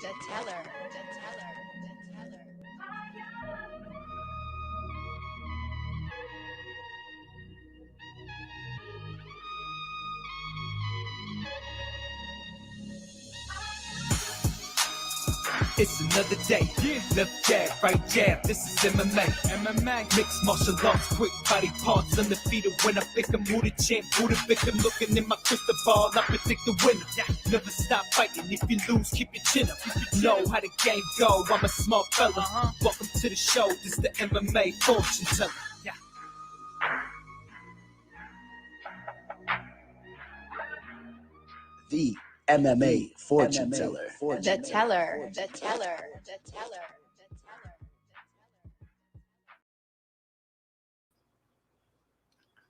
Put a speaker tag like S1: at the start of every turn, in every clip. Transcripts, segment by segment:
S1: The teller. The teller. The teller.
S2: It's another day. Left jab, right jab. This is MMA. Mixed martial arts, quick body parts. Undefeated when I pick 'em. Who the champ, who the victim? Looking in my crystal ball, I predict the winner. Never stop fighting. If you lose, keep your chin up. Know how the game go. I'm a smart fella. Welcome to the show. This the MMA fortune teller.
S3: The MMA fortune teller.
S1: The teller. The teller. The teller.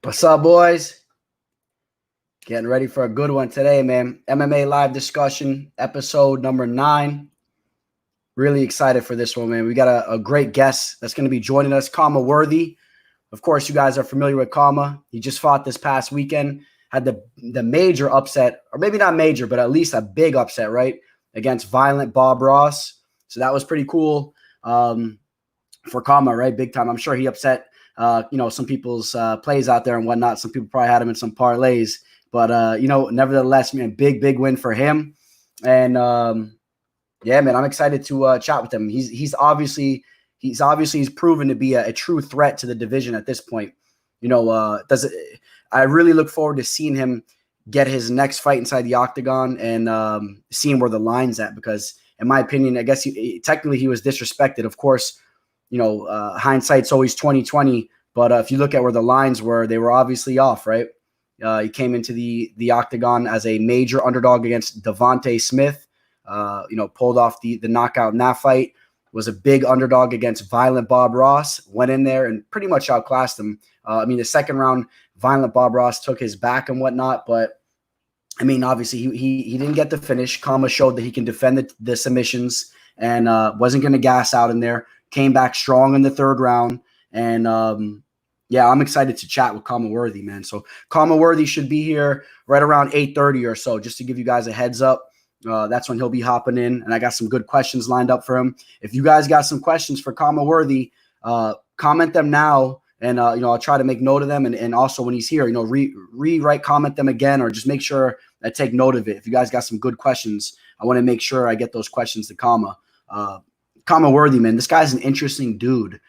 S4: What's up, boys? Getting ready for a good one today, man. MMA live discussion, episode number 9. Really excited for this one, man. We got a great guest that's going to be joining us, Khama Worthy. Of course, you guys are familiar with Khama. He just fought this past weekend, had the major upset, or maybe not major, but at least a big upset, right, against Violent Bob Ross. So that was pretty cool for Khama, right? Big time. I'm sure he upset some people's plays out there and whatnot. Some people probably had him in some parlays, but nevertheless, man, big win for him. And yeah, man, I'm excited to chat with him. He's obviously proven to be a true threat to the division at this point. I really look forward to seeing him get his next fight inside the Octagon and seeing where the line's at, because in my opinion, I guess technically he was disrespected. Of course, hindsight's always 20/20, but if you look at where the lines were, they were obviously off, right? He came into the Octagon as a major underdog against Devontae Smith, pulled off the knockout in that fight, was a big underdog against Violent Bob Ross, went in there and pretty much outclassed him. The second round, Violent Bob Ross took his back and whatnot, but obviously he didn't get the finish. Khama showed that he can defend the submissions and wasn't going to gas out in there. Came back strong in the third round. And, I'm excited to chat with Khama Worthy, man. So Khama Worthy should be here right around 8:30 or so, just to give you guys a heads up. That's when he'll be hopping in. And I got some good questions lined up for him. If you guys got some questions for Khama Worthy, comment them now. And, I'll try to make note of them. And also when he's here, rewrite, comment them again, or just make sure I take note of it. If you guys got some good questions, I want to make sure I get those questions to Khama. Khama Worthy, man, this guy's an interesting dude.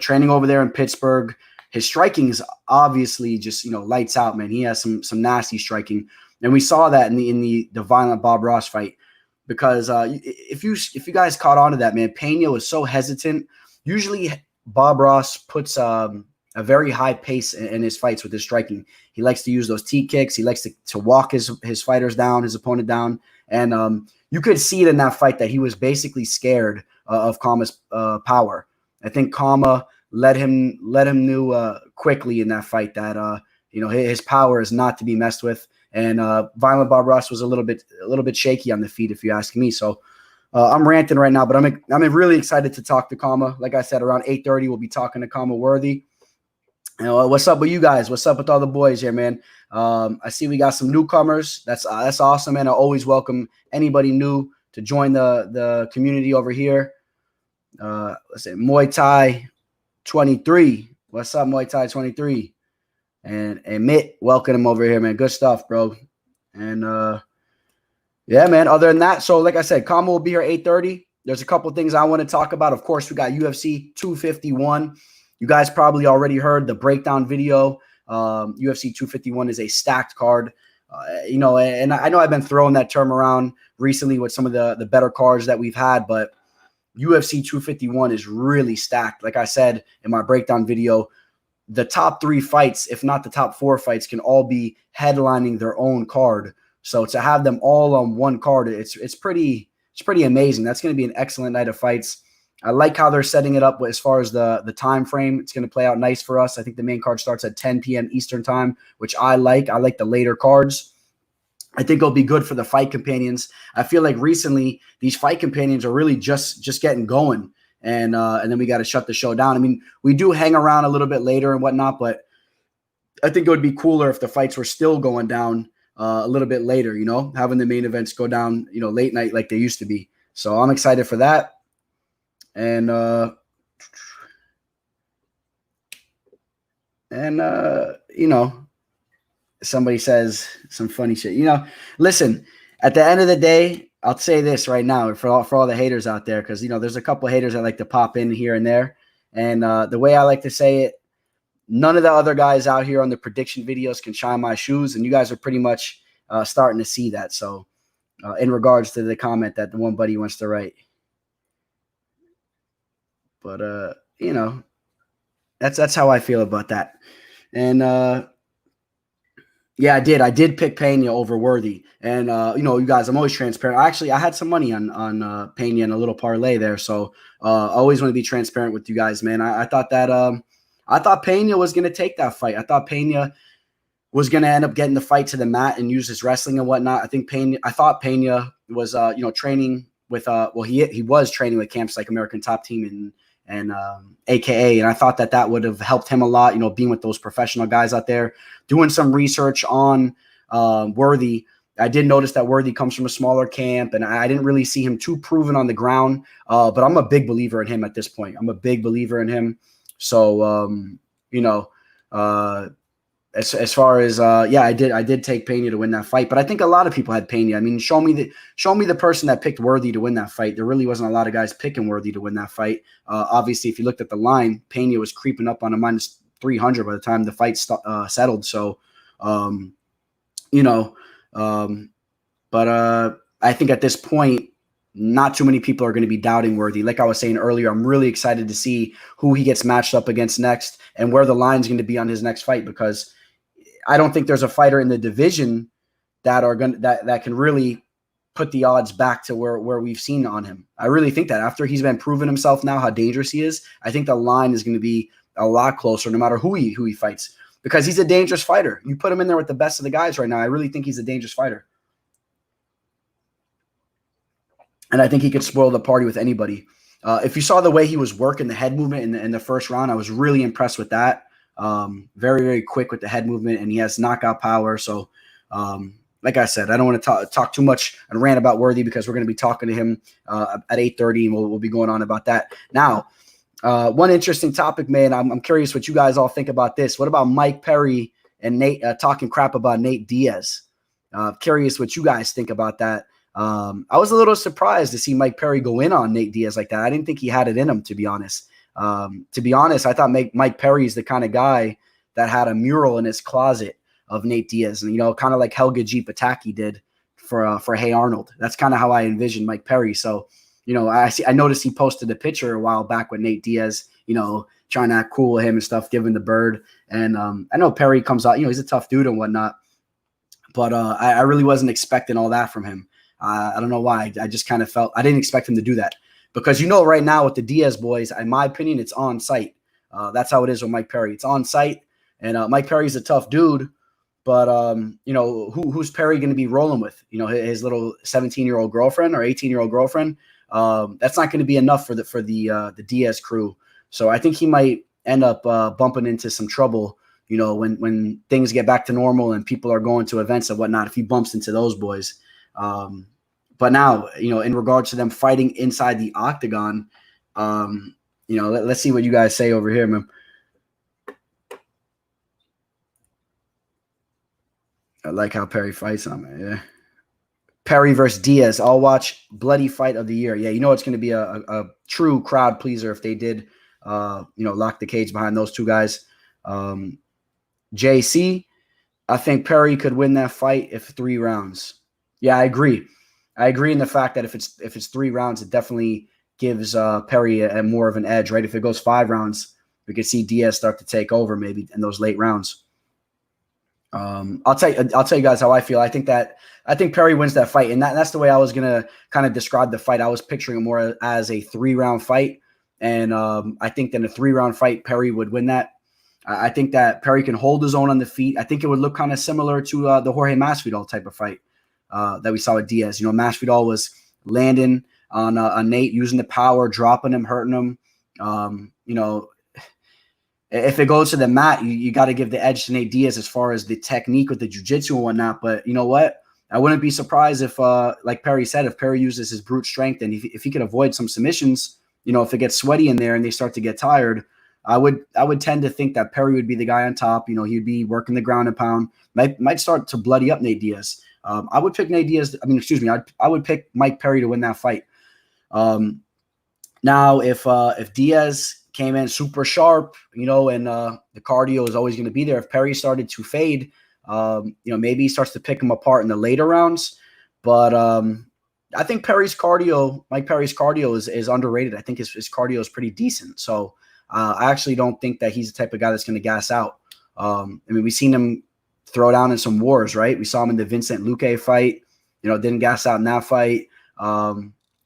S4: Training over there in Pittsburgh. His striking is obviously just, lights out, man. He has some nasty striking. And we saw that in the Violent Bob Ross fight, because if you guys caught on to that, man, Pena was so hesitant. Usually Bob Ross puts a very high pace in his fights with his striking. He likes to use those T kicks. He likes to walk his fighters down, his opponent down. And you could see it in that fight that he was basically scared of Khama's power. I think Khama let him know quickly in that fight that his power is not to be messed with. And Violent Bob Ross was a little bit shaky on the feet, if you ask me. So I'm ranting right now, but I'm really excited to talk to Khama. Like I said, around 8:30, we'll be talking to Khama Worthy. What's up with you guys? What's up with all the boys here, man? I see we got some newcomers. That's awesome, man. I always welcome anybody new to join the community over here. Let's say Muay Thai 23. What's up, Muay Thai 23? And Mitt, welcome him over here, man. Good stuff, bro. And yeah, man. Other than that, so like I said, Khama will be here 8:30. There's a couple things I want to talk about. Of course, we got UFC 251. You guys probably already heard the breakdown video. UFC 251 is a stacked card. And I know I've been throwing that term around recently with some of the better cards that we've had, but UFC 251 is really stacked. Like I said in my breakdown video, the top 3 fights, if not the top 4 fights, can all be headlining their own card. So to have them all on one card, it's pretty amazing. That's going to be an excellent night of fights. I like how they're setting it up as far as the time frame. It's going to play out nice for us. I think the main card starts at 10 p.m. Eastern time, which I like. I like the later cards. I think it'll be good for the fight companions. I feel like recently these fight companions are really just getting going, and then we got to shut the show down. We do hang around a little bit later and whatnot, but I think it would be cooler if the fights were still going down a little bit later, you know, having the main events go down, you know, late night like they used to be. So I'm excited for that. And you know, somebody says some funny shit. You know, listen, at the end of the day, I'll say this right now for all the haters out there, because, you know, there's a couple of haters that like to pop in here and there. And the way I like to say it, none of the other guys out here on the prediction videos can shine my shoes. And you guys are pretty much starting to see that. So in regards to the comment that the one buddy wants to write. But, you know, that's how I feel about that. And, yeah, I did pick Pena over Worthy. And, you know, you guys, I'm always transparent. I had some money on Pena and a little parlay there. So I always want to be transparent with you guys, man. I thought that I thought Pena was going to take that fight. I thought Pena was going to end up getting the fight to the mat and use his wrestling and whatnot. I thought Pena was, you know, training with, he was training with Camps Like American Top Team and AKA. And I thought that would have helped him a lot, you know, being with those professional guys out there, doing some research on Worthy. I did notice that Worthy comes from a smaller camp, and I didn't really see him too proven on the ground. But I'm a big believer in him at this point. I'm a big believer in him. So, you know, as far as yeah, I did take Pena to win that fight, but I think a lot of people had Pena. I mean, show me the person that picked Worthy to win that fight. There really wasn't a lot of guys picking Worthy to win that fight. Obviously, if you looked at the line, Pena was creeping up on a minus 300 by the time the fight settled. So, you know, but I think at this point, not too many people are going to be doubting Worthy. Like I was saying earlier, I'm really excited to see who he gets matched up against next and where the line's going to be on his next fight, because I don't think there's a fighter in the division that can really put the odds back to where we've seen on him. I really think that after he's been proving himself now, how dangerous he is, I think the line is going to be a lot closer no matter who he fights, because he's a dangerous fighter. You put him in there with the best of the guys right now, I really think he's a dangerous fighter. And I think he could spoil the party with anybody. If you saw the way he was working the head movement in the first round, I was really impressed with that. Very, very quick with the head movement, and he has knockout power. So, like I said, I don't want to talk too much and rant about Worthy, because we're going to be talking to him at 8:30, and we'll be going on about that. Now, one interesting topic, man. I'm curious what you guys all think about this. What about Mike Perry and Nate talking crap about Nate Diaz? Curious what you guys think about that. I was a little surprised to see Mike Perry go in on Nate Diaz like that. I didn't think he had it in him, to be honest. I thought Mike Perry is the kind of guy that had a mural in his closet of Nate Diaz, and, you know, kind of like Helga G. Pataki did for Hey Arnold. That's kind of how I envisioned Mike Perry. So, you know, I noticed he posted a picture a while back with Nate Diaz, you know, trying to act cool with him and stuff, giving the bird. And I know Perry comes out, you know, he's a tough dude and whatnot, but I really wasn't expecting all that from him. I don't know why. I just kind of felt I didn't expect him to do that, because, you know, right now with the Diaz boys, in my opinion, it's on site. That's how it is with Mike Perry. It's on site, and Mike Perry's a tough dude, but you know, who's Perry going to be rolling with? You know, his little 17-year-old girlfriend or 18-year-old girlfriend. That's not going to be enough for the Diaz crew. So I think he might end up bumping into some trouble, you know, when things get back to normal and people are going to events and whatnot, if he bumps into those boys. But now, you know, in regards to them fighting inside the Octagon, you know, let's see what you guys say over here, man. I like how Perry fights on it. Yeah. Perry versus Diaz. I'll watch bloody fight of the year. Yeah, you know, it's going to be a true crowd pleaser if they did, you know, lock the cage behind those two guys. JC, I think Perry could win that fight if 3 rounds. Yeah, I agree. I agree in the fact that if it's 3 rounds, it definitely gives Perry a more of an edge, right? If it goes 5 rounds, we could see Diaz start to take over maybe in those late rounds. I'll tell you guys how I feel. I think Perry wins that fight, and that's the way I was gonna kind of describe the fight. I was picturing it more as a 3-round fight, and I think that in a 3-round fight, Perry would win that. I think that Perry can hold his own on the feet. I think it would look kind of similar to the Jorge Masvidal type of fight that we saw with Diaz. You know, Masvidal was landing on Nate, using the power, dropping him, hurting him. You know, if it goes to the mat, you got to give the edge to Nate Diaz as far as the technique with the jiu-jitsu and whatnot. But you know what? I wouldn't be surprised if, like Perry said, if Perry uses his brute strength and if he could avoid some submissions, if it gets sweaty in there and they start to get tired, I would tend to think that Perry would be the guy on top. He'd be working the ground and pound, might start to bloody up Nate Diaz. I would pick Nate Diaz. I would pick Mike Perry to win that fight. Now, if Diaz came in super sharp, and the cardio is always going to be there. If Perry started to fade, maybe he starts to pick him apart in the later rounds. But I think Mike Perry's cardio is underrated. I think his cardio is pretty decent. So I actually don't think that he's the type of guy that's going to gas out. We've seen him throw down in some wars, right? We saw him in the Vincent Luque fight, didn't gas out in that fight.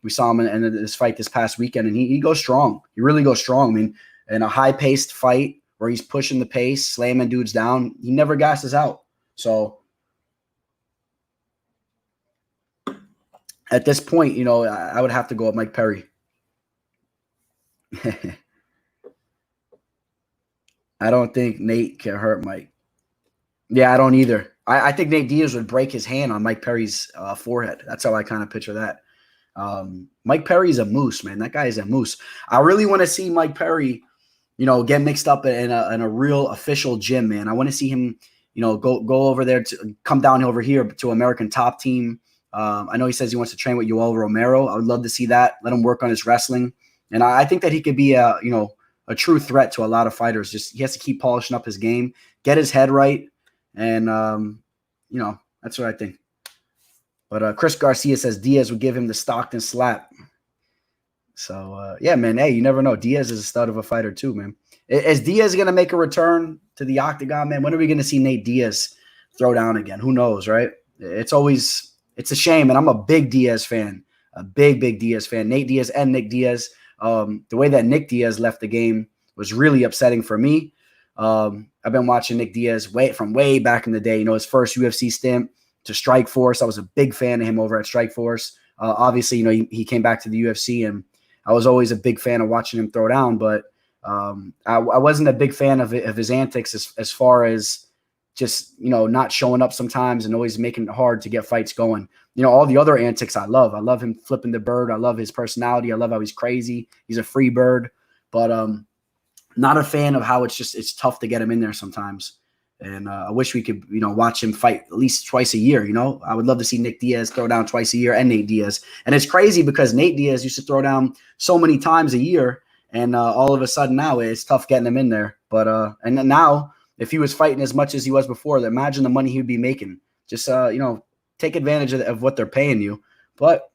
S4: We saw him in this fight this past weekend, and he goes strong. He really goes strong. In a high-paced fight where he's pushing the pace, slamming dudes down, he never gasses out. So at this point, I would have to go with Mike Perry. I don't think Nate can hurt Mike. Yeah, I don't either. I think Nate Diaz would break his hand on Mike Perry's forehead. That's how I kind of picture that. Mike Perry's a moose, man. That guy is a moose. I really want to see Mike Perry, get mixed up in a real official gym, man. I want to see him, go over there to come down over here to American Top Team. I know he says he wants to train with Yoel Romero. I would love to see that. Let him work on his wrestling. And I think that he could be a true threat to a lot of fighters. Just he has to keep polishing up his game, get his head right. And, that's what I think. But Chris Garcia says Diaz would give him the Stockton slap. So, yeah, man. Hey, you never know. Diaz is a stud of a fighter too, man. Is Diaz going to make a return to the Octagon, man? When are we going to see Nate Diaz throw down again? Who knows, right? It's a shame, and I'm a big Diaz fan. A big Diaz fan. Nate Diaz and Nick Diaz. The way that Nick Diaz left the game was really upsetting for me. I've been watching Nick Diaz from way back in the day. His first UFC stint to Strikeforce. I was a big fan of him over at Strikeforce. Obviously, he came back to the UFC, and I was always a big fan of watching him throw down. But I wasn't a big fan of his antics as far as just not showing up sometimes and always making it hard to get fights going. All the other antics I love. I love him flipping the bird. I love his personality. I love how he's crazy. He's a free bird. But not a fan of how it's tough to get him in there sometimes. And I wish we could, watch him fight at least twice a year. I would love to see Nick Diaz throw down twice a year and Nate Diaz. And it's crazy because Nate Diaz used to throw down so many times a year. And all of a sudden now it's tough getting him in there. But and then now if he was fighting as much as he was before, imagine the money he would be making. Just, take advantage of what they're paying you. But,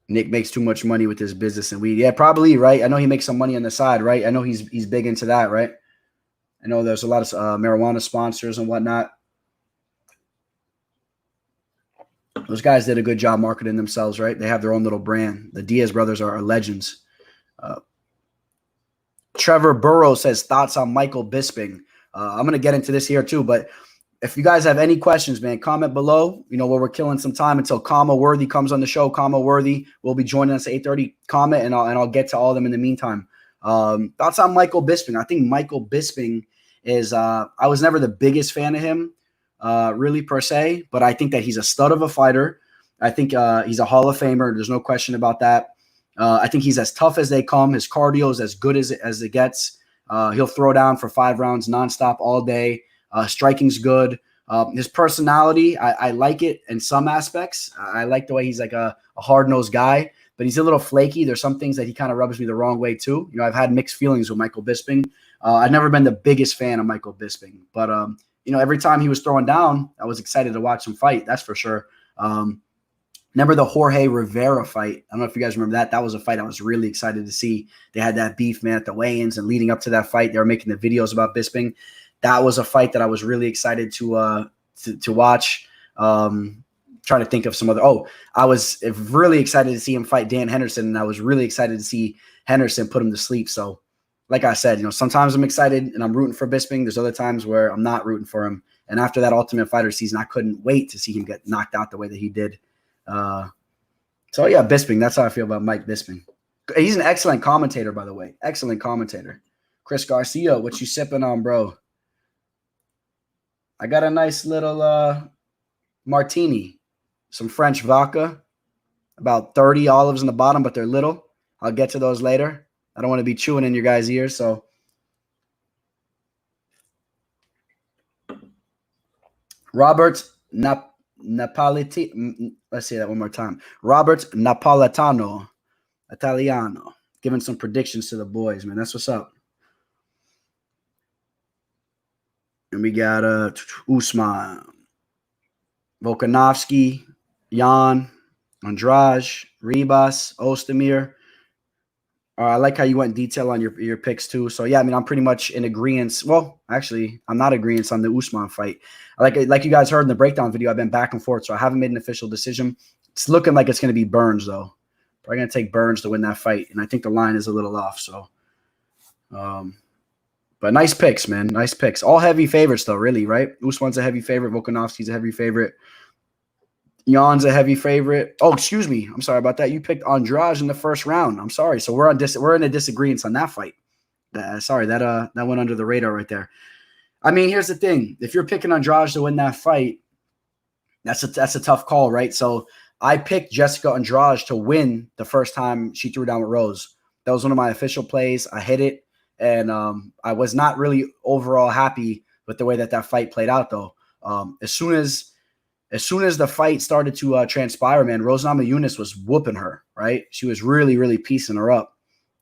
S4: Nick makes too much money with his business and weed. Yeah, probably, right? I know he makes some money on the side, right? I know he's big into that, right? I know there's a lot of marijuana sponsors and whatnot. Those guys did a good job marketing themselves, right? They have their own little brand. The Diaz brothers are legends. Trevor Burrows says, thoughts on Michael Bisping. I'm going to get into this here too, but if you guys have any questions, man, comment below, where we're killing some time until Khama Worthy comes on the show. Khama Worthy will be joining us at 8:30. Comment, and I'll get to all of them in the meantime. Thoughts on Michael Bisping. I think Michael Bisping is I was never the biggest fan of him, really, per se, but I think that he's a stud of a fighter. I think he's a Hall of Famer. There's no question about that. I think he's as tough as they come. His cardio is as good as it gets. He'll throw down for 5 rounds nonstop all day. Striking's good. His personality, I like it in some aspects. I like the way he's like a hard-nosed guy, but he's a little flaky. There's some things that he kind of rubs me the wrong way too. I've had mixed feelings with Michael Bisping. I've never been the biggest fan of Michael Bisping, but every time he was throwing down, I was excited to watch him fight. That's for sure. Remember the Jorge Rivera fight? I don't know if you guys remember that. That was a fight I was really excited to see. They had that beef, man, at the weigh-ins, and leading up to that fight, they were making the videos about Bisping. That was a fight that I was really excited to watch. Trying to think of some other. Oh, I was really excited to see him fight Dan Henderson, and I was really excited to see Henderson put him to sleep. So, like I said, sometimes I'm excited and I'm rooting for Bisping. There's other times where I'm not rooting for him. And after that Ultimate Fighter season, I couldn't wait to see him get knocked out the way that he did. So So yeah, Bisping. That's how I feel about Mike Bisping. He's an excellent commentator, by the way. Excellent commentator. Chris Garcia, what you sipping on, bro? I got a nice little martini, some French vodka, about 30 olives in the bottom, but they're little. I'll get to those later. I don't want to be chewing in your guys' ears, so. Robert Napolitano. Let's say that one more time. Robert Napolitano, Italiano. Giving some predictions to the boys, man. That's what's up. And we got Usman, Volkanovski, Jan, Andrade, Ribas, Ozdemir. I like how you went in detail on your picks too. So yeah, I mean, I'm pretty much in agreement. Well, actually, I'm not agreeing on the Usman fight. Like you guys heard in the breakdown video, I've been back and forth, so I haven't made an official decision. It's looking like it's going to be Burns though. Probably going to take Burns to win that fight, and I think the line is a little off. So, but nice picks, man. Nice picks. All heavy favorites though, really, right? Usman's a heavy favorite. Volkanovski's a heavy favorite. Jan's a heavy favorite. Oh, excuse me. I'm sorry about that. You picked Andrade in the first round. I'm sorry. So we're in a disagreement on that fight. Sorry, that went under the radar right there. I mean, here's the thing. If you're picking Andrade to win that fight, that's a tough call, right? So I picked Jessica Andrade to win the first time she threw down with Rose. That was one of my official plays. I hit it, and I was not really overall happy with the way that fight played out, though. As soon as the fight started to transpire, man, Rose Namajunas was whooping her, right? She was really, really piecing her up.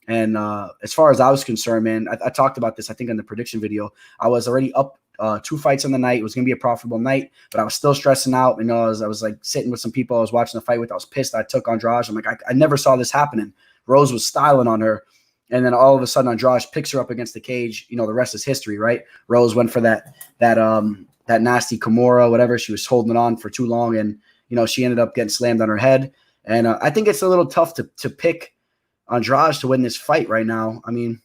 S4: And as far as I was concerned, man, I talked about this, I think, in the prediction video. I was already up 2 fights on the night. It was going to be a profitable night, but I was still stressing out. You know, I was like sitting with some people I was watching the fight with. I was pissed. I took Andrade. I'm like, I never saw this happening. Rose was styling on her. And then all of a sudden, Andrade picks her up against the cage. You know, the rest is history, right? Rose went for that nasty Kimura, whatever. She was holding it on for too long, and you know she ended up getting slammed on her head. And I think it's a little tough to pick Andrade to win this fight right now. I mean,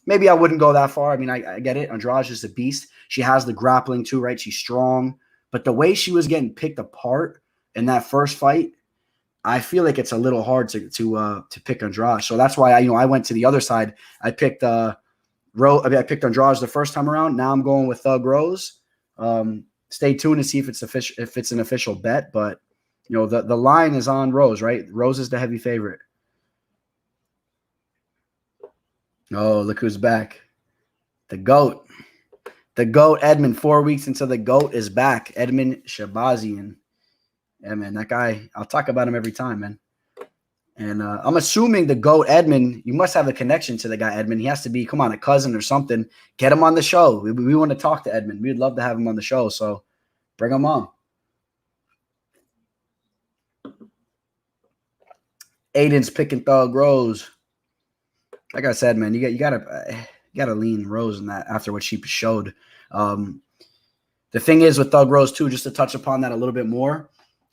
S4: maybe I wouldn't go that far. I mean, I get it. Andrade is a beast. She has the grappling too, right? She's strong, but the way she was getting picked apart in that first fight, I feel like it's a little hard to pick Andrade. So that's why I went to the other side. I picked I picked Andrade the first time around. Now I'm going with Thug Rose. Stay tuned to see if it's an official bet, but you know the line is on Rose, right? Rose is the heavy favorite. Oh, look who's back. The GOAT. The GOAT, Edmund. 4 weeks until the GOAT is back. Edmund Shabazian. Yeah, man, that guy, I'll talk about him every time, man. And I'm assuming the GOAT, Edmund, you must have a connection to the guy, Edmund. He has to be, come on, a cousin or something. Get him on the show. We want to talk to Edmund. We'd love to have him on the show, so bring him on. Aiden's picking Thug Rose. Like I said, man, you gotta lean Rose in that after what she showed. The thing is with Thug Rose too, just to touch upon that a little bit more,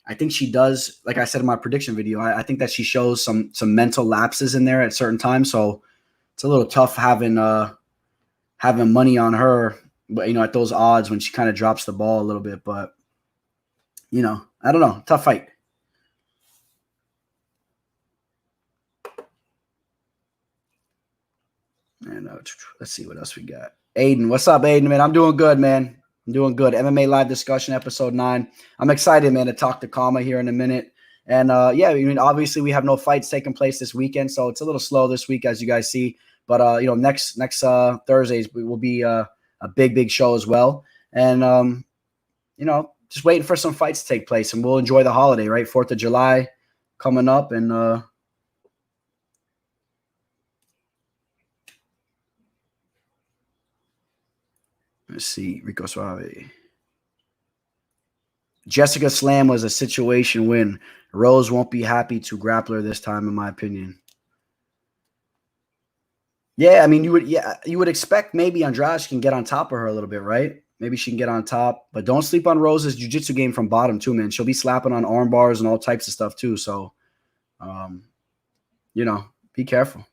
S4: I think she does, like I said in my prediction video, I think that she shows some mental lapses in there at certain times. So it's a little tough having money on her, but you know, at those odds when she kind of drops the ball a little bit. But you know, I don't know, tough fight. And let's see what else we got. Aiden, what's up, Aiden, man? I'm doing good, man. I'm doing good. MMA live discussion, episode 9. I'm excited, man, to talk to Khama here in a minute. And yeah, I mean, obviously we have no fights taking place this weekend, so it's a little slow this week, as you guys see. But you know, next Thursdays will be a big show as well. And you know, just waiting for some fights to take place, and we'll enjoy the holiday, right? 4th of July coming up, and let's see, Rico Suave. Jessica Slam was a situation win. Rose won't be happy to grapple her this time, in my opinion. Yeah, I mean, you would expect maybe Andrade can get on top of her a little bit, right? Maybe she can get on top, but don't sleep on Rose's jiu-jitsu game from bottom too, man. She'll be slapping on arm bars and all types of stuff too. So, you know, be careful.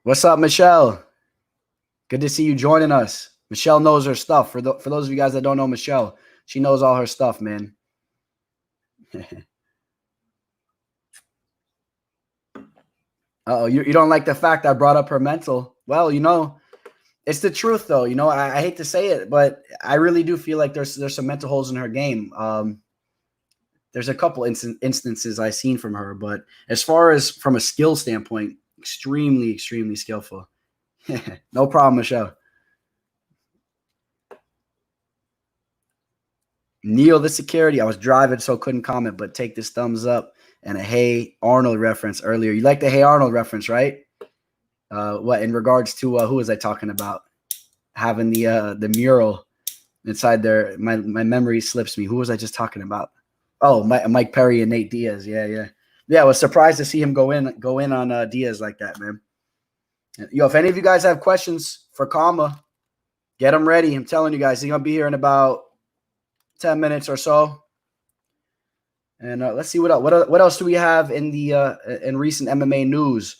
S4: What's up, Michelle? Good to see you joining us. Michelle knows her stuff. For those of you guys that don't know Michelle, she knows all her stuff, man. Oh, you don't like the fact I brought up her mental? Well, it's the truth, though. I hate to say it, but I really do feel like there's some mental holes in her game. There's a couple instances I've seen from her, but as far as from a skill standpoint, extremely, extremely skillful. No problem, Michelle. Neil, the security. I was driving, so couldn't comment, but take this thumbs up and a Hey Arnold reference earlier. You like the Hey Arnold reference, right? What in regards to who was I talking about? Having the mural inside there. My memory slips me. Who was I just talking about? Oh, Mike Perry and Nate Diaz. Yeah. I was surprised to see him go in on Diaz like that, man. Yo, if any of you guys have questions for Khama, get them ready. I'm telling you guys, he's gonna be here in about 10 minutes or so. And let's see what else do we have in the in recent MMA news.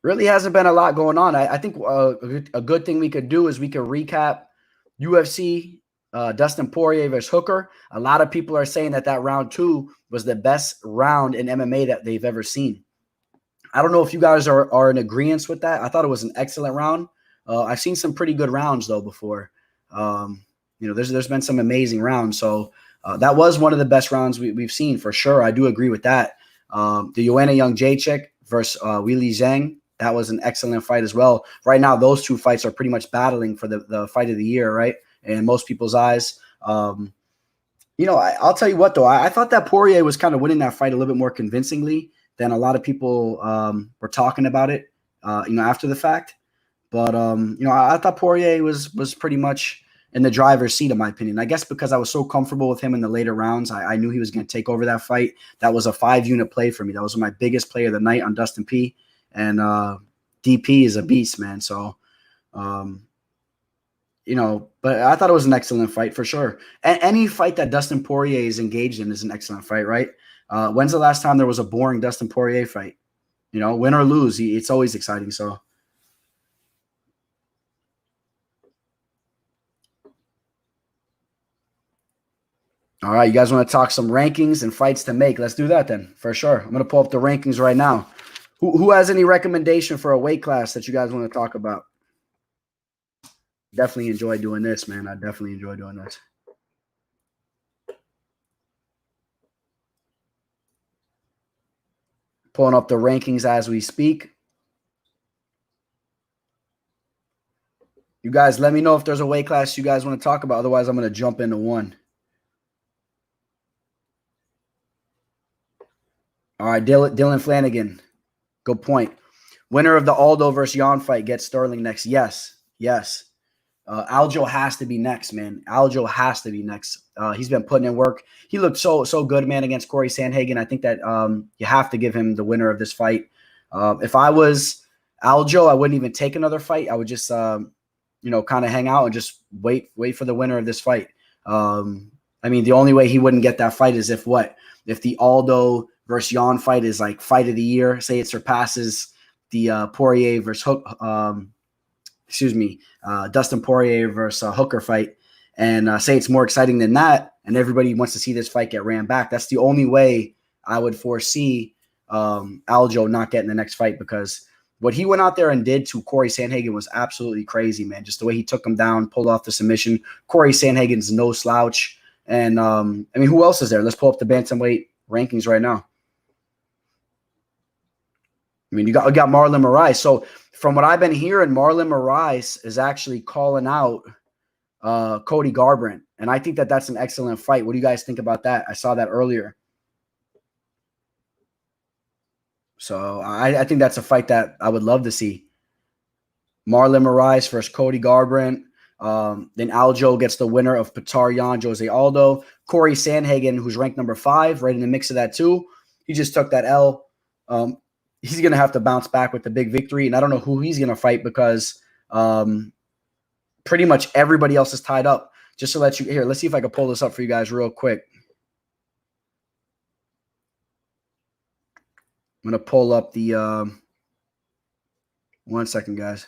S4: Really hasn't been a lot going on. I think a good thing we could do is we could recap UFC Dustin Poirier versus Hooker. A lot of people are saying that round 2 was the best round in MMA that they've ever seen. I don't know if you guys are in agreement with that. I thought it was an excellent round. I've seen some pretty good rounds though before. There's been some amazing rounds. So that was one of the best rounds we've seen for sure. I do agree with that. The Joanna Jędrzejczyk versus Weili Zhang. That was an excellent fight as well. Right now, those two fights are pretty much battling for the fight of the year, right? In most people's eyes. I'll tell you what, though. I thought that Poirier was kind of winning that fight a little bit more convincingly than a lot of people were talking about it, after the fact. But, I thought Poirier was pretty much in the driver's seat, in my opinion. I guess because I was so comfortable with him in the later rounds, I knew he was going to take over that fight. That was a 5-unit play for me. That was my biggest play of the night on Dustin P. And DP is a beast, man. So, but I thought it was an excellent fight for sure. Any fight that Dustin Poirier is engaged in is an excellent fight, right? When's the last time there was a boring Dustin Poirier fight? Win or lose, it's always exciting. So, all right, you guys want to talk some rankings and fights to make? Let's do that then, for sure. I'm going to pull up the rankings right now. Who has any recommendation for a weight class that you guys want to talk about? Definitely enjoy doing this, man. I definitely enjoy doing this. Pulling up the rankings as we speak. You guys, let me know if there's a weight class you guys want to talk about. Otherwise, I'm going to jump into one. All right, Dylan Flanagan. Good point. Winner of the Aldo versus Jan fight gets Sterling next. Yes. Aljo has to be next, man. Aljo has to be next. He's been putting in work. He looked so good, man, against Corey Sandhagen. I think that you have to give him the winner of this fight. If I was Aljo, I wouldn't even take another fight. I would just, kind of hang out and just wait for the winner of this fight. The only way he wouldn't get that fight is if the Aldo versus Jan fight is like fight of the year. Say it surpasses the Poirier versus Dustin Poirier versus Hooker fight, and say it's more exciting than that, and everybody wants to see this fight get ran back. That's the only way I would foresee Aljo not getting the next fight, because what he went out there and did to Corey Sandhagen was absolutely crazy, man. Just the way he took him down, pulled off the submission. Corey Sandhagen's no slouch. And, who else is there? Let's pull up the bantamweight rankings right now. You got Marlon Moraes. So from what I've been hearing, Marlon Moraes is actually calling out Cody Garbrandt. And I think that that's an excellent fight. What do you guys think about that? I saw that earlier. So I think that's a fight that I would love to see. Marlon Moraes versus Cody Garbrandt. Then Aljo gets the winner of Petr Jose Aldo. Corey Sandhagen, who's ranked number 5, right in the mix of that too. He just took that L. He's going to have to bounce back with the big victory. And I don't know who he's going to fight, because pretty much everybody else is tied up. Just to let you here, let's see if I can pull this up for you guys real quick. I'm going to pull up the 1 second, guys.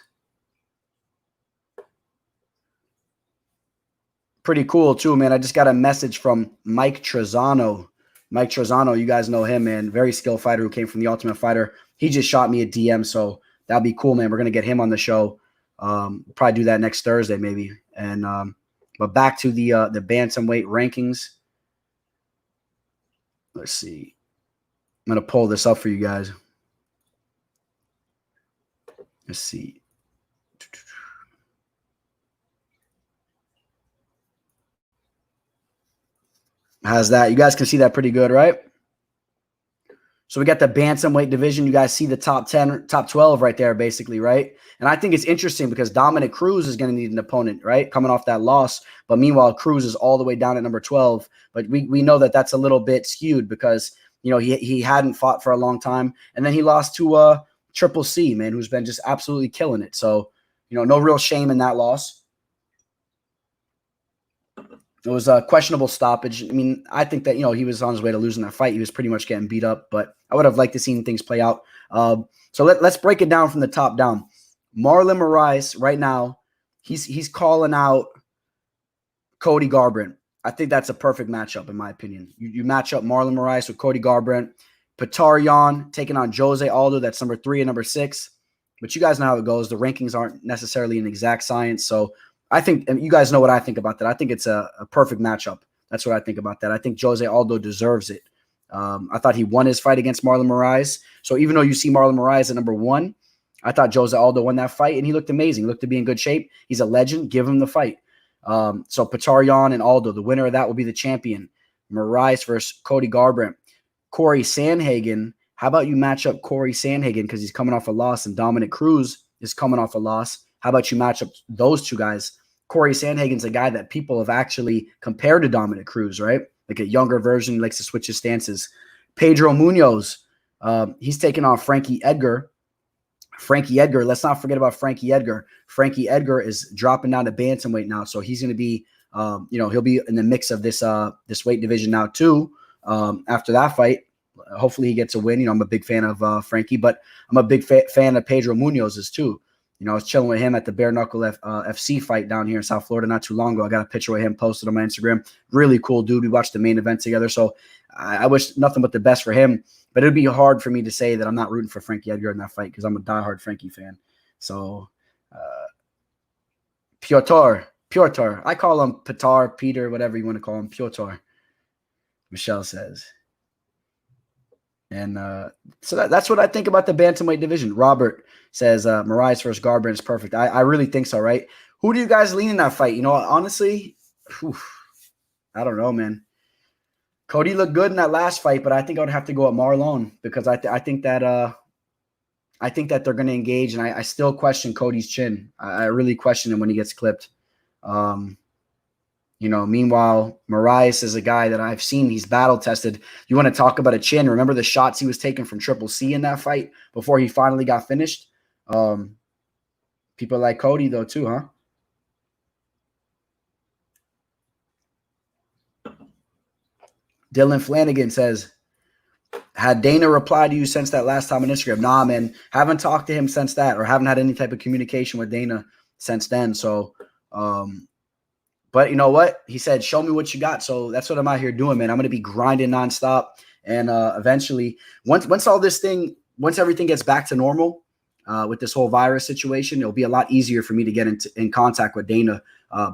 S4: pretty cool too, man. I just got a message from Mike Trezano. Mike Trezano, you guys know him, man. Very skilled fighter who came from the Ultimate Fighter. He just shot me a DM, so that'd be cool, man. We're gonna get him on the show. We'll probably do that next Thursday, maybe. And but back to the bantamweight rankings. Let's see. I'm gonna pull this up for you guys. Let's see. How's that? You guys can see that pretty good, right? So we got the bantamweight division. You guys see the top 10, top 12 right there, basically, right? And I think it's interesting because Dominic Cruz is going to need an opponent, right? Coming off that loss. But meanwhile, Cruz is all the way down at number 12. But we know that that's a little bit skewed because, you know, he hadn't fought for a long time. And then he lost to Triple C, man, who's been just absolutely killing it. So, you know, no real shame in that loss. It was a questionable stoppage. I mean, I think that, you know, he was on his way to losing that fight. He was pretty much getting beat up, but I would have liked to see things play out. So let's break it down from the top down. Marlon Moraes right now, he's calling out Cody Garbrandt. I think that's a perfect matchup, in my opinion. You match up Marlon Moraes with Cody Garbrandt. Petr taking on Jose Aldo. That's number 3 and number 6. But you guys know how it goes. The rankings aren't necessarily an exact science, so I think, and you guys know what I think about that. I think it's a perfect matchup. That's what I think about that. I think Jose Aldo deserves it. I thought he won his fight against Marlon Moraes. So even though you see Marlon Moraes at number 1, I thought Jose Aldo won that fight, and he looked amazing. He looked to be in good shape. He's a legend. Give him the fight. So Petr and Aldo, the winner of that will be the champion. Moraes versus Cody Garbrandt. Corey Sandhagen. How about you match up Corey Sandhagen because he's coming off a loss, and Dominic Cruz is coming off a loss. How about you match up those two guys? Corey Sandhagen's a guy that people have actually compared to Dominic Cruz, right? Like a younger version. He likes to switch his stances. Pedro Munoz, he's taking on Frankie Edgar. Frankie Edgar, let's not forget about Frankie Edgar. Frankie Edgar is dropping down to bantamweight now, so he's going to be, you know, he'll be in the mix of this this weight division now too. After that fight, hopefully he gets a win. You know, I'm a big fan of Frankie, but I'm a big fan of Pedro Munoz's too. You know, I was chilling with him at the Bare Knuckle FC fight down here in South Florida not too long ago. I got a picture with him posted on my Instagram. Really cool dude. We watched the main event together. So I wish nothing but the best for him. But it would be hard for me to say that I'm not rooting for Frankie Edgar in that fight because I'm a diehard Frankie fan. So Piotr. I call him Petar, Peter, whatever you want to call him. Piotr, Michelle says. And so that's what I think about the bantamweight division. Robert says Moraes versus Garbrandt is perfect. I really think so, right? Who do you guys lean in that fight? You know, honestly, I don't know, man. Cody looked good in that last fight, but I think I would have to go at Marlon because I think that they're going to engage, and I still question Cody's chin. I really question him when he gets clipped. You know, meanwhile, Moraes is a guy that I've seen. He's battle tested. You want to talk about a chin? Remember the shots he was taking from Triple C in that fight before he finally got finished? People like Cody, though, too, huh? Dylan Flanagan says, had Dana replied to you since that last time on Instagram? Nah, man. Haven't talked to him since that or haven't had any type of communication with Dana since then. So, but you know what? He said, show me what you got. So that's what I'm out here doing, man. I'm going to be grinding nonstop. And eventually, once everything gets back to normal with this whole virus situation, it'll be a lot easier for me to get in contact with Dana.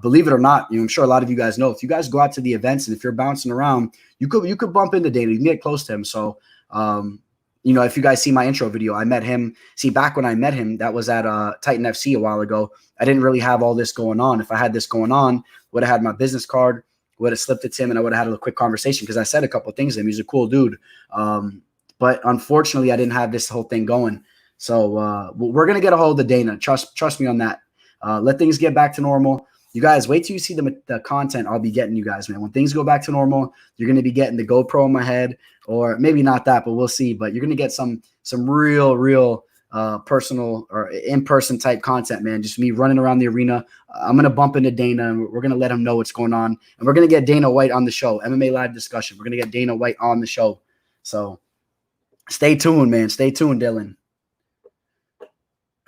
S4: Believe it or not, you know, I'm sure a lot of you guys know, if you guys go out to the events and if you're bouncing around, you could bump into Dana. You can get close to him. So, you know, if you guys see my intro video, I met him. See, back when I met him, that was at Titan FC a while ago. I didn't really have all this going on. If I had this going on, would have had my business card, would have slipped it to him, and I would have had a quick conversation because I said a couple of things to him. He's a cool dude. But unfortunately, I didn't have this whole thing going. So we're going to get a hold of Dana. Trust me on that. Let things get back to normal. You guys, wait till you see the content I'll be getting you guys, man. When things go back to normal, you're going to be getting the GoPro in my head, or maybe not that, but we'll see. But you're going to get some real personal or in-person type content, man. Just me running around the arena. I'm going to bump into Dana, and we're going to let him know what's going on. And we're going to get Dana White on the show, MMA Live Discussion. We're going to get Dana White on the show. So stay tuned, man. Stay tuned, Dylan.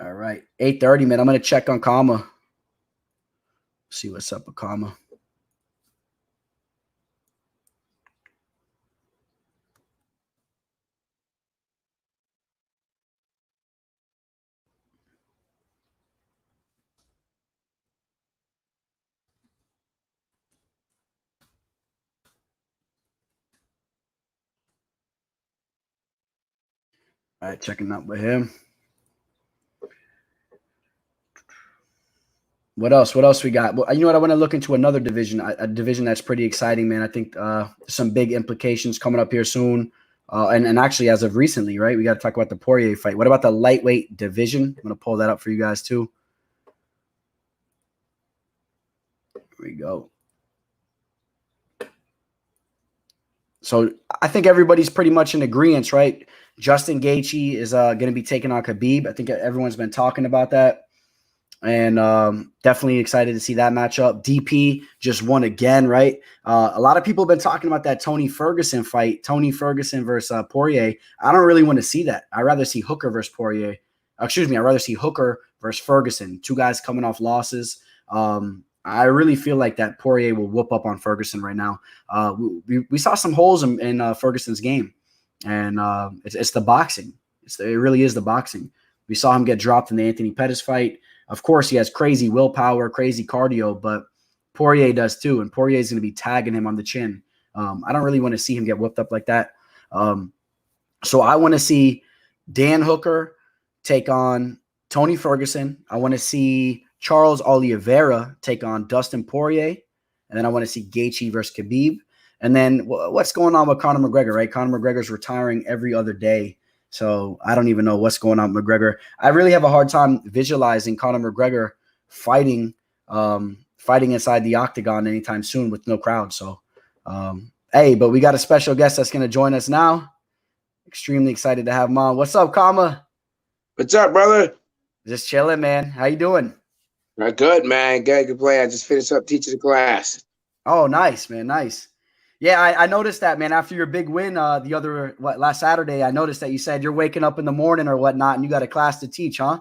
S4: All right. 8:30, man. I'm going to check on Khama. See what's up with Khama. All right, checking out with him. What else? What else we got? Well, you know what? I want to look into another division, a division that's pretty exciting, man. I think some big implications coming up here soon. And actually, as of recently, right? We got to talk about the Poirier fight. What about the lightweight division? I'm going to pull that up for you guys, too. Here we go. So I think everybody's pretty much in agreement, right? Justin Gaethje is going to be taking on Khabib. I think everyone's been talking about that. And definitely excited to see that matchup. DP just won again, right? A lot of people have been talking about that Tony Ferguson fight, Tony Ferguson versus Poirier. I don't really want to see that. I'd rather see Hooker versus Poirier. Excuse me, I'd rather see Hooker versus Ferguson. Two guys coming off losses. I really feel like that Poirier will whoop up on Ferguson right now. We saw some holes in Ferguson's game, and it's the boxing. It really is the boxing. We saw him get dropped in the Anthony Pettis fight. Of course, he has crazy willpower, crazy cardio, but Poirier does too, and Poirier is going to be tagging him on the chin. I don't really want to see him get whooped up like that. So I want to see Dan Hooker take on Tony Ferguson. I want to see Charles Oliveira take on Dustin Poirier, and then I want to see Gaethje versus Khabib. And then what's going on with Conor McGregor, right? Conor McGregor's retiring every other day. So I don't even know what's going on with McGregor. I really have a hard time visualizing Conor McGregor fighting inside the Octagon anytime soon with no crowd. So, hey, but we got a special guest that's going to join us now. Extremely excited to have him on. What's up, Khama?
S5: What's up, brother?
S4: Just chilling, man. How you doing?
S5: Good, man. Good play. I just finished up teaching the class.
S4: Oh, nice, man. Nice. Yeah, I noticed that, man. After your big win last Saturday, I noticed that you said you're waking up in the morning or whatnot, and you got a class to teach, huh?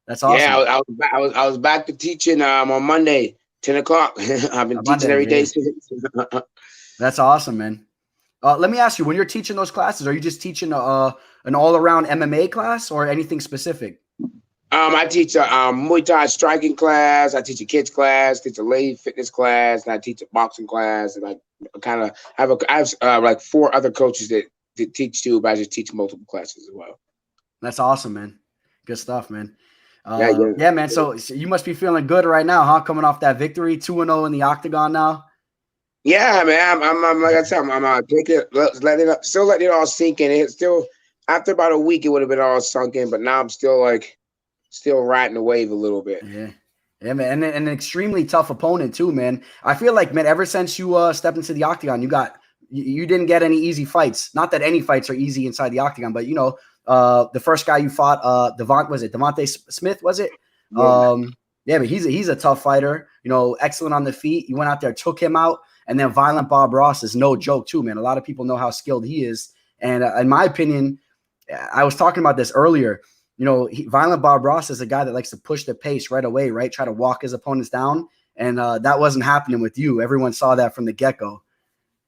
S4: That's awesome.
S5: Yeah, I was back to teaching on Monday, 10 o'clock. I've been teaching every day since.
S4: That's awesome, man. Let me ask you, when you're teaching those classes, are you just teaching an all-around MMA class or anything specific?
S5: I teach a Muay Thai striking class. I teach a kids class, teach a lady fitness class, and I teach a boxing class. And I have like 4 other coaches that teach too, but I just teach multiple classes as well.
S4: That's awesome, man. Good stuff, man. Yeah, man. So you must be feeling good right now, huh? Coming off that victory, 2-0 in the Octagon now.
S5: Yeah, man. I'm like I said, I'm taking it, still letting it all sink in. It's still after about a week, it would have been all sunk in, but now I'm still riding the wave a little bit.
S4: Yeah, man, and an extremely tough opponent too, man. I feel like, man, ever since you stepped into the Octagon, you didn't get any easy fights. Not that any fights are easy inside the Octagon, but you know, the first guy you fought, Devontae Smith, was it? Yeah, but he's a tough fighter. You know, excellent on the feet. You went out there, took him out, and then Violent Bob Ross is no joke too, man. A lot of people know how skilled he is, and in my opinion, I was talking about this earlier. You know, Violent Bob Ross is a guy that likes to push the pace right away, right? Try to walk his opponents down. And that wasn't happening with you. Everyone saw that from the get-go.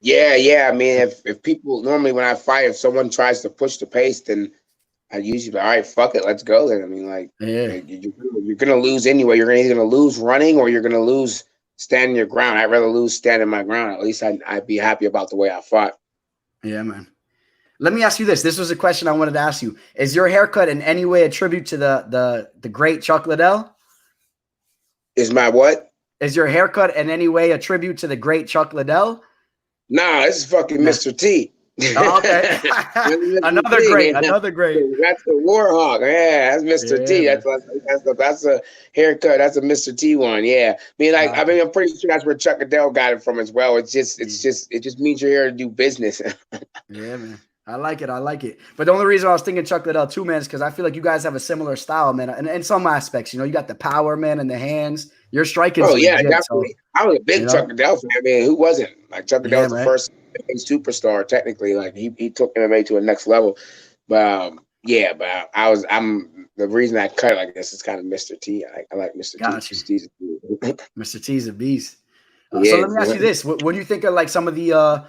S5: Yeah. I mean, if people normally when I fight, if someone tries to push the pace, then I usually be all right, fuck it, let's go then. I mean, like, you're going to lose anyway. You're either going to lose running or you're going to lose standing your ground. I'd rather lose standing my ground. At least I'd be happy about the way I fought.
S4: Yeah, man. Let me ask you this. This was a question I wanted to ask you. Is your haircut in any way a tribute to the great Chuck Liddell?
S5: Is my what?
S4: Is your haircut in any way a tribute to the great Chuck Liddell?
S5: Nah, this is fucking Mr. T.
S4: Oh, okay. Another great. That's
S5: the Warhawk. Yeah, that's Mr. T. That's a haircut. That's a Mr. T one. Yeah. I'm pretty sure that's where Chuck Liddell got it from as well. It just means you're here to do business.
S4: Yeah, man. I like it. But the only reason I was thinking Chuck Liddell too, man, is because I feel like you guys have a similar style, man. And in some aspects, you know, you got the power, man, and the hands. You're striking.
S5: Oh, yeah, definitely. So, I was a big Chuck Liddell fan. I mean, who wasn't? Like, Chuck Liddell was the first superstar, technically. Like, he took MMA to a next level. But, I'm the reason I cut it like this is kind of Mr. T. I like Mr. T.
S4: Mr. T's a beast. So let me ask you this. What do you think of, like, some of the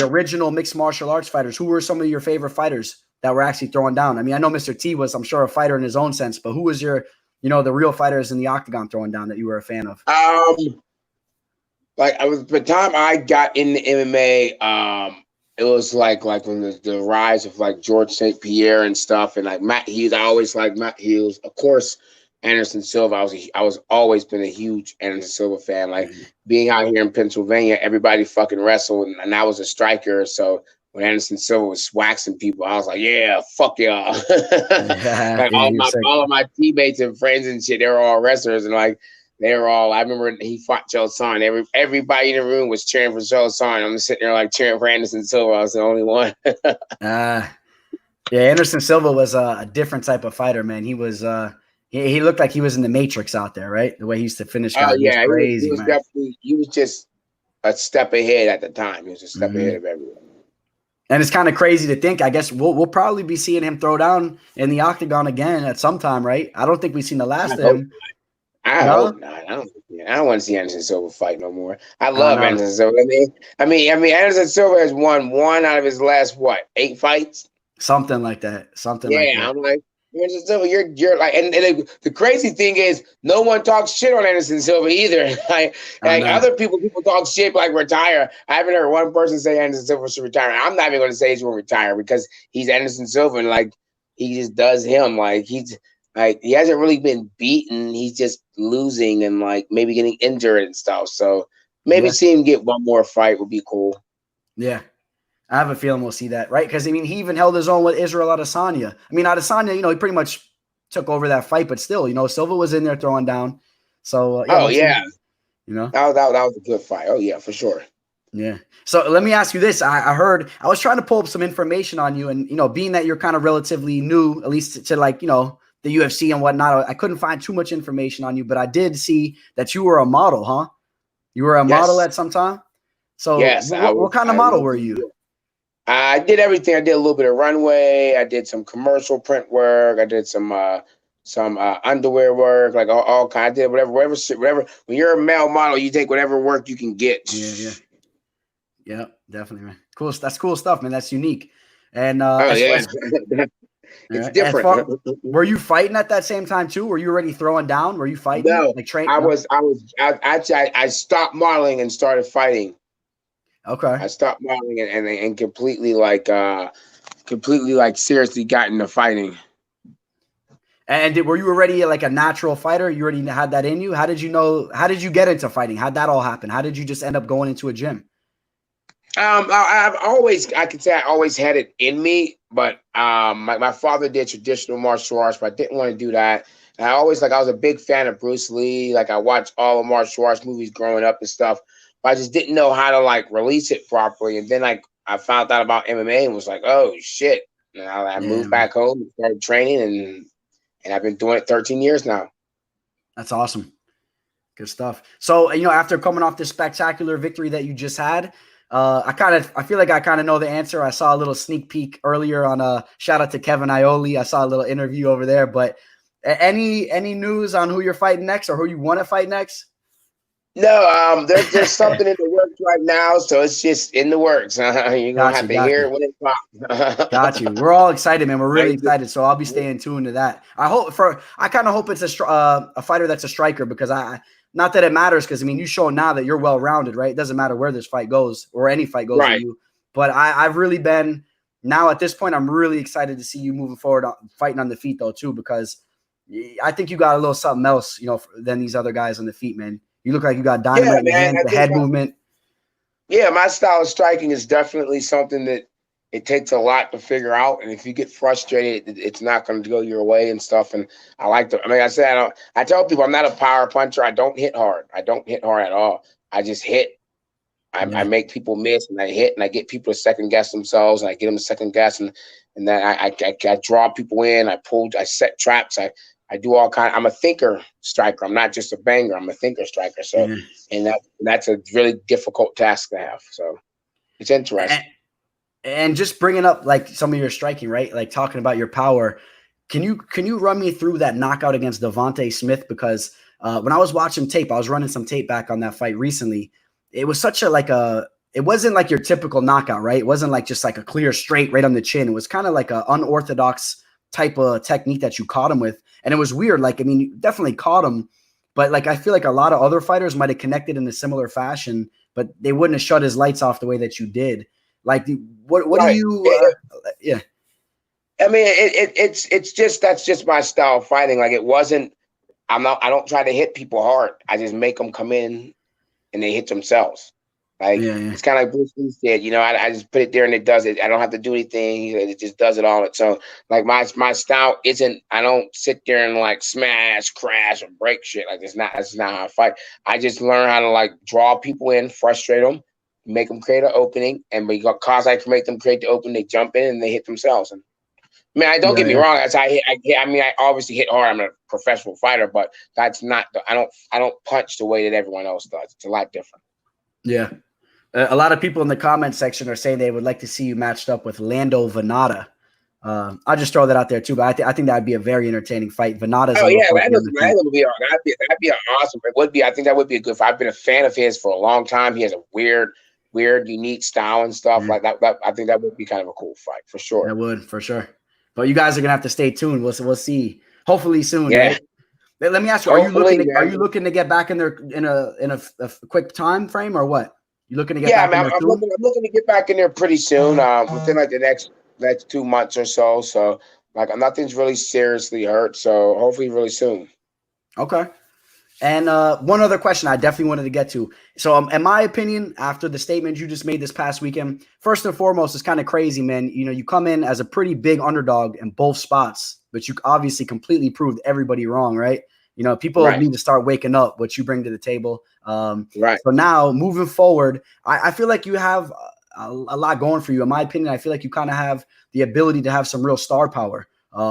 S4: original mixed martial arts fighters? Who were some of your favorite fighters that were actually throwing down? I mean, I know Mr. T was, I'm sure, a fighter in his own sense, but who was your, you know, the real fighters in the Octagon throwing down that you were a fan of?
S5: By the time I got into MMA, it was like when the rise of like George St. Pierre and stuff, and like Matt Hughes. I always like Matt Hughes. Of course, Anderson Silva. I was always been a huge Anderson Silva fan. Like being out here in Pennsylvania, everybody fucking wrestled, and I was a striker. So when Anderson Silva was waxing people, I was like, yeah, fuck y'all. Like all of my teammates and friends and shit, they were all wrestlers, and like they were all. I remember he fought Joe Son. Everybody in the room was cheering for Joe Son. I'm sitting there like cheering for Anderson Silva. I was the only one.
S4: Yeah, Anderson Silva was a different type of fighter, man. He was he looked like he was in the Matrix out there, right? The way he used to finish guys.
S5: Yeah,
S4: crazy,
S5: he was definitely. He was just a step ahead at the time. He was a step ahead of everyone.
S4: And it's kind of crazy to think. I guess we'll probably be seeing him throw down in the Octagon again at some time, right? I don't think we've seen the last of him.
S5: I hope not. I don't want to see Anderson Silva fight no more. I love Anderson Silva. I mean, Anderson Silva has won 1 out of his last 8 fights,
S4: something like that.
S5: I'm like, Anderson Silva, you're like, and the crazy thing is, no one talks shit on Anderson Silva either. like other people talk shit like retire. I haven't heard one person say Anderson Silva should retire. I'm not even going to say he's going to retire because he's Anderson Silva, and like he just does him. Like he hasn't really been beaten. He's just losing and like maybe getting injured and stuff. So maybe see him get one more fight would be cool.
S4: Yeah. I have a feeling we'll see that, right? Because, I mean, he even held his own with Israel Adesanya. I mean, Adesanya, he pretty much took over that fight, but still, Silva was in there throwing down. So,
S5: that was a good fight. Oh, yeah, for sure.
S4: Yeah. So let me ask you this. I heard, I was trying to pull up some information on you, and, being that you're kind of relatively new, at least to like, the UFC and whatnot, I couldn't find too much information on you, but I did see that you were a model, huh? You were a model at some time? So
S5: yes,
S4: what kind of model were you?
S5: I did everything. I did a little bit of runway. I did some commercial print work. I did some underwear work, like all kind. I did whatever. When you're a male model, you take whatever work you can get.
S4: Yeah, definitely, man. Cool. That's cool stuff, man. That's unique. And
S5: it's different.
S4: Were you fighting at that same time too? Were you already throwing down? Were you fighting?
S5: No,
S4: like training?
S5: I stopped modeling and started fighting.
S4: Okay.
S5: I stopped modeling and completely seriously got into fighting.
S4: And were you already like a natural fighter? You already had that in you? How did you know? How did you get into fighting? How'd that all happen? How did you just end up going into a gym?
S5: I could say I always had it in me, but my father did traditional martial arts, but I didn't want to do that. And I was a big fan of Bruce Lee. Like I watched all the martial arts movies growing up and stuff. But I just didn't know how to like release it properly. And then I found out about MMA and was like, oh shit. And I moved back home and started training and I've been doing it 13 years now.
S4: That's awesome. Good stuff. So, after coming off this spectacular victory that you just had, I feel like I kind of know the answer. I saw a little sneak peek earlier on shout out to Kevin Ioli. I saw a little interview over there, but any news on who you're fighting next or who you want to fight next?
S5: No, there's something in the works right now, so it's just in the works. You're gonna have to hear it when it pops.
S4: Got you. We're all excited, man. We're really excited, so I'll be staying tuned to that. I kind of hope it's a fighter that's a striker because not that it matters because you show now that you're well rounded, right? It doesn't matter where this fight goes or any fight goes for you. But I've really been now at this point. I'm really excited to see you moving forward, fighting on the feet though too, because I think you got a little something else, than these other guys on the feet, man. You look like you got dynamite in the hands, the head movement. Yeah,
S5: my style of striking is definitely something that it takes a lot to figure out. And if you get frustrated, it's not going to go your way and stuff. And I tell people I'm not a power puncher. I don't hit hard. I don't hit hard at all. I just hit. I make people miss and I hit and I get people to second guess themselves and I get them to second guess. And then I draw people in. I set traps. I do all kind. I'm a thinker striker. I'm not just a banger. I'm a thinker striker. So, and that's a really difficult task to have. So, it's interesting.
S4: And just bringing up like some of your striking, right? Like talking about your power. Can you run me through that knockout against Devontae Smith? Because when I was watching tape, I was running some tape back on that fight recently. It was such it wasn't like your typical knockout, right? It wasn't like just like a clear straight right on the chin. It was kind of like an unorthodox type of technique that you caught him with. And it was weird. Like, you definitely caught him, but like, I feel like a lot of other fighters might've connected in a similar fashion, but they wouldn't have shut his lights off the way that you did. Like, what do
S5: Right.
S4: you? Yeah.
S5: I mean, it's just that's just my style of fighting. Like it wasn't. I don't try to hit people hard. I just make them come in and they hit themselves. Like
S4: Yeah, yeah.
S5: it's kind of like Bruce Lee said, you know, I just put it there and it does it. I don't have to do anything. It just does it all on its own. Like my style isn't. I don't sit there and like smash, crash, or break shit. Like that's not how I fight. I just learn how to like draw people in, frustrate them, make them create an opening, and because I can make them create the opening, they jump in and they hit themselves. And I mean, don't
S4: Yeah,
S5: get me
S4: yeah.
S5: wrong. That's how I hit. I mean, I obviously hit hard. I'm a professional fighter, but that's not. I don't punch the way that everyone else does. It's a lot different.
S4: Yeah. A lot of people in the comment section are saying they would like to see you matched up with Lando Venata. I'll just throw that out there too, but I think that'd be a very entertaining fight. Venata's
S5: Oh
S4: a little
S5: yeah,
S4: funky on the feet.
S5: that'd be awesome. It would be. I think that would be a good fight. I've been a fan of his for a long time. He has a weird, unique style and stuff like that. I think that would be kind of a cool fight for sure.
S4: That would for sure. But you guys are gonna have to stay tuned. We'll see. Hopefully soon,
S5: Yeah.
S4: right? Let me ask you: Are you looking to get back in there in a quick time frame or what? You looking to get back in there
S5: I'm looking to get back in there pretty soon. Within like the next 2 months or so. So like nothing's really seriously hurt. So hopefully really soon.
S4: Okay. And one other question I definitely wanted to get to. So, in my opinion, after the statement you just made this past weekend, first and foremost, it's kind of crazy, man. You know, you come in as a pretty big underdog in both spots, but you obviously completely proved everybody wrong, right? You know, people need to start waking up what you bring to the table.
S5: Right.
S4: So now, moving forward, I feel like you have a lot going for you. In my opinion, I feel like you kind of have the ability to have some real star power.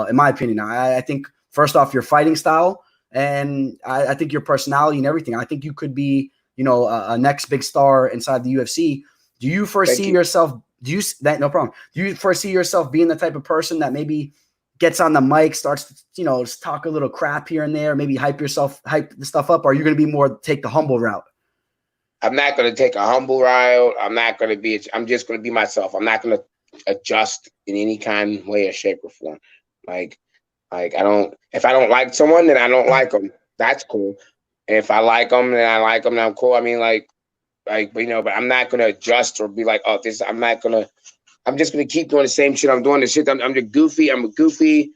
S4: In my opinion, I think first off, your fighting style. And I think your personality and everything, I think you could be, you know, a next big star inside the UFC. Do you foresee yourself? No problem. Do you foresee yourself being the type of person that maybe gets on the mic, starts to, you know, just talk a little crap here and there, maybe hype the stuff up? Or are you going to be more take the humble route?
S5: I'm not going to take a humble route. I'm just going to be myself. I'm not going to adjust in any kind of way or shape or form. Like if I don't like someone, then I don't like them. That's cool. And if I like them, then I like them. And I'm cool. I mean, you know, but I'm not gonna adjust or be like, oh, this. I'm just gonna keep doing the same shit I'm doing. The shit I'm just goofy. I'm a goofy,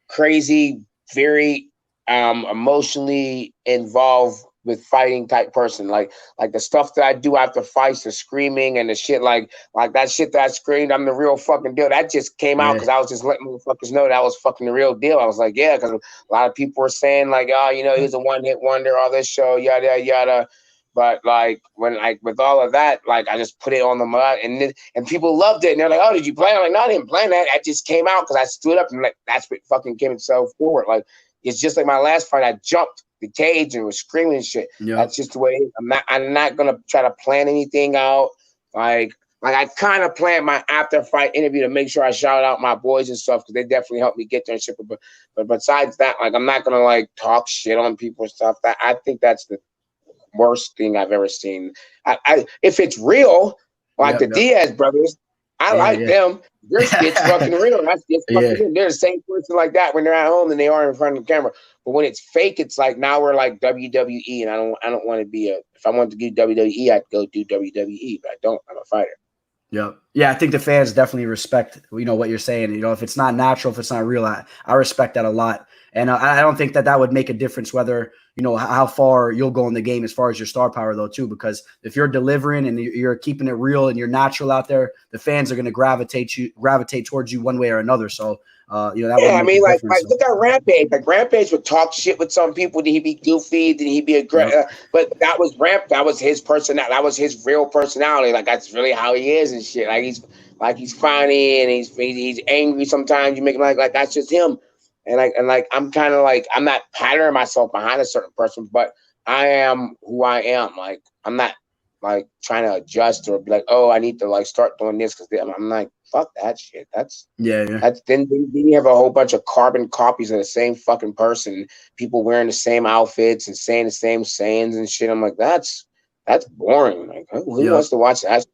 S5: crazy, very emotionally involved with fighting type person. Like the stuff that I do after fights, the screaming and the shit, like that shit that I screamed, I'm the real fucking deal. That just came out because I was just letting motherfuckers know that was fucking the real deal. I was like, yeah, because a lot of people were saying like, oh, you know, he's a one-hit wonder, all this show, yada yada. But like when with all of that, like I just put it on the mud and people loved it and they're like, oh, did you play? I'm like, no, I didn't play that. I just came out because I stood up and like that's what fucking came itself forward. Like it's just like my last fight. I jumped the cage and was screaming and shit. Yep. That's just the way it is. I'm not gonna try to plan anything out. Like I kind of planned my after fight interview to make sure I shout out my boys and stuff because they definitely helped me get there and shit. But besides that, like I'm not gonna like talk shit on people and stuff. That I think that's the worst thing I've ever seen. If it's real, like the Diaz brothers, I like them. Their shit's fucking real. That's just fucking real. They're the same person like that when they're at home than they are in front of the camera. But when it's fake, it's like now we're like WWE, and I don't want to be if I wanted to do WWE, I'd go do WWE, but I don't. I'm a fighter.
S4: Yeah, I think the fans definitely respect, you know, what you're saying. You know, if it's not natural, if it's not real, I respect that a lot. And I don't think that would make a difference whether, you know, how far you'll go in the game as far as your star power, though, too, because if you're delivering and you're keeping it real and you're natural out there, the fans are going to gravitate towards you one way or another. So, you know, that would make a difference.
S5: Look at Rampage. Like Rampage would talk shit with some people. Did he be goofy? Did he be aggressive? But that was That was his personality. That was his real personality. Like that's really how he is and shit. Like he's funny and he's angry sometimes. You make him like that's just him. And I'm kind of like I'm not patterning myself behind a certain person, but I am who I am. Like I'm not like trying to adjust or be like, oh, I need to like start doing this because I'm like, fuck that shit. That's then you have a whole bunch of carbon copies of the same fucking person, people wearing the same outfits and saying the same sayings and shit. I'm like, that's boring. Like who wants to watch that?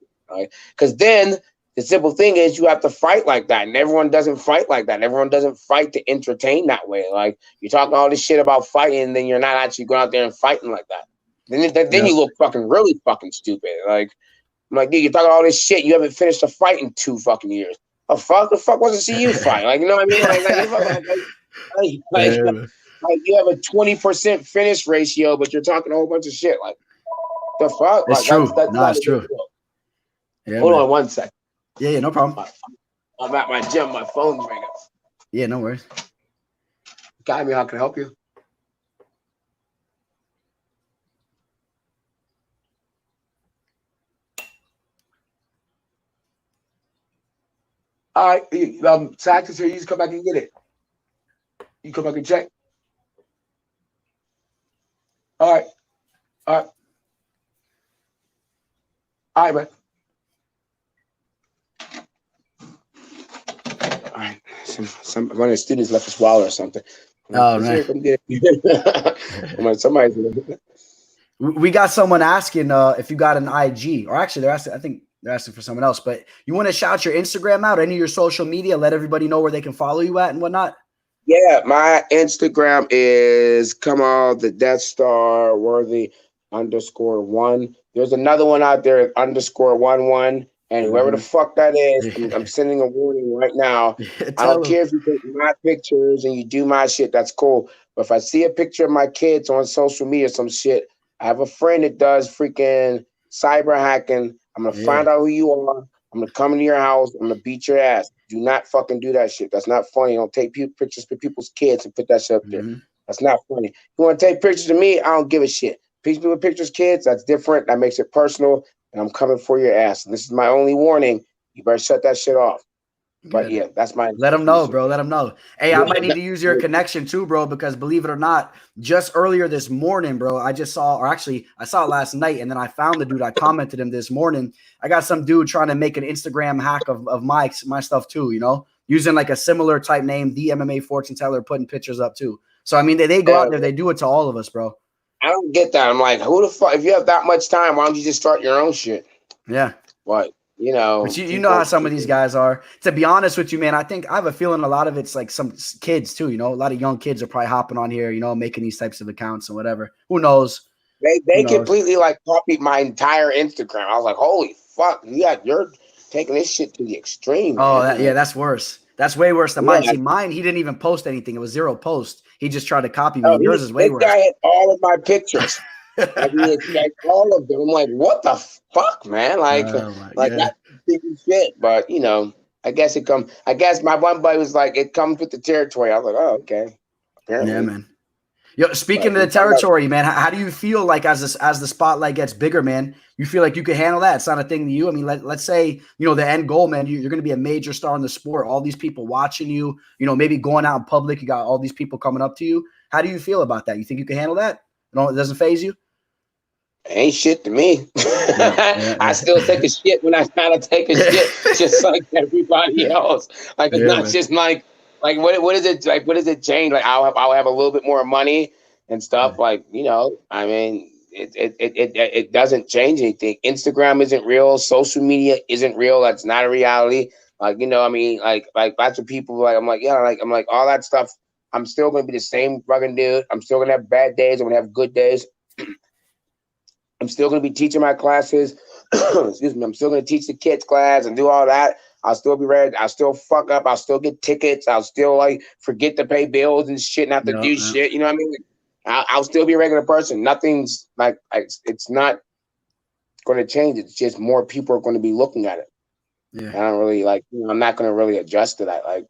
S5: Because then the simple thing is you have to fight like that, and everyone doesn't fight like that. And everyone doesn't fight to entertain that way. Like you're talking all this shit about fighting, and then you're not actually going out there and fighting like that. Then you look fucking really fucking stupid. Like I'm like, dude, you're talking all this shit. You haven't finished a fight in 2 fucking years. The fuck wasn't see you fight? Like, you know what I mean? Like you have a 20% finish ratio, but you're talking a whole bunch of shit. Like, the fuck?
S4: It's
S5: Like,
S4: true.
S5: that's
S4: No, it's true.
S5: Yeah, hold on 1 second.
S4: Yeah, no problem.
S5: I'm at my gym. My phone's ringing.
S4: Yeah, no worries.
S5: Guy, me, how can I help you? All right, Sax is here. You just come back and get it. You come back and check. All right. All right, man. All right. One of the students left his wallet or something.
S4: Oh, man.
S5: Come get it. Somebody's.
S4: We got someone asking if you got an IG, or actually they're asking, I think they're asking for someone else, but you want to shout your Instagram out, any of your social media, let everybody know where they can follow you at and whatnot?
S5: Yeah, my Instagram is Khama the Death Star Worthy _1. There's another one out there _11. And whoever the fuck that is, I'm sending a warning right now. I don't care if you take my pictures and you do my shit, that's cool. But if I see a picture of my kids on social media or some shit, I have a friend that does freaking cyber hacking. I'm going to find out who you are. I'm going to come into your house. I'm going to beat your ass. Do not fucking do that shit. That's not funny. Don't take pictures of people's kids and put that shit up there. That's not funny. You want to take pictures of me? I don't give a shit. People with pictures, kids, that's different. That makes it personal. And I'm coming for your ass. And this is my only warning. You better shut that shit off. But yeah, that's my.
S4: Let them know, bro. Let them know. Hey, I might need to use your connection too, bro, because believe it or not, just earlier this morning, bro, I just saw, or actually I saw it last night, and then I found the dude. I commented him this morning. I got some dude trying to make an Instagram hack of my stuff too, you know, using like a similar type name, the MMA fortune teller, putting pictures up too. So I mean, they go out there, they do it to all of us, bro.
S5: I don't get that. I'm like, who the fuck? If you have that much time, why don't you just start your own shit?
S4: Yeah.
S5: What? You know,
S4: but you know how some of these guys are. To be honest with you, man, I have a feeling a lot of it's like some kids too. You know, a lot of young kids are probably hopping on here, you know, making these types of accounts and whatever. Who knows?
S5: They completely like copied my entire Instagram. I was like, holy fuck, you're taking this shit to the extreme.
S4: Oh, that's worse. That's way worse than mine. See, mine, he didn't even post anything. It was 0 post. He just tried to copy me. Yours is way worse.
S5: This guy had all of my pictures. like all of them. I'm like, what the fuck, man? Like that's big shit. But you know, I guess my one buddy was like, it comes with the territory. I was like, oh, okay. Apparently.
S4: Yeah, man. Yo, speaking of the territory, man, how do you feel like as the spotlight gets bigger, man? You feel like you can handle that? It's not a thing to you. I mean, let's say, you know, the end goal, man, you're going to be a major star in the sport. All these people watching you, you know, maybe going out in public. You got all these people coming up to you. How do you feel about that? You think you can handle that? It doesn't faze you?
S5: Ain't shit to me. I still take a shit when I gotta take a shit, just like everybody else. Like it's not just like what is it like? What does it change? Like I'll have a little bit more money and stuff. Like, you know, I mean, it doesn't change anything. Instagram isn't real. Social media isn't real. That's not a reality. Like, you know, I mean, like lots of people like I'm like all that stuff. I'm still gonna be the same fucking dude. I'm still gonna have bad days. I'm gonna have good days. I'm still going to be teaching my classes. Excuse me. I'm still going to teach the kids class and do all that. I'll still be ready. I'll still fuck up. I'll still get tickets. I'll still like forget to pay bills and shit and have to do shit. You know what I mean? I'll still be a regular person. Nothing's like it's not going to change. It's just more people are going to be looking at it. Yeah. I don't really I'm not going to really adjust to that.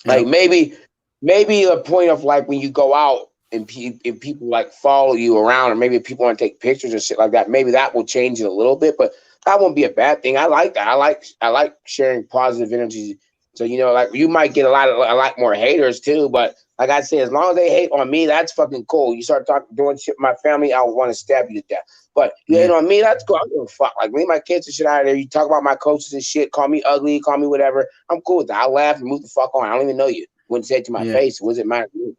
S5: Like maybe a point of like when you go out, and if people like follow you around, or maybe if people want to take pictures and shit like that, maybe that will change it a little bit, but that won't be a bad thing. I like that. I like sharing positive energy. So, you know, like you might get a lot more haters too, but like I say, as long as they hate on me, that's fucking cool. You start doing shit with my family, I want to stab you to death. But you hate on me, that's cool. I don't give a fuck. Like, leave my kids and shit out of there. You talk about my coaches and shit, call me ugly, call me whatever. I'm cool with that. I'll laugh and move the fuck on. I don't even know you. Wouldn't say it to my face. Was it my group?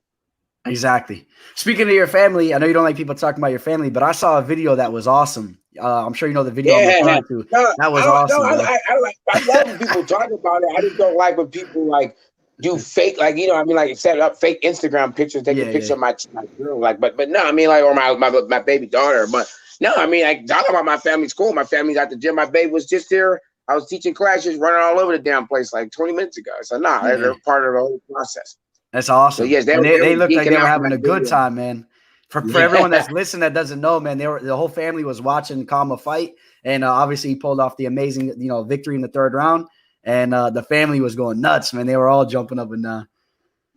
S4: Exactly. Speaking of your family, I know you don't like people talking about your family, but I saw a video that was awesome. I'm sure you know the video I'm referring to. That was awesome.
S5: I love when people talk about it. I just don't like when people like do fake, like, you know, I mean, like set up fake Instagram pictures, take a picture of my girl, like, but no, I mean, like, or my baby daughter. But No, I mean, I talk about my family's cool. My family's at the gym. My babe was just here. I was teaching classes, running all over the damn place like 20 minutes ago. So no, they're part of the whole process.
S4: That's awesome.
S5: So yes,
S4: and
S5: they
S4: they
S5: were
S4: looked like they
S5: geeking
S4: were
S5: out for
S4: having a
S5: that
S4: good
S5: video.
S4: time, man. For everyone that's listening that doesn't know, man, the whole family was watching Khama fight, and obviously he pulled off the amazing, victory in the 3rd round, and the family was going nuts, man. They were all jumping up and down.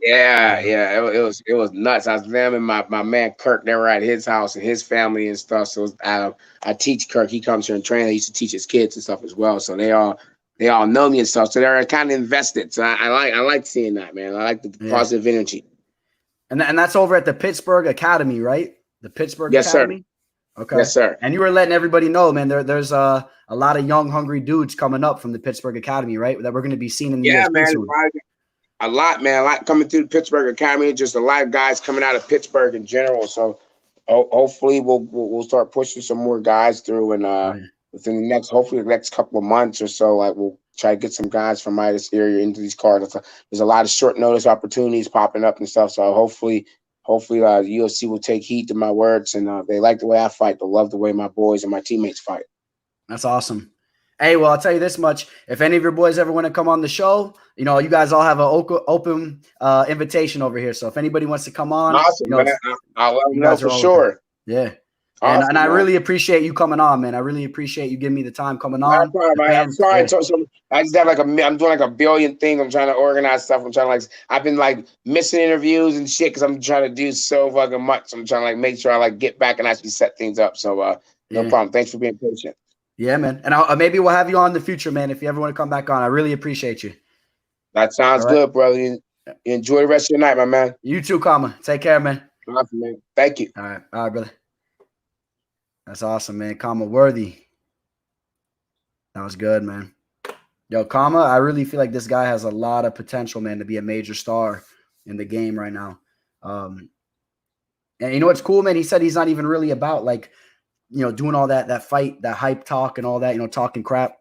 S5: Yeah. It was nuts. I was them and my man Kirk. They were at his house and his family and stuff. So I teach Kirk. He comes here and trains. I used to teach his kids and stuff as well. So they all know me and stuff. So they're kind of invested. So I like seeing that, man. I like the positive energy.
S4: And that's over at the Pittsburgh Academy, right? The Pittsburgh Academy.
S5: Sir.
S4: Okay.
S5: Yes, sir.
S4: And you were letting everybody know, man. There's a lot of young, hungry dudes coming up from the Pittsburgh Academy, right? That we're going to be seeing in the UFC
S5: man.
S4: soon.
S5: A lot, man. A lot coming through the Pittsburgh Academy. Just a lot of guys coming out of Pittsburgh in general. So hopefully we'll start pushing some more guys through, and within the next couple of months or so, like we'll try to get some guys from this area into these cards. There's a lot of short notice opportunities popping up and stuff. So hopefully the UFC will take heed to my words, and they like the way I fight. They love the way my boys and my teammates fight.
S4: That's awesome. Hey, well, I'll tell you this much. If any of your boys ever want to come on the show, you guys all have an open invitation over here. So if anybody wants to come on,
S5: awesome, man. I'll let them know for sure.
S4: Yeah.
S5: Awesome,
S4: and I really appreciate you coming on, man. I really appreciate you giving me the time coming on.
S5: No problem, man. I'm sorry. So I just have I'm doing like a billion things. I'm trying to organize stuff. I'm trying to I've been missing interviews and shit because I'm trying to do so fucking much. I'm trying to make sure I get back and actually set things up. So no problem. Thanks for being patient.
S4: Yeah, man. And maybe we'll have you on in the future, man, if you ever want to come back on. I really appreciate you.
S5: That sounds good, brother. You enjoy the rest of your night, my man.
S4: You too, Khama. Take care, man.
S5: Awesome, man. Thank you.
S4: All right, brother. That's awesome, man. Khama Worthy. That was good, man. Yo, Khama, I really feel like this guy has a lot of potential, man, to be a major star in the game right now. And you know what's cool, man? He said he's not even really about doing all that fight, that hype talk and all that, talking crap.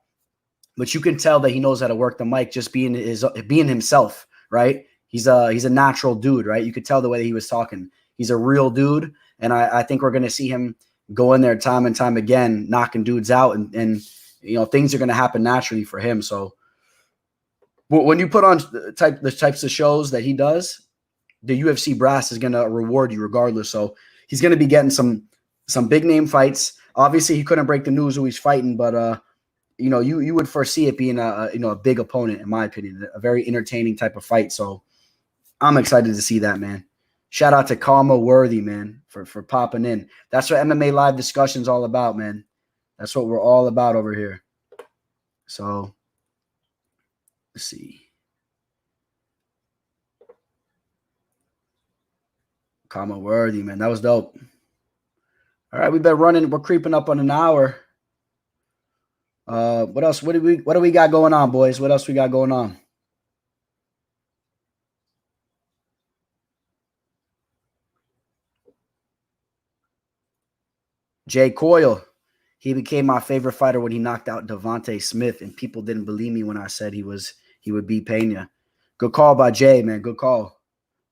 S4: But you can tell that he knows how to work the mic, just being himself, right? He's a natural dude, right? You could tell the way that he was talking. He's a real dude, and I think we're going to see him go in there time and time again, knocking dudes out, and things are going to happen naturally for him. So when you put on the types of shows that he does, the UFC brass is going to reward you regardless. So he's going to be getting some big name fights. Obviously, he couldn't break the news who he's fighting, but you would foresee it being a big opponent, in my opinion, a very entertaining type of fight. So I'm excited to see that, man. Shout out to Khama Worthy, man, for popping in. That's what MMA Live Discussion's all about, man. That's what we're all about over here. So let's see. Khama Worthy, man. That was dope. All right, we've been running. We're creeping up on an hour. What else? What do we got going on, boys? What else we got going on? Jay Coyle. He became my favorite fighter when he knocked out Devontae Smith, and people didn't believe me when I said he would beat Pena. Good call by Jay, man. Good call.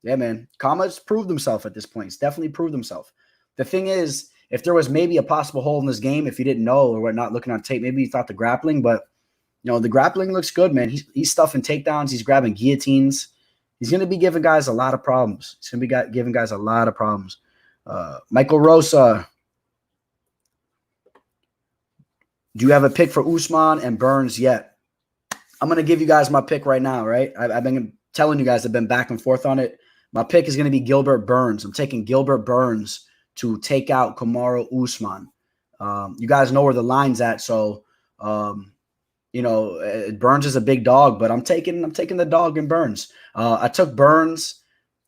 S4: Yeah, man. Khama's proved himself at this point. He's definitely proved himself. The thing is, if there was maybe a possible hole in this game, if you didn't know or were not looking on tape, maybe you thought the grappling, but the grappling looks good, man. He's stuffing takedowns. He's grabbing guillotines. He's going to be giving guys a lot of problems. He's going to be giving guys a lot of problems. Michael Rosa. Do you have a pick for Usman and Burns yet? I'm going to give you guys my pick right now, right? I've been telling you guys, I've been back and forth on it. My pick is going to be Gilbert Burns. I'm taking Gilbert Burns to take out Kamaru Usman. You guys know where the line's at, so Burns is a big dog, but I'm taking the dog in Burns. I took Burns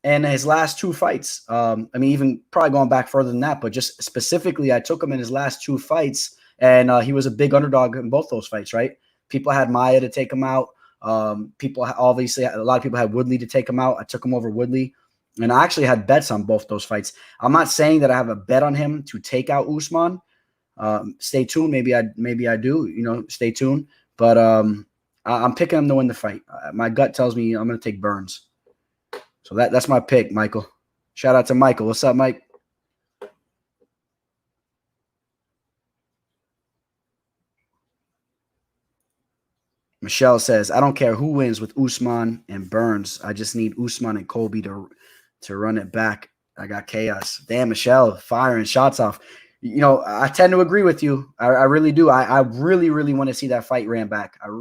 S4: in his last two fights. Even probably going back further than that, but just specifically, I took him in his last two fights, and he was a big underdog in both those fights, right? People had Maya to take him out. People obviously, a lot of people had Woodley to take him out. I took him over Woodley. And I actually had bets on both those fights. I'm not saying that I have a bet on him to take out Usman. Stay tuned. Maybe I do. Stay tuned. But I'm picking him to win the fight. My gut tells me I'm going to take Burns. So that's my pick, Michael. Shout out to Michael. What's up, Mike? Michelle says, I don't care who wins with Usman and Burns. I just need Usman and Colby to run it back. I got chaos. Damn, Michelle, firing shots off. You know, I tend to agree with you. I really do. I really, really want to see that fight ran back. In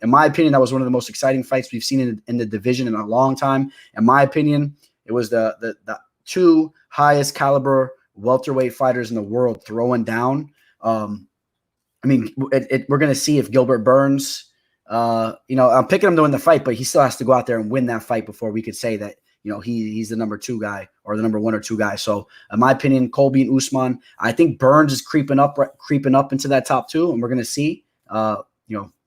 S4: my opinion, that was one of the most exciting fights we've seen in the division in a long time. In my opinion, it was the two highest caliber welterweight fighters in the world throwing down. I mean, we're going to see if Gilbert Burns, I'm picking him to win the fight, but he still has to go out there and win that fight before we could say that, he's the number 2 guy or the number 1 or 2 guy. So in my opinion, Colby and Usman, I think Burns is creeping up into that top 2. And we're going to see,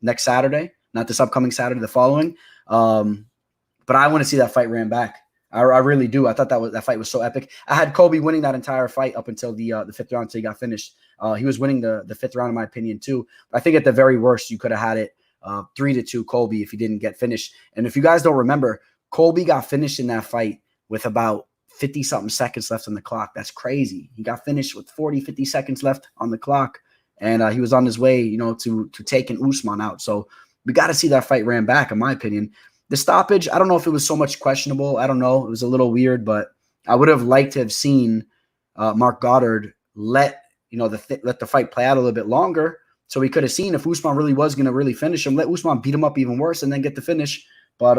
S4: next Saturday, not this upcoming Saturday, the following. But I want to see that fight ran back. I really do. I thought that fight was so epic. I had Colby winning that entire fight up until the 5th round until he got finished. He was winning the 5th round, in my opinion, too. I think at the very worst, you could have had it 3-2 Colby if he didn't get finished. And if you guys don't remember, Colby got finished in that fight with about 50-something seconds left on the clock. That's crazy. He got finished with 50 seconds left on the clock, and he was on his way, to taking Usman out. So we got to see that fight ran back, in my opinion. The stoppage, I don't know if it was so much questionable. I don't know. It was a little weird, but I would have liked to have seen Mark Goddard let the fight play out a little bit longer, so we could have seen if Usman really was going to really finish him, let Usman beat him up even worse and then get the finish. But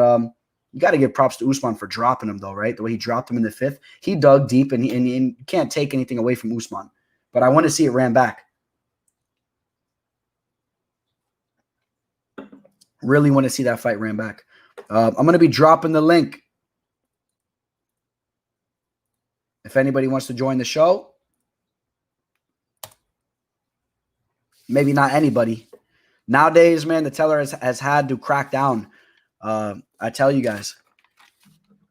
S4: you got to give props to Usman for dropping him, though, right? The way he dropped him in the 5th, he dug deep, and you can't take anything away from Usman. But I want to see it ran back. Really want to see that fight ran back. I'm going to be dropping the link. If anybody wants to join the show, maybe not anybody. Nowadays, man, the teller has had to crack down. I tell you guys,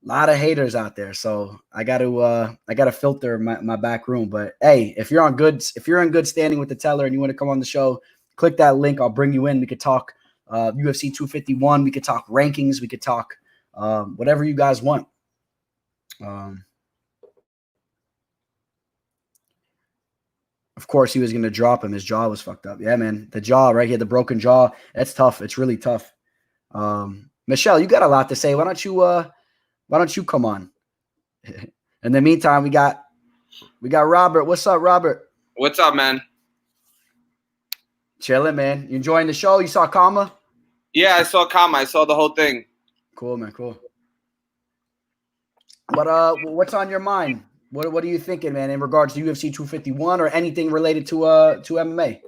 S4: a lot of haters out there. So I got to filter my back room. But hey, if you're in good standing with the teller and you want to come on the show, click that link. I'll bring you in. We could talk UFC 251. We could talk rankings. We could talk whatever you guys want. Of course, he was going to drop him. His jaw was fucked up. Yeah, man. The jaw, right here, the broken jaw. That's tough. It's really tough. Michelle, you got a lot to say. Why don't you come on? In the meantime, we got Robert. What's up, Robert?
S6: What's up, man?
S4: Chilling, man. You enjoying the show? You saw Khama?
S6: Yeah, I saw Khama. I saw the whole thing.
S4: Cool, man. Cool. But what's on your mind? What are you thinking, man, in regards to UFC 251 or anything related to MMA?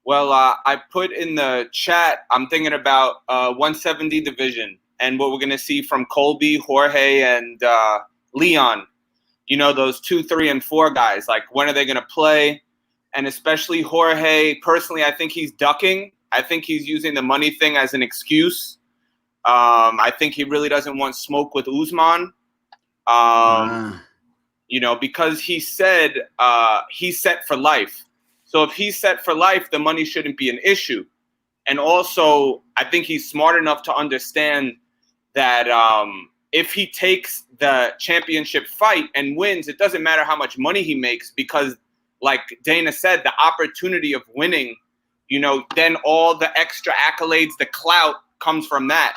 S6: Well, I put in the chat, I'm thinking about 170 division and what we're going to see from Colby, Jorge, and Leon. Those 2, 3, and 4 guys. Like, when are they going to play? And especially Jorge, personally, I think he's ducking. I think he's using the money thing as an excuse. I think he really doesn't want smoke with Usman. Because he said he's set for life. So if he's set for life, the money shouldn't be an issue. And also, I think he's smart enough to understand that if he takes the championship fight and wins, it doesn't matter how much money he makes because, like Dana said, the opportunity of winning, then all the extra accolades, the clout comes from that.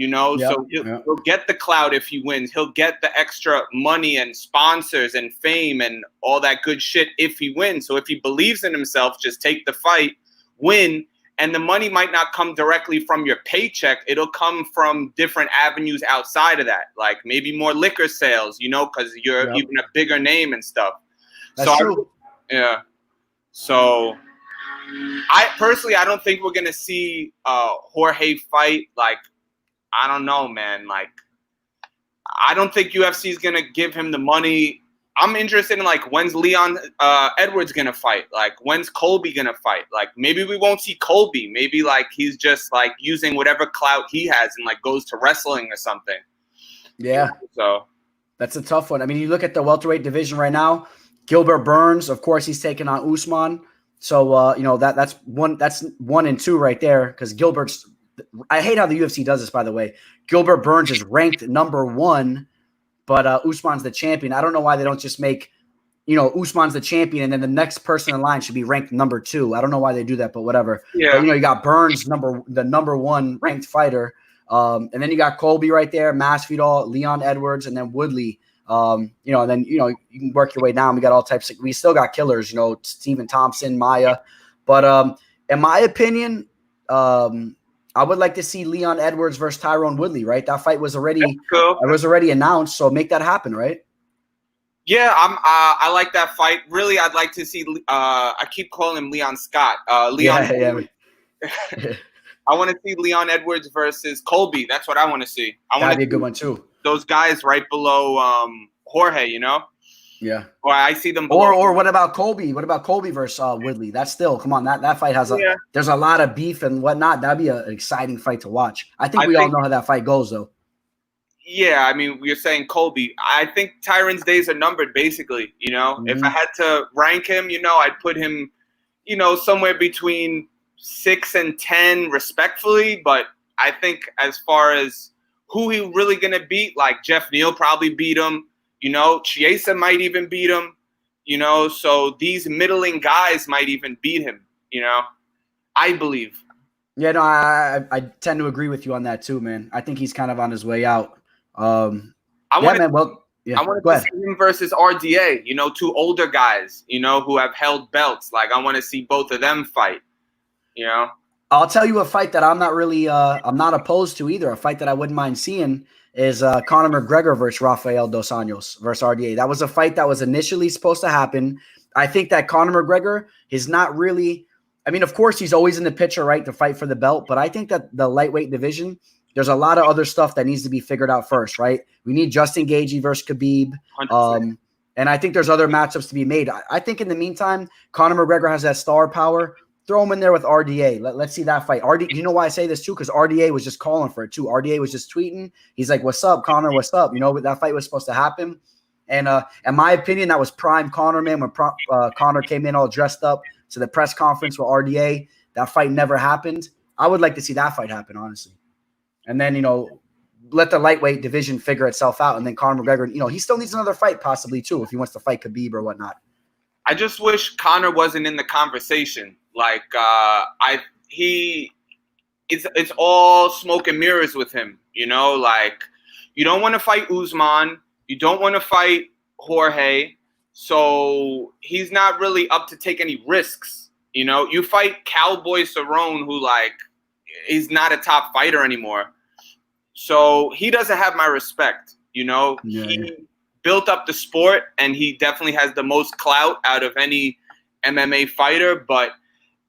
S6: So he'll get the clout if he wins. He'll get the extra money and sponsors and fame and all that good shit if he wins. So if he believes in himself, just take the fight, win, and the money might not come directly from your paycheck. It'll come from different avenues outside of that, like maybe more liquor sales, because you're even a bigger name and stuff.
S4: That's true.
S6: So I personally, I don't think we're going to see Jorge fight. Like, I don't know, man. Like, I don't think UFC is going to give him the money. I'm interested in, like, when's Leon Edwards going to fight? Like, when's Colby going to fight? Like, maybe we won't see Colby. Maybe, like, he's just, like, using whatever clout he has and, like, goes to wrestling or something.
S4: Yeah.
S6: So
S4: that's a tough one. I mean, you look at the welterweight division right now. Gilbert Burns, of course, he's taking on Usman. So, that's 1 and 2 right there because Gilbert's – I hate how the UFC does this, by the way. Gilbert Burns is ranked number 1, but Usman's the champion. I don't know why they don't just make, you know, Usman's the champion, and then the next person in line should be ranked number 2. I don't know why they do that, but whatever.
S6: Yeah.
S4: But, you know, you got Burns, the number 1 ranked fighter. And then you got Colby right there, Masvidal, Leon Edwards, and then Woodley. You know, and then, you know, you can work your way down. We got all types of – we still got killers, you know, Stephen Thompson, Maya. But in my opinion, I would like to see Leon Edwards versus Tyrone Woodley, right? That fight was already announced, so make that happen, right?
S6: Yeah, I like that fight. Really, I'd like to see. I keep calling him Leon Scott. Leon. Yeah. I want to see Leon Edwards versus Colby. That's what I want to see.
S4: That'd be a good one too.
S6: Those guys right below Jorge, you know.
S4: Yeah.
S6: Or I see them. Below
S4: or what about Colby? What about Colby versus Woodley? That's still, come on. That fight has there's a lot of beef and whatnot. That'd be an exciting fight to watch. I think all know how that fight goes though.
S6: Yeah, I mean, you're saying Colby. I think Tyron's days are numbered, basically. You know, if I had to rank him, you know, I'd put him, you know, somewhere between 6 and 10, respectfully. But I think as far as who he really gonna beat, like Jeff Neal probably beat him. You know, Chiesa might even beat him. You know, so these middling guys might even beat him. You know, I believe.
S4: Yeah, no, I tend to agree with you on that too, man. I think he's kind of on his way out. I want
S6: to see him versus RDA, you know, 2 older guys, you know, who have held belts. Like, I want to see both of them fight, you know.
S4: I'll tell you a fight that I'm not really I'm not opposed to either. A fight that I wouldn't mind seeing is Conor McGregor versus Rafael Dos Anjos versus RDA. That was a fight that was initially supposed to happen. I think that Conor McGregor is not really – I mean, of course, he's always in the picture, right, to fight for the belt. But I think that the lightweight division – there's a lot of other stuff that needs to be figured out first, right? We need Justin Gaethje versus Khabib. And I think there's other matchups to be made. I think in the meantime, Conor McGregor has that star power. Throw him in there with RDA. Let's see that fight. You know why I say this too? Because RDA was just calling for it too. RDA was just tweeting. He's like, "What's up, Conor? What's up?" You know, that fight was supposed to happen. And in my opinion, that was prime Conor, man. When Conor came in all dressed up to the press conference with RDA, that fight never happened. I would like to see that fight happen, honestly. And then, you know, let the lightweight division figure itself out. And then Conor McGregor, you know, he still needs another fight possibly too if he wants to fight Khabib or whatnot.
S6: I just wish Conor wasn't in the conversation. Like, it's all smoke and mirrors with him, you know? Like, you don't want to fight Usman. You don't want to fight Jorge. So he's not really up to take any risks, you know? You fight Cowboy Cerrone, who, like, is not a top fighter anymore. So he doesn't have my respect, you know. He built up the sport, and he definitely has the most clout out of any MMA fighter. But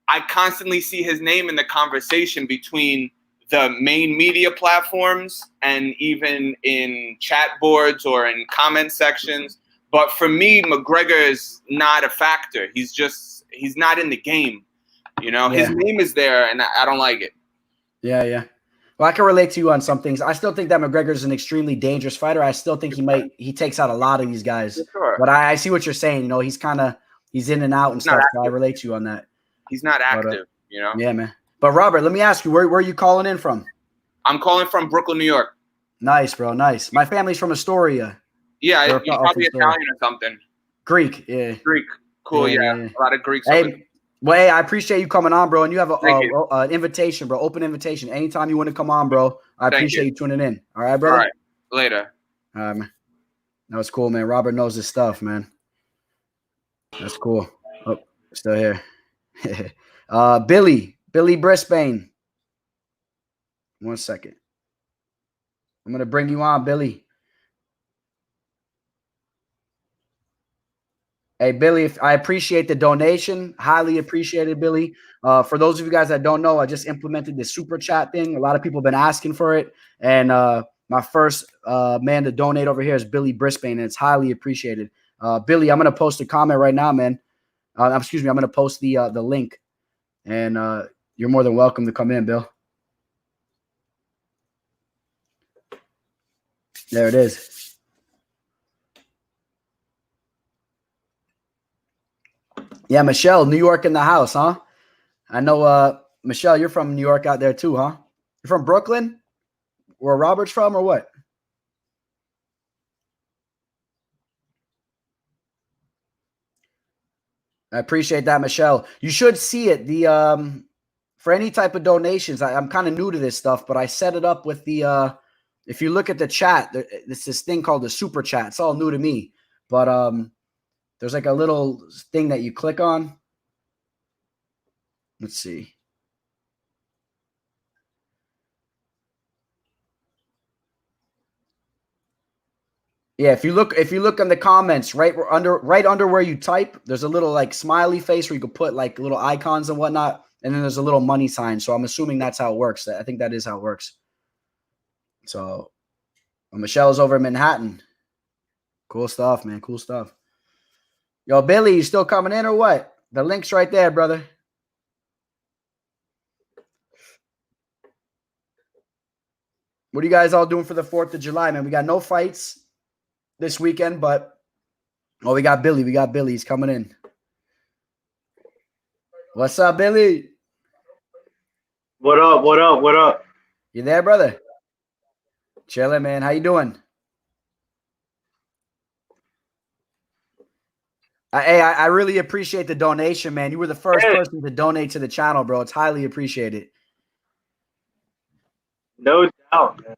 S6: I constantly see his name in the conversation between the main media platforms and even in chat boards or in comment sections. But for me, McGregor is not a factor. He's not in the game. You know, his name is there, and I don't like it.
S4: Yeah. Well, I can relate to you on some things. I still think that McGregor is an extremely dangerous fighter. I still think he takes out a lot of these guys.
S6: Sure.
S4: But I see what you're saying. You know, he's in and out and stuff. So I relate to you on that.
S6: He's not active, you know?
S4: Yeah, man. But Robert, let me ask you, where are you calling in from?
S6: I'm calling from Brooklyn, New York.
S4: Nice, bro. Nice. My family's from Astoria.
S6: Yeah, you're probably Italian or something.
S4: Greek, yeah.
S6: Greek. Cool, yeah. A lot of Greeks.
S4: Hey, I appreciate you coming on, bro. And you have an invitation, bro. Open invitation. Anytime you want to come on, bro. I appreciate you tuning in. All right, brother?
S6: All right. Later.
S4: All right, man. That was cool, man. Robert knows his stuff, man. That's cool. Oh, still here. Billy Brisbane. 1 second. I'm going to bring you on, Billy. Hey, Billy, I appreciate the donation. Highly appreciated, Billy. For those of you guys that don't know, I just implemented the super chat thing. A lot of people have been asking for it. And my first man to donate over here is Billy Brisbane, and it's highly appreciated. Billy, I'm going to post a comment right now, man. Excuse me, I'm going to post the link. And you're more than welcome to come in, Bill. There it is. Yeah, Michelle, New York in the house, huh? I know, Michelle, you're from New York out there too, huh? You're from Brooklyn? Where Robert's from or what? I appreciate that, Michelle. You should see it. The for any type of donations, I'm kind of new to this stuff, but I set it up with the if you look at the chat, there's this thing called the super chat. It's all new to me, but there's like a little thing that you click on. Let's see. Yeah, if you look in the comments, right under where you type, there's a little like smiley face where you could put like little icons and whatnot, and then there's a little money sign. So I'm assuming that's how it works. I think that is how it works. So Michelle's over in Manhattan. Cool stuff, man. Cool stuff. Yo, Billy, you still coming in or what? The link's right there, brother. What are you guys all doing for the 4th of July, man? We got no fights this weekend, but we got Billy. We got Billy. He's coming in. What's up, Billy?
S7: What up? What up? What up?
S4: You there, brother? Chilling, man. How you doing? Hey, I really appreciate the donation, man. You were the first person to donate to the channel, bro. It's highly appreciated.
S7: No doubt, man.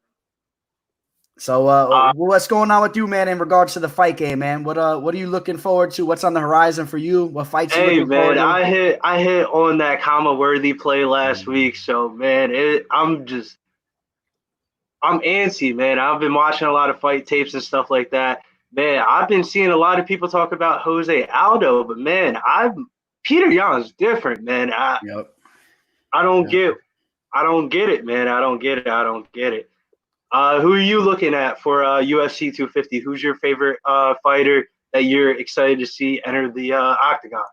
S4: So, what's going on with you, man, in regards to the fight game, man? What are you looking forward to? What's on the horizon for you? What fights you looking forward to?
S7: I hit on that Khama Worthy play last week, so man, I'm antsy, man. I've been watching a lot of fight tapes and stuff like that. Man, I've been seeing a lot of people talk about Jose Aldo, but man, Peter Yan's different, man. I don't get it, man. I don't get it. Who are you looking at for UFC 250? Who's your favorite fighter that you're excited to see enter the Octagon?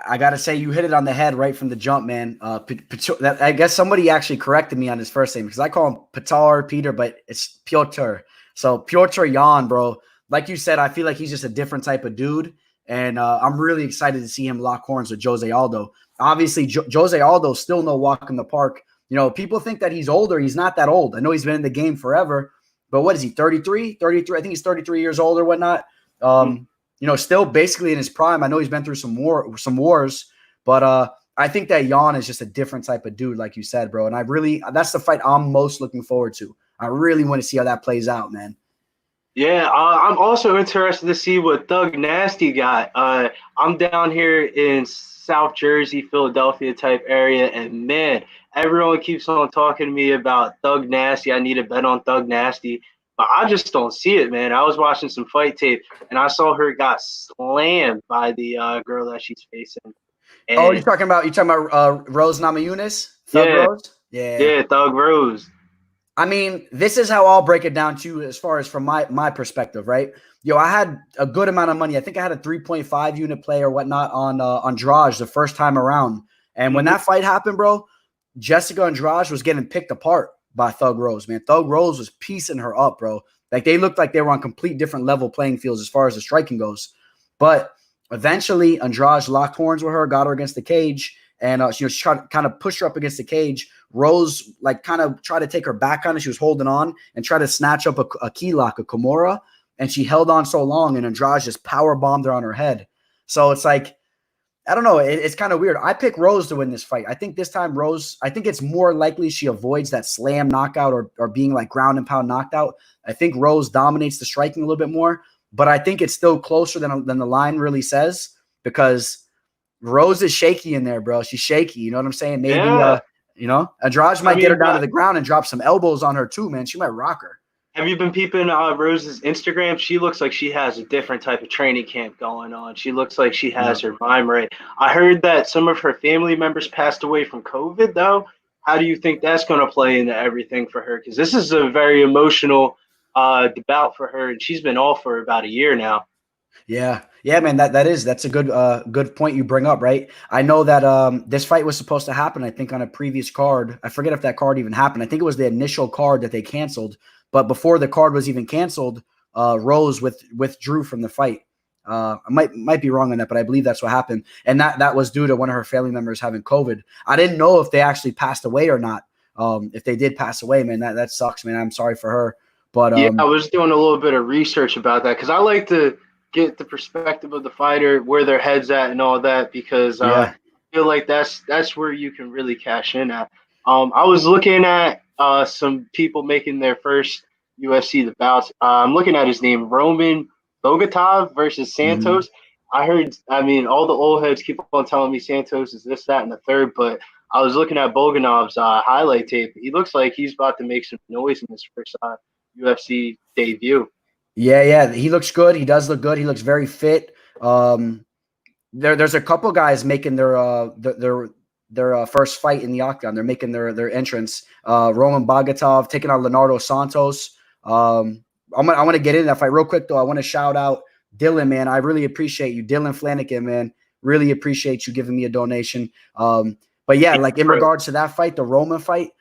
S4: I got to say, you hit it on the head right from the jump, man. I guess somebody actually corrected me on his first name because I call him Peter, but it's Piotr. So Piotr Yan, bro. Like you said, I feel like he's just a different type of dude, and I'm really excited to see him lock horns with Jose Aldo. Obviously, Jose Aldo's still no walk in the park. You know, people think that he's older. He's not that old. I know he's been in the game forever, but what is he, 33? 33? I think he's 33 years old or whatnot. You know, still basically in his prime. I know he's been through some wars, but I think that Yan is just a different type of dude, like you said, bro. And that's the fight I'm most looking forward to. I really want to see how that plays out, man.
S7: Yeah, I'm also interested to see what Thug Nasty got. I'm down here in South Jersey, Philadelphia type area, and man, everyone keeps on talking to me about Thug Nasty. I need a bet on Thug Nasty, but I just don't see it, man. I was watching some fight tape, and I saw her got slammed by the girl that she's facing. And
S4: you're talking about Rose Namajunas? Thug Rose?
S7: Yeah, Thug Rose.
S4: I mean, this is how I'll break it down to you as far as from my perspective, right? Yo, I had a good amount of money. I think I had a 3.5 unit play or whatnot on Andrade the first time around. And when that fight happened, bro, Jessica Andrade was getting picked apart by Thug Rose, man. Thug Rose was piecing her up, bro. Like, they looked like they were on complete different level playing fields as far as the striking goes. But eventually, Andrade locked horns with her, got her against the cage, and she kind of pushed her up against the cage. Rose like kind of tried to take her back on it. She was holding on and tried to snatch up a key lock, a Kimura, and she held on so long, and Andrade just power bombed her on her head. So it's like, I don't know. It's kind of weird. I pick Rose to win this fight. I think this time Rose, I think it's more likely she avoids that slam knockout or being like ground and pound knocked out. I think Rose dominates the striking a little bit more, but I think it's still closer than the line really says, because Rose is shaky in there, bro. She's shaky. You know what I'm saying? Maybe, Andrade might get her down to the ground and drop some elbows on her too, man. She might rock her.
S7: Have you been peeping Rose's Instagram? She looks like she has a different type of training camp going on. She looks like she has her mind right. I heard that some of her family members passed away from COVID, though. How do you think that's going to play into everything for her? Because this is a very emotional bout for her, and she's been off for about a year now.
S4: Yeah, man. That's a good point you bring up, right? I know that this fight was supposed to happen, I think, on a previous card. I forget if that card even happened. I think it was the initial card that they canceled. But before the card was even canceled, Rose withdrew from the fight. I might be wrong on that, but I believe that's what happened. And that was due to one of her family members having COVID. I didn't know if they actually passed away or not. If they did pass away, man, that sucks, man. I'm sorry for her. But
S7: I was doing a little bit of research about that because I like to get the perspective of the fighter, where their head's at, and all that, because I feel like that's where you can really cash in at. I was looking at some people making their first UFC bouts. I'm looking at his name, Roman Bogatov versus Santos. I heard, I mean, all the old heads keep on telling me Santos is this, that, and the third, but I was looking at Boganov's highlight tape. He looks like he's about to make some noise in his first UFC debut.
S4: Yeah, he looks good. He does look good. He looks very fit. There's a couple guys making their first fight in the Octagon. They're making their entrance. Roman Bogatov taking on Leonardo Santos. I'm gonna get into that fight real quick though. I want to shout out Dylan, man. I really appreciate you, Dylan Flanagan, man. Really appreciate you giving me a donation. But yeah, like in regards to that fight, the Roman fight,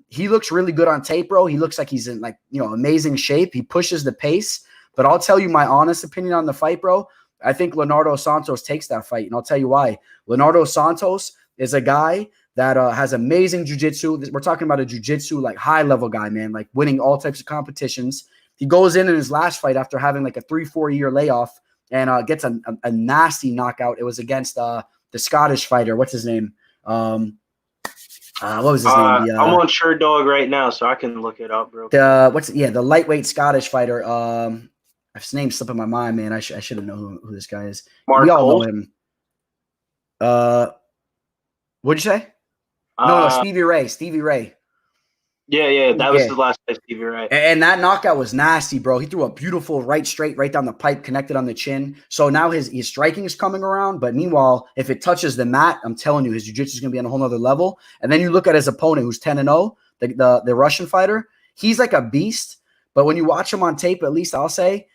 S4: he looks really good on tape, bro. He looks like he's in amazing shape. He pushes the pace. But I'll tell you my honest opinion on the fight, bro. I think Leonardo Santos takes that fight, and I'll tell you why. Leonardo Santos is a guy that has amazing jiu-jitsu. We're talking about a jiu-jitsu, like, high-level guy, man, like winning all types of competitions. He goes in his last fight after having like a 3-4 year layoff and gets a nasty knockout. It was against the Scottish fighter. What's his name? What was his name?
S7: I'm on Sherdog right now, so I can look it up, bro.
S4: The lightweight Scottish fighter. His name's slipping my mind, man. I should have known who this guy is. We all know him. What'd you say? No, Stevie Ray.
S7: Yeah, that was the last fight, Stevie Ray.
S4: And that knockout was nasty, bro. He threw a beautiful right straight right down the pipe, connected on the chin. So now his striking is coming around. But meanwhile, if it touches the mat, I'm telling you, his jiu-jitsu is going to be on a whole nother level. And then you look at his opponent, who's 10-0, the Russian fighter. He's like a beast. But when you watch him on tape, at least I'll say,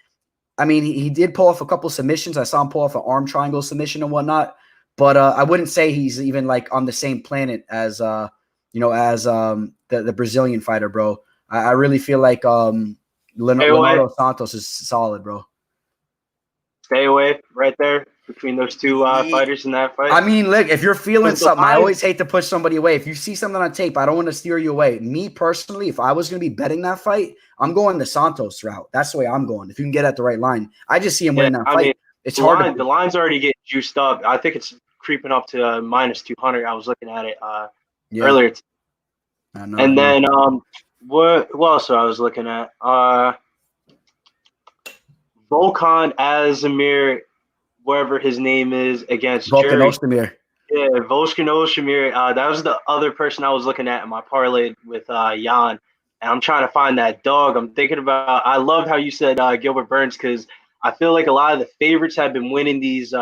S4: I mean, he did pull off a couple submissions. I saw him pull off an arm triangle submission and whatnot. But I wouldn't say he's even like on the same planet as the Brazilian fighter, bro. I really feel like Leonardo Santos is solid, bro.
S7: Stay away right there between those two fighters in that fight.
S4: I mean, look, if you're feeling something, I always hate to push somebody away. If you see something on tape, I don't want to steer you away. Me personally, if I was going to be betting that fight, I'm going the Santos route. That's the way I'm going. If you can get at the right line, I just see him winning that fight. It's hard.
S7: The line's already getting juiced up. I think it's creeping up to minus 200. I was looking at it earlier. And then what else I was looking at? Volkan Azimir, wherever his name is, against
S4: Volkan Ozdemir.
S7: Yeah, Volkan Ozdemir. That was the other person I was looking at in my parlay with Jan. And I'm trying to find that dog. I'm thinking about – I love how you said Gilbert Burns, because I feel like a lot of the favorites have been winning these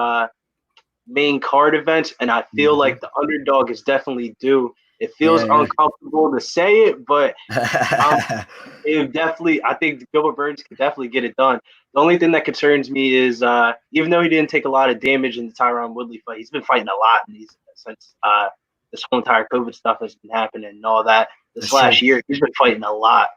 S7: main card events, and I feel like the underdog is definitely due. It feels uncomfortable to say it, but it definitely – I think Gilbert Burns can definitely get it done. The only thing that concerns me is even though he didn't take a lot of damage in the Tyron Woodley fight, he's been fighting a lot since this whole entire COVID stuff has been happening and all that. This last year, he's been fighting a lot.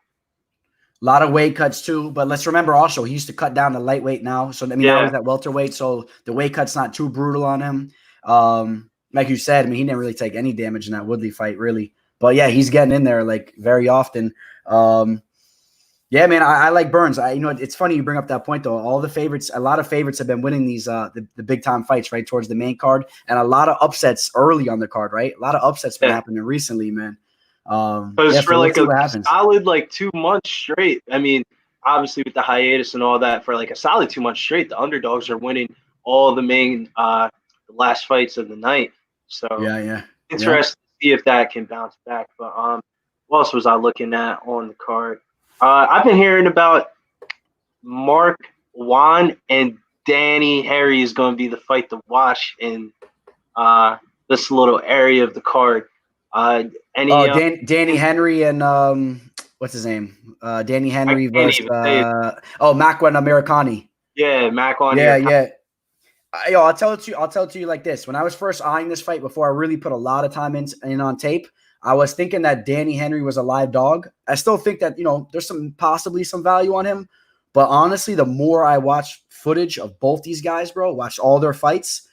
S4: A lot of weight cuts too, but let's remember also he used to cut down to lightweight now. So I mean, now he's at welterweight, so the weight cut's not too brutal on him. Like you said, I mean, he didn't really take any damage in that Woodley fight, really. But yeah, he's getting in there like very often. Yeah, man, I like Burns. It's funny you bring up that point though. All the favorites, a lot of favorites have been winning these the big time fights right towards the main card, and a lot of upsets early on the card, right? A lot of upsets been happening recently, man.
S7: For like a solid 2 months straight. I mean, obviously with the hiatus and all that, for like a solid 2 months straight, the underdogs are winning all the main the last fights of the night. So interesting to see if that can bounce back. But what else was I looking at on the card? I've been hearing about Mark Juan and Danny Harry is going to be the fight to watch in this little area of the card.
S4: Danny Henry and what's his name? Danny Henry versus Makwan Americani.
S7: Yeah, Makwan.
S4: Yeah. I'll tell it to you like this. When I was first eyeing this fight, before I really put a lot of time in on tape, I was thinking that Danny Henry was a live dog. I still think that, there's possibly some value on him. But honestly, the more I watch footage of both these guys, bro, watch all their fights,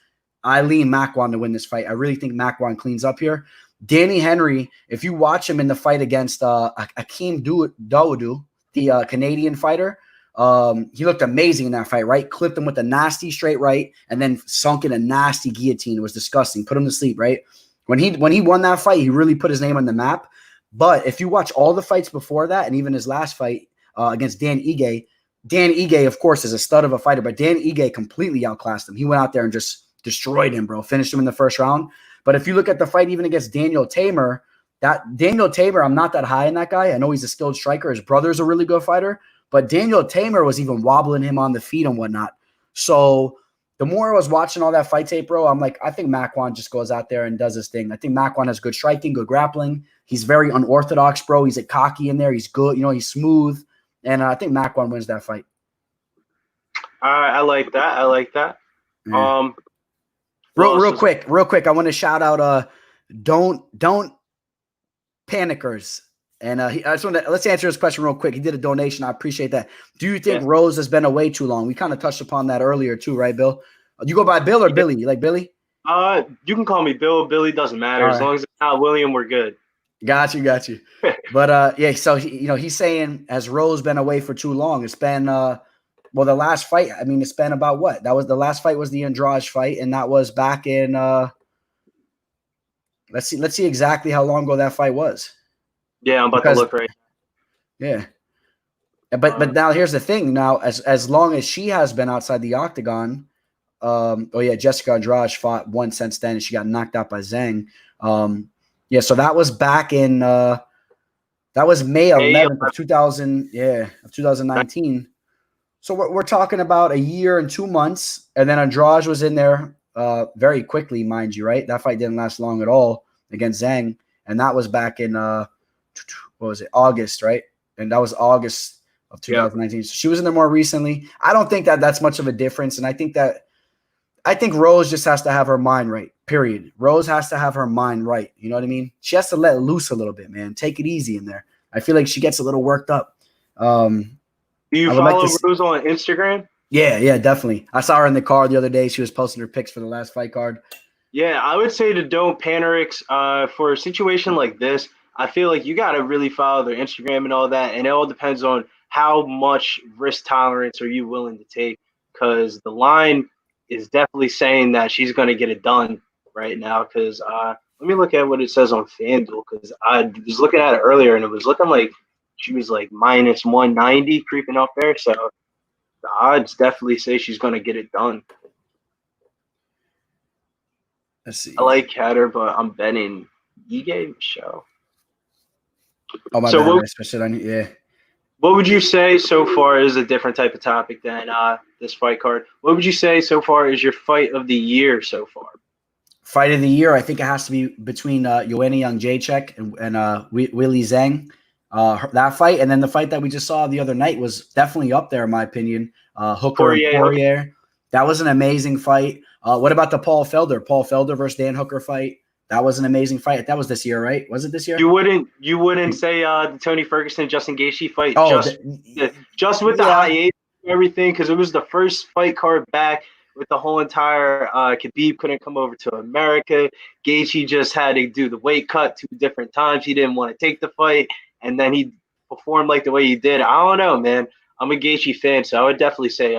S4: I lean Makwan to win this fight. I really think Makwan cleans up here. Danny Henry, if you watch him in the fight against Akeem Dawodu, the Canadian fighter, He looked amazing in that fight, right? Clipped him with a nasty straight right and then sunk in a nasty guillotine. It was disgusting. Put him to sleep, right? When he won that fight, he really put his name on the map. But if you watch all the fights before that and even his last fight against Dan Ige, of course, is a stud of a fighter, but Dan Ige completely outclassed him. He went out there and just destroyed him, bro. Finished him in the first round. But if you look at the fight even against Daniel Tamer, I'm not that high in that guy. I know he's a skilled striker. His brother's a really good fighter. But Daniel Tamer was even wobbling him on the feet and whatnot. So the more I was watching all that fight tape, bro, I'm like, I think Makwan just goes out there and does his thing. I think Makwan has good striking, good grappling. He's very unorthodox, bro. He's cocky in there. He's good. He's smooth. And I think Makwan wins that fight.
S7: I like that.
S4: Yeah. Real quick. I want to shout out Don't Panickers. And let's answer his question real quick. He did a donation. I appreciate that. Do you think Rose has been away too long? We kind of touched upon that earlier too, right, Bill? You go by Bill or Billy? You like Billy?
S7: You can call me Bill. Billy doesn't matter. As long as it's not William, we're good. Got
S4: you. But so he's saying, has Rose been away for too long? It's been the last fight. I mean, it's been about what? That was the last fight was the Andrade fight, and that was back in let's see exactly how long ago that fight was.
S7: Yeah, I'm about to look right.
S4: Yeah. But now here's the thing. Now, as long as she has been outside the octagon, Jessica Andrade fought once since then, and she got knocked out by Zhang. So that was back in that was May 11th of 2019. So we're talking about a year and 2 months, and then Andrade was in there very quickly, mind you, right? That fight didn't last long at all against Zhang, and that was back in August, right? And that was August of 2019. So she was in there more recently. I don't think that that's much of a difference, and I think Rose just has to have her mind right. Period. Rose has to have her mind right. You know what I mean? She has to let loose a little bit, man. Take it easy in there. I feel like she gets a little worked up.
S7: Do you follow Rose on Instagram?
S4: Yeah, definitely. I saw her in the car the other day. She was posting her pics for the last fight card.
S7: Yeah, I would say to don't panic for a situation like this. I feel like you got to really follow their Instagram and all that, and it all depends on how much risk tolerance are you willing to take, because the line is definitely saying that she's going to get it done right now. Because let me look at what it says on FanDuel, because I was looking at it earlier, and it was looking like she was like minus 190 creeping up there. So the odds definitely say she's going to get it done.
S4: Let's see.
S7: I like Hatter, but I'm betting Ige show.
S4: Oh, my bad. Especially on yeah.
S7: What would you say so far is a different type of topic than this fight card? What would you say so far is your fight of the year so far?
S4: Fight of the year, I think it has to be between Joanna Jędrzejczyk and Willie Zhang. That fight, and then the fight that we just saw the other night was definitely up there in my opinion. Hooker and Poirier. That was an amazing fight. What about the Paul Felder versus Dan Hooker fight? That was an amazing fight. That was this year, right? Was it this year?
S7: You wouldn't say the Tony Ferguson Justin Gaethje fight just with the hiatus and everything, because it was the first fight card back with the whole entire Khabib couldn't come over to America. Gaethje just had to do the weight cut 2 different times. He didn't want to take the fight, and then he performed like the way he did. I don't know, man. I'm a Gaethje fan, so I would definitely say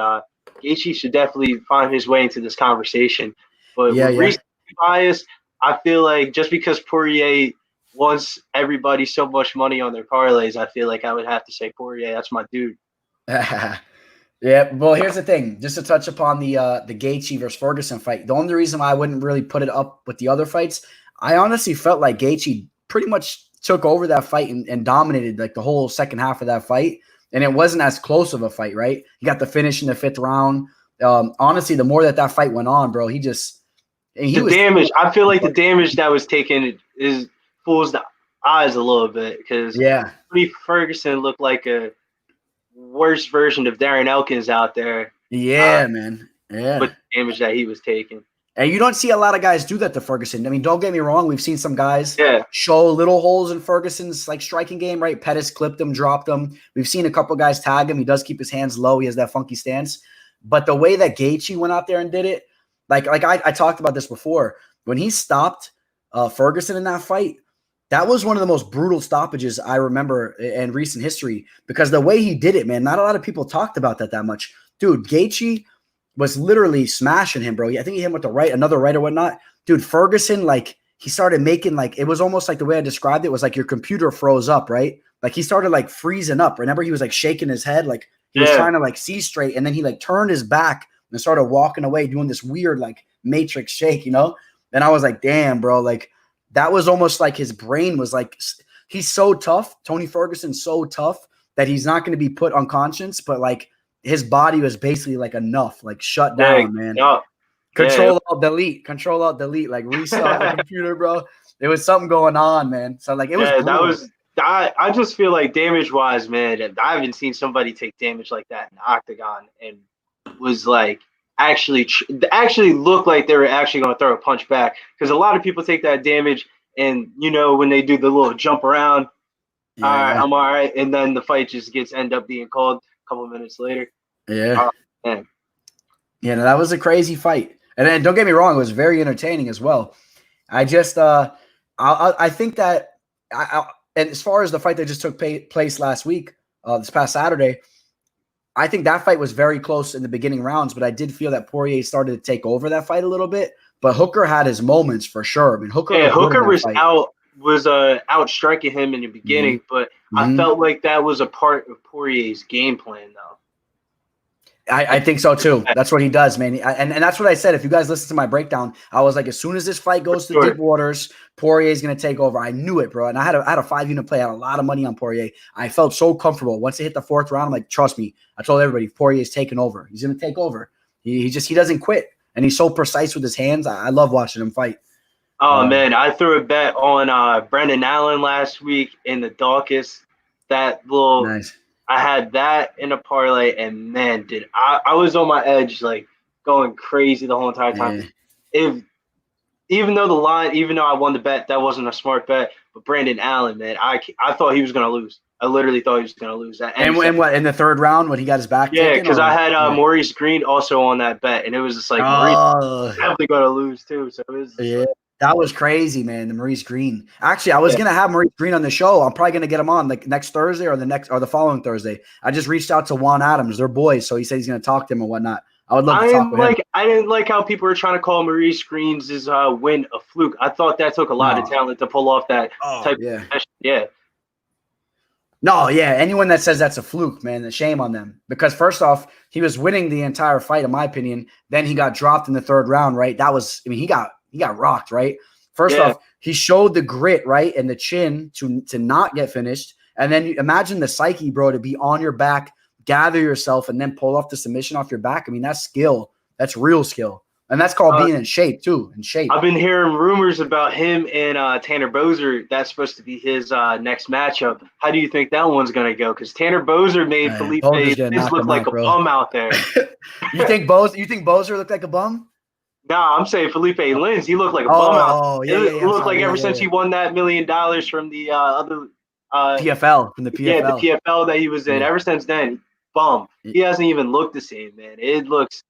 S7: Gaethje should definitely find his way into this conversation. But recent bias, I feel like just because Poirier wants everybody so much money on their parlays, I feel like I would have to say Poirier. That's my dude.
S4: Yeah, well, here's the thing. Just to touch upon the Gaethje versus Ferguson fight, the only reason why I wouldn't really put it up with the other fights, I honestly felt like Gaethje pretty much took over that fight and dominated like the whole second half of that fight, and it wasn't as close of a fight, right? He got the finish in the 5th round. Honestly, the more that fight went on, bro, damage.
S7: I feel like the damage that was taken fools the eyes a little bit, because Tony Ferguson looked like a worse version of Darren Elkins out there.
S4: Yeah, man. Yeah.
S7: With the damage that he was taking.
S4: And you don't see a lot of guys do that to Ferguson. I mean, don't get me wrong. We've seen some guys show little holes in Ferguson's like striking game, right? Pettis clipped him, dropped him. We've seen a couple guys tag him. He does keep his hands low. He has that funky stance. But the way that Gaethje went out there and did it, like I talked about this before. When he stopped Ferguson in that fight, that was one of the most brutal stoppages I remember in recent history because the way he did it, man, not a lot of people talked about that much. Dude, Gaethje was literally smashing him, bro. I think he hit him with the right, another right or whatnot. Dude, Ferguson, like, he started making, like, it was almost like the way I described it was like your computer froze up, right? Like, he started, like, freezing up. Remember, he was, like, shaking his head. Like, he was trying to, like, see straight. And then he, like, turned his back and started walking away doing this weird, like, matrix shake, you know? And I was like, damn, bro, like, that was almost like his brain was like, he's so tough. Tony Ferguson's so tough that he's not going to be put unconscious, but like his body was basically like enough, like shut down, man. Control Alt Delete, like restart the computer, bro. There was something going on, man. So like it was.
S7: Yeah, that was. I just feel like damage wise, man. I haven't seen somebody take damage like that in the Octagon and was like actually looked like they were actually going to throw a punch back, because a lot of people take that damage and when they do the little jump around, all right, I'm all right, and then the fight just end up being called a couple of minutes later.
S4: No, that was a crazy fight, and then don't get me wrong, it was very entertaining as well. I just I think that and as far as the fight that just took place last week, this past Saturday, I think that fight was very close in the beginning rounds, but I did feel that Poirier started to take over that fight a little bit. But Hooker had his moments for sure. I mean, Hooker
S7: was out striking him in the beginning, but I felt like that was a part of Poirier's game plan, though.
S4: I think so too. That's what he does, man. And that's what I said. If you guys listen to my breakdown, I was like, as soon as this fight goes to deep waters, Poirier is going to take over. I knew it, bro. And I had a 5-unit play. I had a lot of money on Poirier. I felt so comfortable. Once they hit the 4th round, I'm like, trust me. I told everybody, Poirier is taking over. He's going to take over. He doesn't quit. And he's so precise with his hands. I love watching him fight.
S7: Oh, man. I threw a bet on Brendan Allen last week in the Dawkins. That little
S4: nice.
S7: I had that in a parlay, and man, I was on my edge, like going crazy the whole entire time. Yeah. Even though I won the bet, that wasn't a smart bet. But Brandon Allen, man, I thought he was gonna lose. I literally thought he was gonna lose that.
S4: And what in the 3rd round when he got his back?
S7: Yeah, because I had Maurice Green also on that bet, and it was just like Maurice definitely gonna lose too. So it was
S4: that was crazy, man. The Maurice Green. Actually, I was gonna have Maurice Green on the show. I'm probably gonna get him on like next Thursday or the following Thursday. I just reached out to Juan Adams. They're boys, so he said he's gonna talk to him and whatnot. I would love to talk with him.
S7: I didn't like how people were trying to call Maurice Green's win a fluke. I thought that took a lot of talent to pull off that type of session. Yeah.
S4: No, yeah. Anyone that says that's a fluke, man, shame on them. Because first off, he was winning the entire fight, in my opinion. Then he got dropped in the 3rd round, right? He got rocked, right? First off, he showed the grit, right, and the chin to not get finished. And then imagine the psyche, bro, to be on your back, gather yourself, and then pull off the submission off your back. I mean, that's skill. That's real skill. And that's called being in shape, too. In shape.
S7: I've been hearing rumors about him and Tanner Boser. That's supposed to be his next matchup. How do you think that one's going to go? Because Tanner Boser made Felipe look like a bum out there.
S4: You think Boser looked like a bum?
S7: Nah, I'm saying Felipe Lins. He looked like a bum out. It looked like ever since he won that $1 million from the other
S4: PFL, from the PFL.
S7: Yeah, the PFL that he was in. Ever since then, bum. He hasn't even looked the same, man. It looks.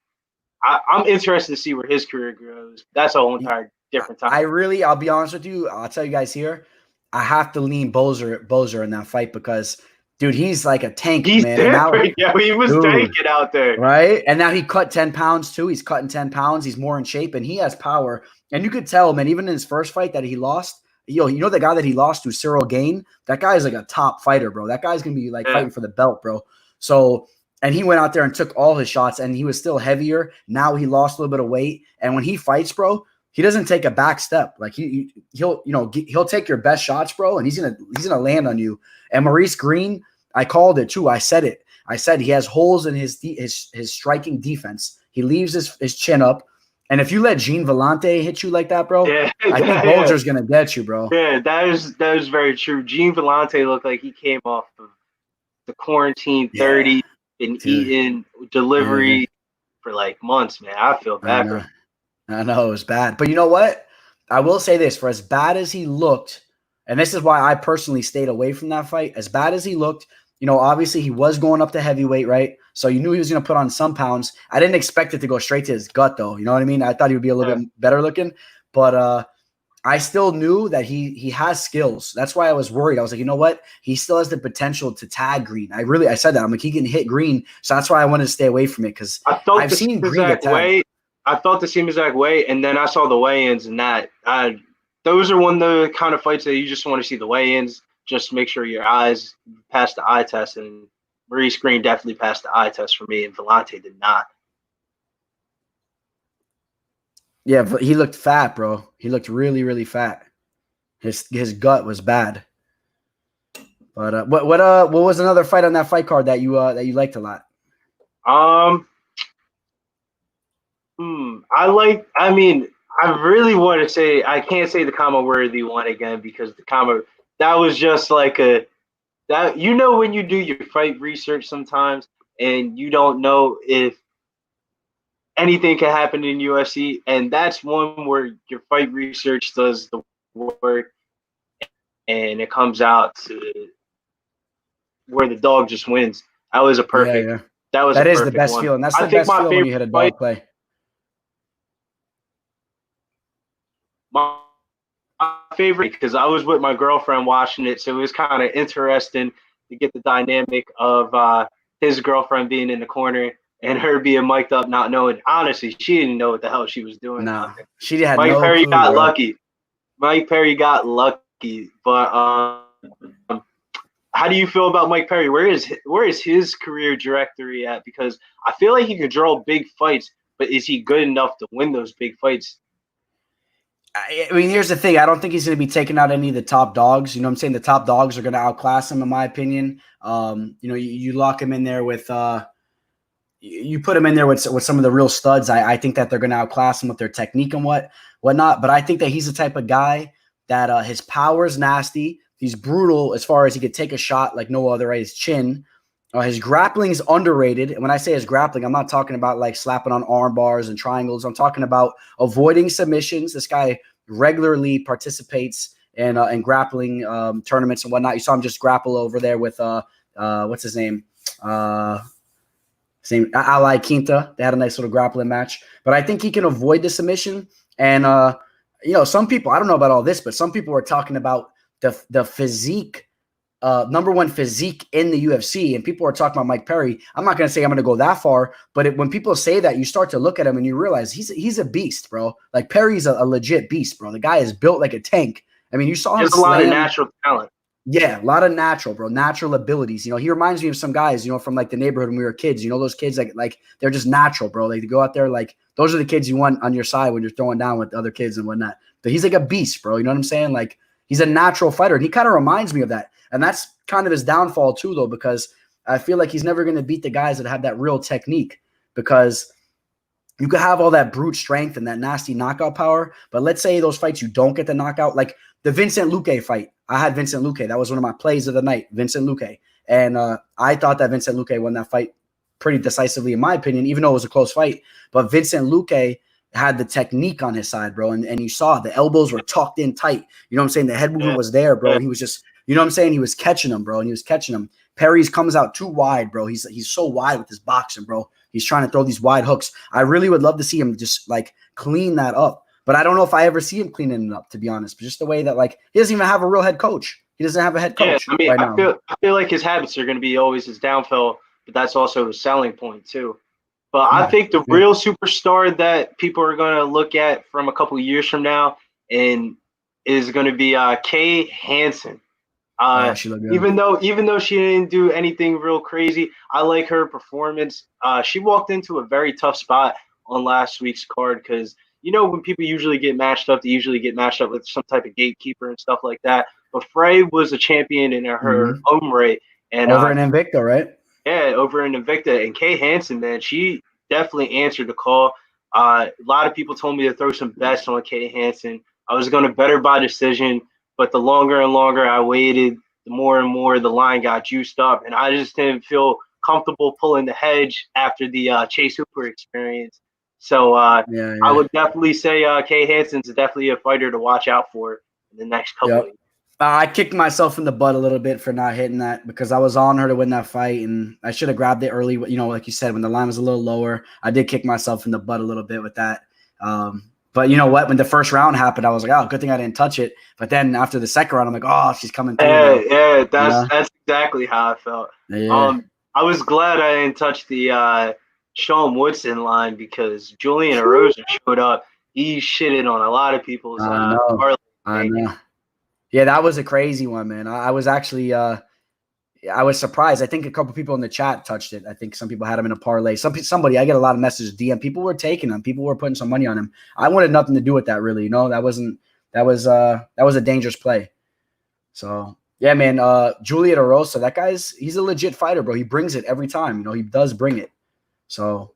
S7: I'm interested to see where his career goes. That's a whole entire different time.
S4: I'll be honest with you. I'll tell you guys here. I have to lean Boser in that fight because, dude, he's like a tank,
S7: he's
S4: man.
S7: Different. He was tanking out there.
S4: Right? And now he cut 10 pounds, too. He's cutting 10 pounds. He's more in shape, and he has power. And you could tell, man, even in his first fight that he lost, you know the guy that he lost to, Cyril Gane? That guy is like a top fighter, bro. That guy's going to be like fighting for the belt, bro. So – and he went out there and took all his shots, and he was still heavier. Now he lost a little bit of weight. And when he fights, bro, he doesn't take a back step. Like he'll take your best shots, bro, and he's gonna land on you. And Maurice Green, I called it too. I said it. I said he has holes in his striking defense. He leaves his chin up. And if you let Gene Vellante hit you like that, bro, I think Boser's gonna get you, bro.
S7: Yeah, that is very true. Gene Vellante looked like he came off of the quarantine 30. Been eating delivery for like months, man. I feel bad for him.
S4: I know it was bad. But you know what? I will say this, for as bad as he looked, and this is why I personally stayed away from that fight, as bad as he looked, obviously he was going up to heavyweight, right? So you knew he was going to put on some pounds. I didn't expect it to go straight to his gut, though. You know what I mean? I thought he would be a little bit better looking. But I still knew that he has skills. That's why I was worried. I was like, you know what? He still has the potential to tag Green. I said that. I'm like, he can hit Green. So that's why I wanted to stay away from it because I've seen Green get tagged.
S7: I thought the same exact way, and then I saw the weigh-ins, and those are one of the kind of fights that you just want to see the weigh-ins. Just make sure your eyes pass the eye test, and Maurice Green definitely passed the eye test for me, and Vellante did not.
S4: Yeah, but he looked fat, bro. He looked really, really fat. His gut was bad. But what was another fight on that fight card that you liked a lot?
S7: I really want to say I can't say the Khama Worthy one again because that was just like when you do your fight research sometimes and you don't know if anything can happen in UFC, and that's one where your fight research does the work and it comes out to where the dog just wins. That was a perfect.
S4: Yeah.
S7: That
S4: is the best feeling. That's the best feeling when you hit a dog play.
S7: My favorite, because I was with my girlfriend watching it, so it was kind of interesting to get the dynamic of his girlfriend being in the corner and her being mic'd up, not knowing. Honestly, she didn't know what the hell she was doing.
S4: Nah, she had
S7: Mike
S4: no
S7: Perry
S4: clue,
S7: got
S4: bro.
S7: lucky. Mike Perry got lucky, but how do you feel about Mike Perry? Where is his career trajectory at? Because I feel like he can draw big fights, but is he good enough to win those big fights?
S4: I mean, here's the thing. I don't think he's going to be taking out any of the top dogs. You know what I'm saying? The top dogs are going to outclass him, in my opinion. You lock him in there with you put him in there with some of the real studs. I think that they're going to outclass him with their technique and whatnot. But I think that he's the type of guy that his power is nasty. He's brutal as far as he could take a shot like no other. Right? His chin. His grappling is underrated. And when I say his grappling, I'm not talking about like slapping on arm bars and triangles. I'm talking about avoiding submissions. This guy regularly participates in grappling tournaments and whatnot. You saw him just grapple over there with what's his name? Ali Quinta. They had a nice little grappling match. But I think he can avoid the submission. And some people, I don't know about all this, but some people were talking about the physique. Number one physique in the UFC, and people are talking about Mike Perry. I'm not going to say I'm going to go that far, but when people say that, you start to look at him and you realize he's a beast, bro. Like Perry's a legit beast, bro. The guy is built like a tank. I mean, you saw him.
S7: There's a lot of natural talent.
S4: Yeah, a lot of natural abilities. He reminds me of some guys, from like the neighborhood when we were kids. Those kids like they're just natural, bro. Like, they go out there, like those are the kids you want on your side when you're throwing down with other kids and whatnot. But he's like a beast, bro. You know what I'm saying? Like, he's a natural fighter, and he kind of reminds me of that. And that's kind of his downfall too, though, because I feel like he's never going to beat the guys that have that real technique, because you could have all that brute strength and that nasty knockout power. But let's say those fights you don't get the knockout, like the Vincent Luque fight. I had Vincent Luque. That was one of my plays of the night, Vincent Luque. And I thought that Vincent Luque won that fight pretty decisively, in my opinion, even though it was a close fight. But Vincent Luque had the technique on his side, bro. And you saw the elbows were tucked in tight. You know what I'm saying? The head movement was there, bro. He was just, you know what I'm saying? He was catching him, bro. And he was catching him. Perry's comes out too wide, bro. He's so wide with his boxing, bro. He's trying to throw these wide hooks. I really would love to see him just like clean that up. But I don't know if I ever see him cleaning it up, to be honest. But just the way that, like, he doesn't even have a real head coach. He doesn't have a head coach right now.
S7: I feel like his habits are going to be always his downfall, but that's also his selling point too. But I think the real superstar that people are going to look at from a couple of years from now and is going to be Kay Hansen. Even though she didn't do anything real crazy, I like her performance. She walked into a very tough spot on last week's card because, when people usually get matched up, they usually get matched up with some type of gatekeeper and stuff like that. But Frey was a champion in her own right. And
S4: over in Invicta, right?
S7: Yeah, over in Invicta. And Kay Hansen, man, she definitely answered the call. A lot of people told me to throw some bets on Kay Hansen. I was going to bet her by decision, but the longer and longer I waited, the more and more the line got juiced up. And I just didn't feel comfortable pulling the hedge after the Chase Hooper experience. So I would definitely say Kay Hansen's definitely a fighter to watch out for in the next couple of years.
S4: I kicked myself in the butt a little bit for not hitting that because I was on her to win that fight, and I should have grabbed it early. Like you said, when the line was a little lower, I did kick myself in the butt a little bit with that. But you know what? When the first round happened, I was like, oh, good thing I didn't touch it. But then after the second round, I'm like, oh, she's coming through now.
S7: Yeah, that's exactly how I felt.
S4: Yeah.
S7: I was glad I didn't touch the Sean Woodson line because Julian Erosa showed up. He shitted on a lot of people's
S4: I know. Yeah, that was a crazy one, man. I was actually I was surprised. I think a couple people in the chat touched it. I think some people had him in a parlay. Somebody, I get a lot of messages, DM. People were taking him. People were putting some money on him. I wanted nothing to do with that, really. That was a dangerous play. So yeah, man. Juliet Erosa, he's a legit fighter, bro. He brings it every time. He does bring it. So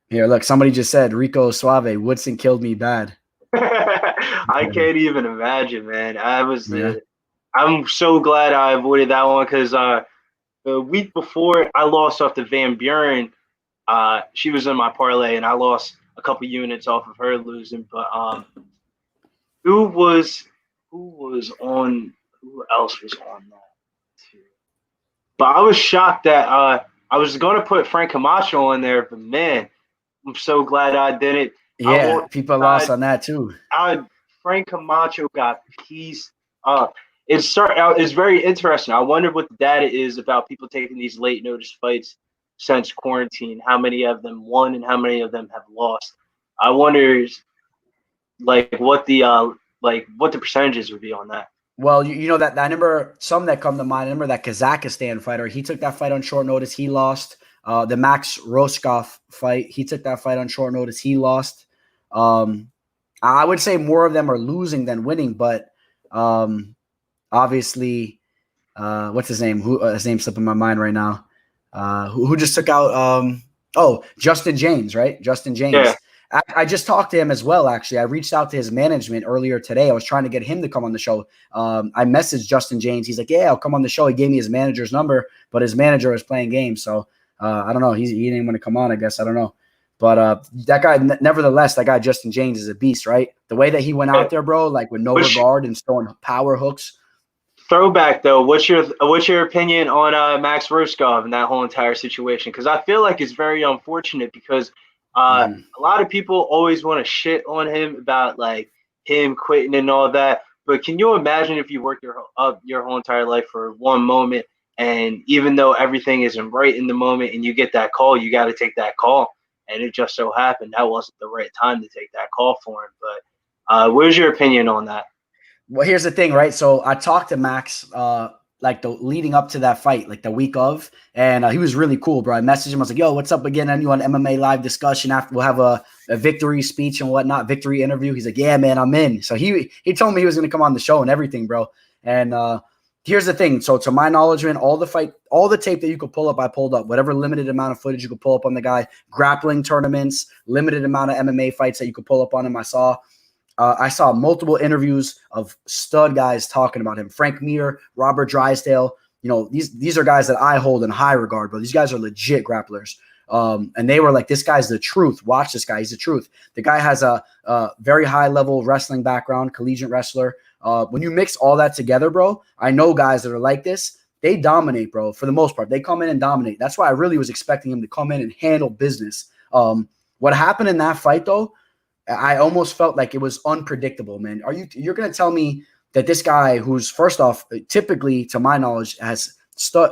S4: here, look, somebody just said Rico Suave, Woodson killed me bad.
S7: I can't even imagine, man. I'm so glad I avoided that one because the week before I lost off to Van Buren. She was in my parlay, and I lost a couple units off of her losing. But who else was on that too? But I was shocked that I was going to put Frank Camacho on there, but man, I'm so glad I didn't.
S4: Yeah, people lost on that too.
S7: Frank Camacho got pieced up. It's very interesting. I wonder what the data is about people taking these late notice fights since quarantine. How many of them won and how many of them have lost? I wonder, what the percentages would be on that.
S4: Well, you know that I remember some that come to mind. I remember that Kazakhstan fighter. He took that fight on short notice. He lost. The Max Roskov fight. He took that fight on short notice. He lost. I would say more of them are losing than winning, but obviously, what's his name? His name's slipping my mind right now. Who just took out? Justin James, right? Justin James.
S7: Yeah.
S4: I just talked to him as well. Actually, I reached out to his management earlier today. I was trying to get him to come on the show. I messaged Justin James. He's like, "Yeah, I'll come on the show." He gave me his manager's number, but his manager was playing games, so I don't know. He didn't want to come on. I guess I don't know. But that guy, nevertheless, that guy Justin James is a beast, right? The way that he went out there, bro, like with no regard and throwing power hooks. Throwback
S7: though, what's your opinion on Max Roskov and that whole entire situation? Because I feel like it's very unfortunate because a lot of people always want to shit on him about like him quitting and all that. But can you imagine if you worked your whole entire life for one moment, and even though everything isn't right in the moment, and you get that call, you got to take that call. And it just so happened that wasn't the right time to take that call for him. But where's your opinion on that?
S4: Well, here's the thing, right? So I talked to Max like the leading up to that fight, like the week of, and he was really cool, bro. I messaged him. I was like, "Yo, what's up again? And you on MMA live discussion after we'll have a victory speech and whatnot, victory interview." He's like, "Yeah, man, I'm in." So he told me he was going to come on the show and everything, bro. And here's the thing. So to my knowledge, man, all the tape that you could pull up, I pulled up. Whatever limited amount of footage you could pull up on the guy, grappling tournaments, limited amount of MMA fights that you could pull up on him. I saw multiple interviews of stud guys talking about him. Frank Mir, Robert Drysdale. These are guys that I hold in high regard, bro. These guys are legit grapplers. And they were like, this guy's the truth. Watch this guy. He's the truth. The guy has a very high level wrestling background, collegiate wrestler. When you mix all that together, bro, I know guys that are like this. They dominate, bro, for the most part. They come in and dominate. That's why I really was expecting him to come in and handle business. What happened in that fight, though, I almost felt like it was unpredictable, man. You're going to tell me that this guy who's, first off, typically, to my knowledge, has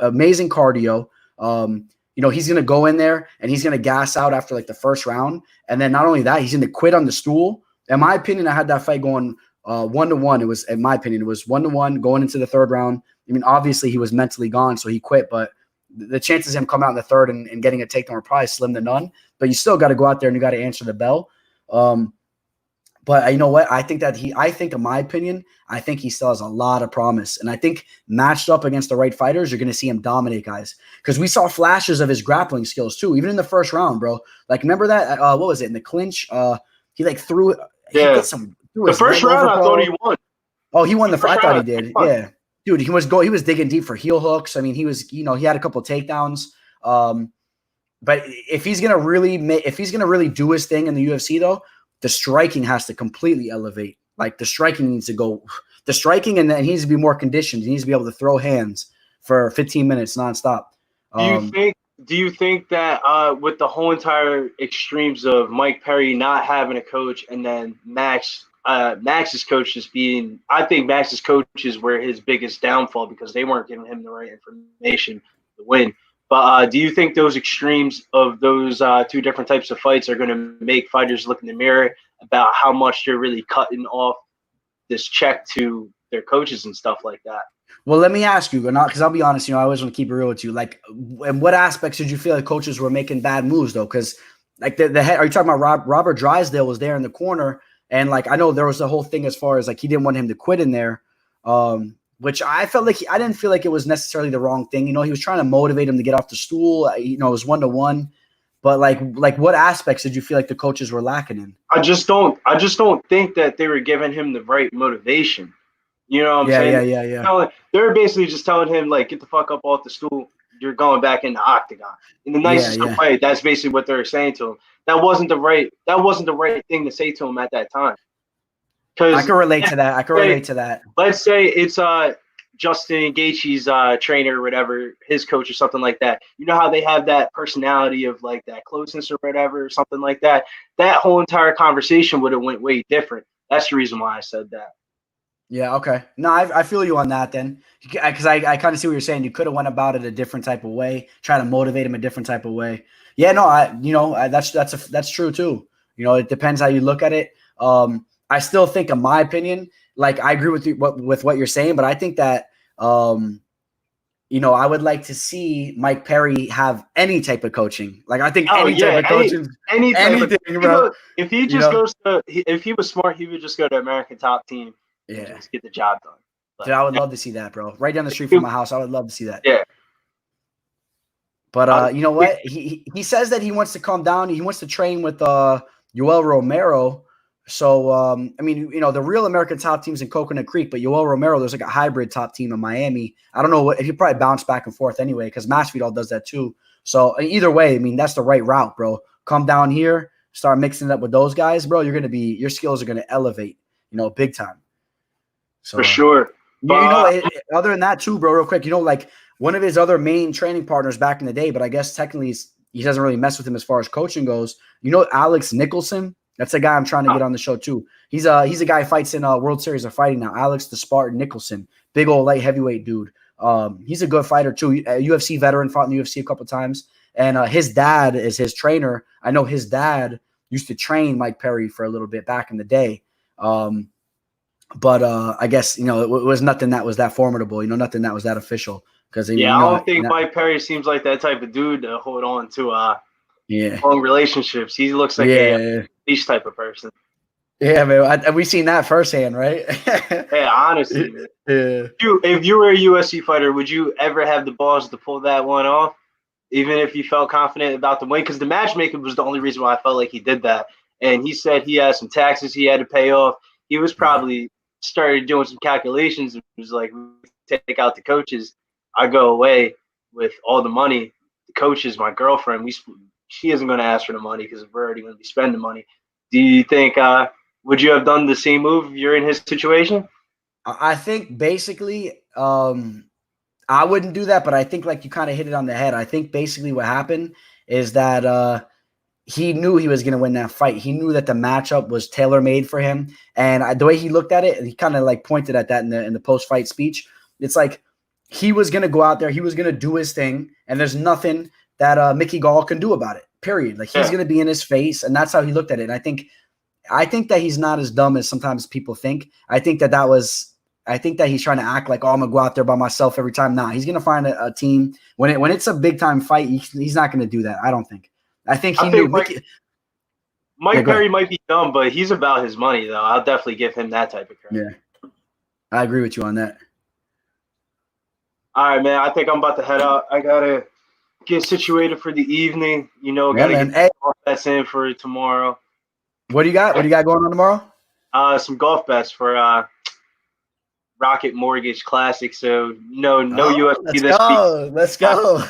S4: amazing cardio, he's going to go in there and he's going to gas out after like the first round. And then not only that, he's going to quit on the stool. In my opinion, I had that fight going 1-1. It was, in my opinion, it was 1-1 going into the third round. I mean, obviously he was mentally gone, so he quit, but the chances of him coming out in the third and getting a takedown were probably slim to none, but you still got to go out there and you got to answer the bell. But you know what? I think in my opinion, I think he still has a lot of promise. And I think matched up against the right fighters, you're going to see him dominate guys. Because we saw flashes of his grappling skills too, even in the first round, bro. Like, remember that? What was it? In the clinch? He like threw it.
S7: Yeah. The first round, I thought he won.
S4: Oh, he won the first. I thought he did. Yeah. Dude, he was digging deep for heel hooks. I mean, he had a couple of takedowns. But if he's gonna really do his thing in the UFC, though, the striking has to completely elevate. Like the striking needs to go. The striking and he needs to be more conditioned. He needs to be able to throw hands for 15 minutes nonstop.
S7: Do you think do you think that with the whole entire extremes of Mike Perry not having a coach and then Max's coaches being, I think Max's coaches were his biggest downfall because they weren't giving him the right information to win. But do you think those extremes of those two different types of fights are going to make fighters look in the mirror about how much they're really cutting off this check to their coaches and stuff like that?
S4: Well, let me ask you, because I'll be honest, I always want to keep it real with you. Like, in what aspects did you feel like coaches were making bad moves, though? Because, like, the head, are you talking about Robert Drysdale was there in the corner? And, like, I know there was the whole thing as far as, like, he didn't want him to quit in there, which I felt like I didn't feel like it was necessarily the wrong thing. He was trying to motivate him to get off the stool. It was 1-to-1. But, like what aspects did you feel like the coaches were lacking in?
S7: I just don't think that they were giving him the right motivation. You know what I'm saying?
S4: Yeah.
S7: They're basically just telling him, like, get the fuck up off the stool. You're going back in the octagon. In the nicest way, that's basically what they're saying to him. That wasn't the right thing to say to him at that time.
S4: I can relate to that.
S7: Let's say it's Justin Gaethje's trainer or whatever, his coach or something like that. You know how they have that personality of like that closeness or whatever, or something like that. That whole entire conversation would have went way different. That's the reason why I said that.
S4: Yeah, okay. No, I feel you on that then, because I kind of see what you're saying. You could have went about it a different type of way, try to motivate him a different type of way. Yeah, no, that's true too. It depends how you look at it. I still think, in my opinion, like, I agree with you with what you're saying, but I think that I would like to see Mike Perry have any type of coaching. Like, I think type of coaching, anything, bro.
S7: If he just if he was smart, he would just go to American Top Team.
S4: Yeah,
S7: just get the job done.
S4: Dude, I would love to see that, bro. Right down the street from my house, I would love to see that.
S7: Yeah.
S4: But you know what? He says that he wants to come down. He wants to train with Yoel Romero. So I mean, the real American Top team's in Coconut Creek, but Yoel Romero, there's like a hybrid top team in Miami. I don't know if you probably bounce back and forth anyway, because Masvidal does that too. So either way, I mean, that's the right route, bro. Come down here, start mixing it up with those guys, bro. Your skills are gonna elevate, big time. So,
S7: for sure.
S4: Other than that too, bro, real quick, like one of his other main training partners back in the day, but I guess technically he doesn't really mess with him as far as coaching goes. Alex Nicholson? That's a guy I'm trying to get on the show too. He's a guy who fights in World Series of Fighting now. Alex the Spartan Nicholson, big old light heavyweight dude. He's a good fighter too. A UFC veteran, fought in the UFC a couple times, and his dad is his trainer. I know his dad used to train Mike Perry for a little bit back in the day. But I guess it was nothing that was that formidable. Nothing that was that official. Because
S7: I don't think Mike Perry seems like that type of dude to hold on to long relationships. He looks like a leash type of person.
S4: Yeah, man. We've seen that firsthand, right?
S7: Yeah, honestly. Man.
S4: Yeah.
S7: If you were a UFC fighter, would you ever have the balls to pull that one off, even if you felt confident about the win? Because the matchmaking was the only reason why I felt like he did that. And he said he had some taxes he had to pay off. He was probably started doing some calculations and was like, take out the coaches, I go away with all the money. The coach is my girlfriend. She isn't going to ask for the money because we're already going to be spending money. Do you think would you have done the same move if you're in his situation?
S4: I think basically I wouldn't do that, but I think like you kind of hit it on the head. I think basically what happened is that he knew he was going to win that fight. He knew that the matchup was tailor-made for him. And the way he looked at it, he kind of like pointed at that in the post-fight speech. It's like he was going to go out there. He was going to do his thing. And there's nothing that Mickey Gall can do about it, period. Like he's going to be in his face. And that's how he looked at it. And I think that he's not as dumb as sometimes people think. I think that he's trying to act like, oh, I'm going to go out there by myself every time. Nah, he's going to find a team. When it's a big-time fight, he's not going to do that, I don't think. I think he knew.
S7: Mike Perry might be dumb, but he's about his money, though. I'll definitely give him that type of credit.
S4: Yeah, I agree with you on that.
S7: All right, man. I think I'm about to head out. I gotta get situated for the evening. Gotta get golf bets in for tomorrow.
S4: What do you got? What do you got going on tomorrow?
S7: Some golf bets for Rocket Mortgage Classic. So no UFC this week.
S4: Let's go.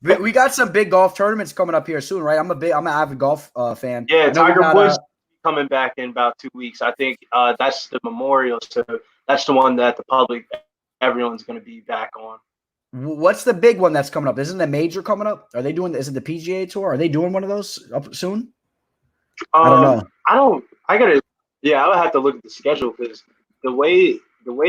S4: We got some big golf tournaments coming up here soon, right? I'm an avid golf fan.
S7: Yeah, Tiger Woods coming back in about 2 weeks. I think that's the Memorial, so that's the one that the public, everyone's going to be back on.
S4: What's the big one that's coming up? Isn't the major coming up? Are they doing? Is it the PGA Tour? Are they doing one of those up soon? I don't know.
S7: I would have to look at the schedule because the way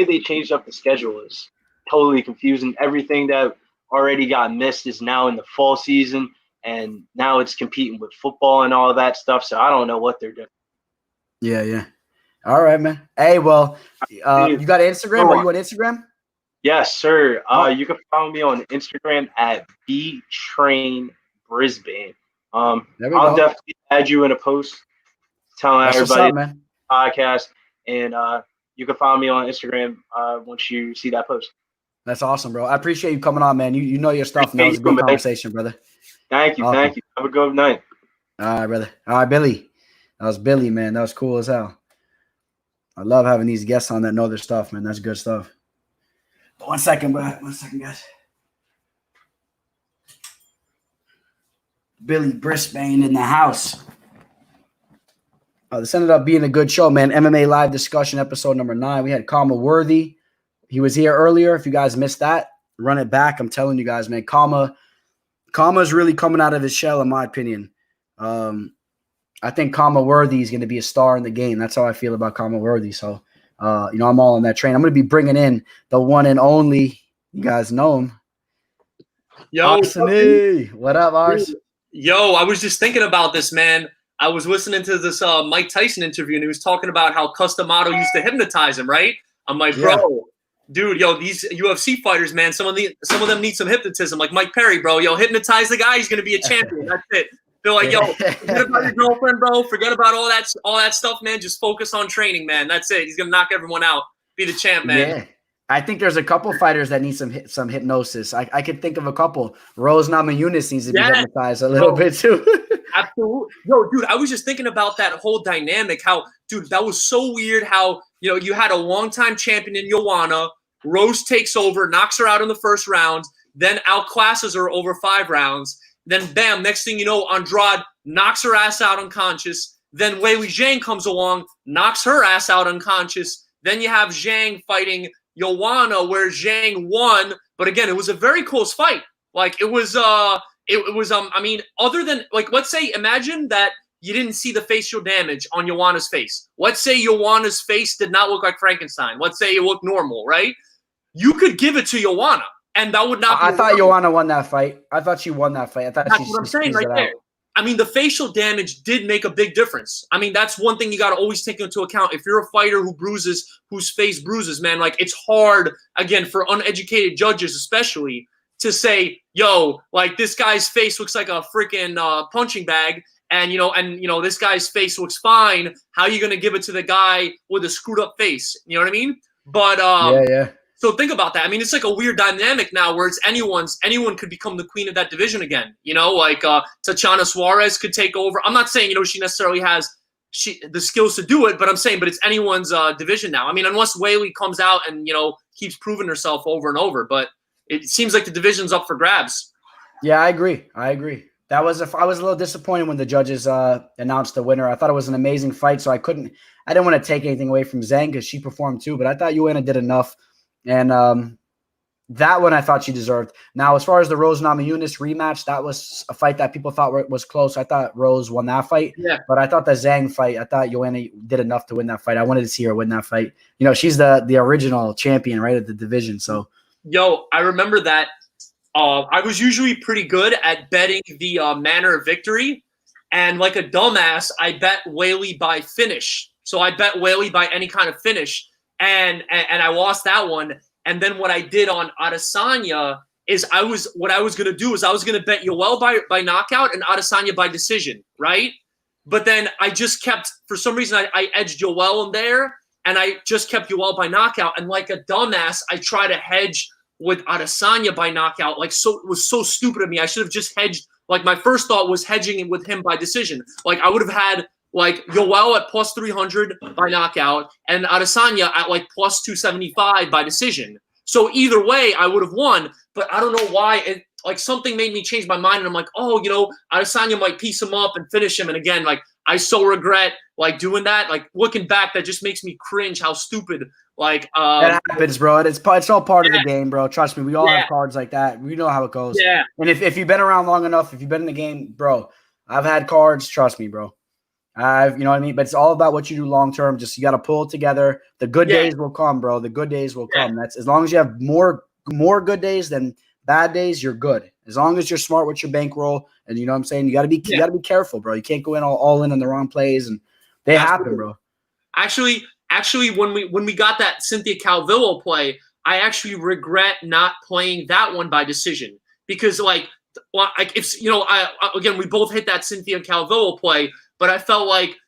S7: they changed up the schedule is totally confusing. Everything that already got missed is now in the fall season, and now it's competing with football and all that stuff. So I don't know what they're doing.
S4: Yeah. All right, man. Hey, well, you got Instagram? Are you on Instagram?
S7: Yes, sir. You can follow me on Instagram at btrainbrisbane. I'll definitely add you in a post telling everybody
S4: man.
S7: Podcast, and you can follow me on Instagram once you see that post.
S4: That's awesome, bro. I appreciate you coming on, man. You know your stuff, and that was a good conversation, brother.
S7: Thank you.
S4: Awesome.
S7: Thank you. Have a good night.
S4: All right, brother. All right, Billy. That was Billy, man. That was cool as hell. I love having these guests on that know their stuff, man. That's good stuff. 1 second, bro. 1 second, guys. Billy Brisbane in the house. This ended up being a good show, man. MMA live discussion episode number 9. We had Khama Worthy. He was here earlier. If you guys missed that, run it back. I'm telling you guys, man. Khama's really coming out of his shell, in my opinion. I think Khama Worthy is going to be a star in the game. That's how I feel about Khama Worthy. So, I'm all on that train. I'm going to be bringing in the one and only. You guys know him.
S8: Yo,
S4: Arsene. What up, Ars?
S8: Yo, I was just thinking about this, man. I was listening to this Mike Tyson interview, and he was talking about how Customato used to hypnotize him, right? I'm like, bro, dude, yo, these UFC fighters, man, some of them need some hypnotism, like Mike Perry, bro. Yo, hypnotize the guy, he's going to be a champion. That's it. They're like, yo, forget about your girlfriend, bro. Forget about all that stuff, man. Just focus on training, man. That's it. He's going to knock everyone out. Be the champ, man.
S4: Yeah. I think there's a couple fighters that need some hypnosis. I could think of a couple. Rose Namajunas needs to be hypnotized a little bit too.
S8: Absolutely. Yo, dude, I was just thinking about that whole dynamic. How, dude, that was so weird how, you had a longtime champion in Joanna. Rose takes over, knocks her out in the first round, then outclasses her over 5 rounds. Then, bam, next thing you know, Andrade knocks her ass out unconscious. Then Weili Zhang comes along, knocks her ass out unconscious. Then you have Zhang fighting Joanna, where Zhang won. But again, it was a very close fight. Like, it was I mean, other than, like, let's say, imagine that you didn't see the facial damage on Joanna's face. Let's say Joanna's face did not look like Frankenstein. Let's say it looked normal, right? You could give it to Joanna, and that would not be.
S4: I thought Joanna won that fight. I thought she won that fight. I thought
S8: that's what I'm saying right there. I mean, the facial damage did make a big difference. I mean, that's one thing you got to always take into account. If you're a fighter whose face bruises, man, like, it's hard, again, for uneducated judges especially, to say, yo, like, this guy's face looks like a freaking punching bag, and this guy's face looks fine. How are you going to give it to the guy with a screwed up face? You know what I mean? But
S4: yeah.
S8: So think about that. I mean, it's like a weird dynamic now where it's anyone could become the queen of that division again. Like Tatiana Suarez could take over. I'm not saying, she necessarily has the skills to do it, but I'm saying, but it's anyone's division now. I mean, unless Weili comes out and, keeps proving herself over and over, but it seems like the division's up for grabs.
S4: Yeah, I agree. I was a little disappointed when the judges announced the winner. I thought it was an amazing fight, so I didn't want to take anything away from Zhang because she performed too, but I thought Joanna did enough. And that one I thought she deserved. Now, as far as the Rose Namajunas rematch, that was a fight that people thought was close. I thought Rose won that fight.
S8: Yeah.
S4: But I thought the Zhang fight, I thought Joanna did enough to win that fight. I wanted to see her win that fight. She's the original champion, right, of the division. So,
S8: yo, I remember that. I was usually pretty good at betting the manner of victory. And like a dumbass, I bet Weili by finish. So I bet Weili by any kind of finish. And I lost that one. And then what I did on Adesanya is I was going to bet Yoel by knockout and Adesanya by decision, right? But then I just kept, for some reason, I edged Yoel in there, and I just kept Yoel by knockout. And like a dumbass, I try to hedge with Adesanya by knockout. Like, so it was so stupid of me. I should have just hedged. Like, my first thought was hedging it with him by decision. Like, I would have had like Yoel at plus 300 by knockout and Adesanya at like plus 275 by decision. So either way, I would have won. But I don't know why. Like, something made me change my mind, and I'm like, oh, Adesanya might piece him up and finish him. And again, like, I so regret like doing that. Like, looking back, that just makes me cringe how stupid Like
S4: that happens, bro. It's all part of the game, bro. Trust me, we all have cards like that. We know how it goes.
S8: Yeah.
S4: And if you've been around long enough, if you've been in the game, bro, I've had cards. Trust me, bro. You know what I mean? But it's all about what you do long term. Just you got to pull it together. The good days will come, bro. The good days will come. That's as long as you have more good days than bad days, you're good. As long as you're smart with your bankroll, and you know what I'm saying, you got to be careful, bro. You can't go in all in on the wrong plays, and they happen, bro.
S8: Actually, when we got that Cynthia Calvillo play, I actually regret not playing that one by decision because if again we both hit that Cynthia Calvillo play, but I felt like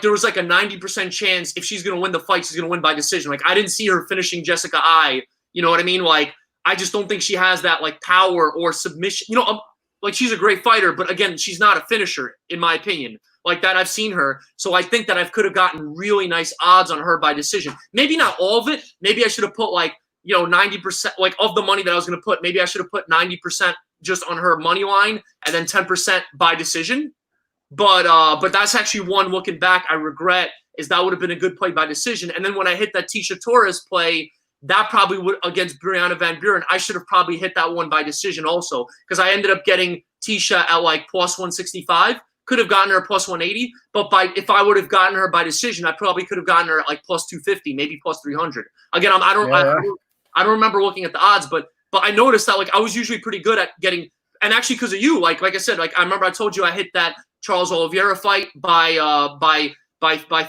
S8: there was like a 90% chance if she's gonna win the fight, she's gonna win by decision. Like I didn't see her finishing Jessica Ai. You know what I mean? Like I just don't think she has that like power or submission. You know, like she's a great fighter, but again, she's not a finisher in my opinion. Like that, I've seen her. So I think that I could have gotten really nice odds on her by decision. Maybe not all of it. Maybe I should have put 90%, like of the money that I was going to put. Maybe I should have put 90% just on her money line and then 10% by decision. But that's actually one looking back I regret is that would have been a good play by decision. And then when I hit that Tisha Torres play, that probably would against Brianna Van Buren. I should have probably hit that one by decision also because I ended up getting Tisha at like plus 165. Could have gotten her plus 180, but if I would have gotten her by decision, I probably could have gotten her at like plus 250, maybe plus 300. Again, I don't remember looking at the odds, but I noticed that like I was usually pretty good at getting, and actually because of you, like I said, like I remember I told you I hit that Charles Oliveira fight by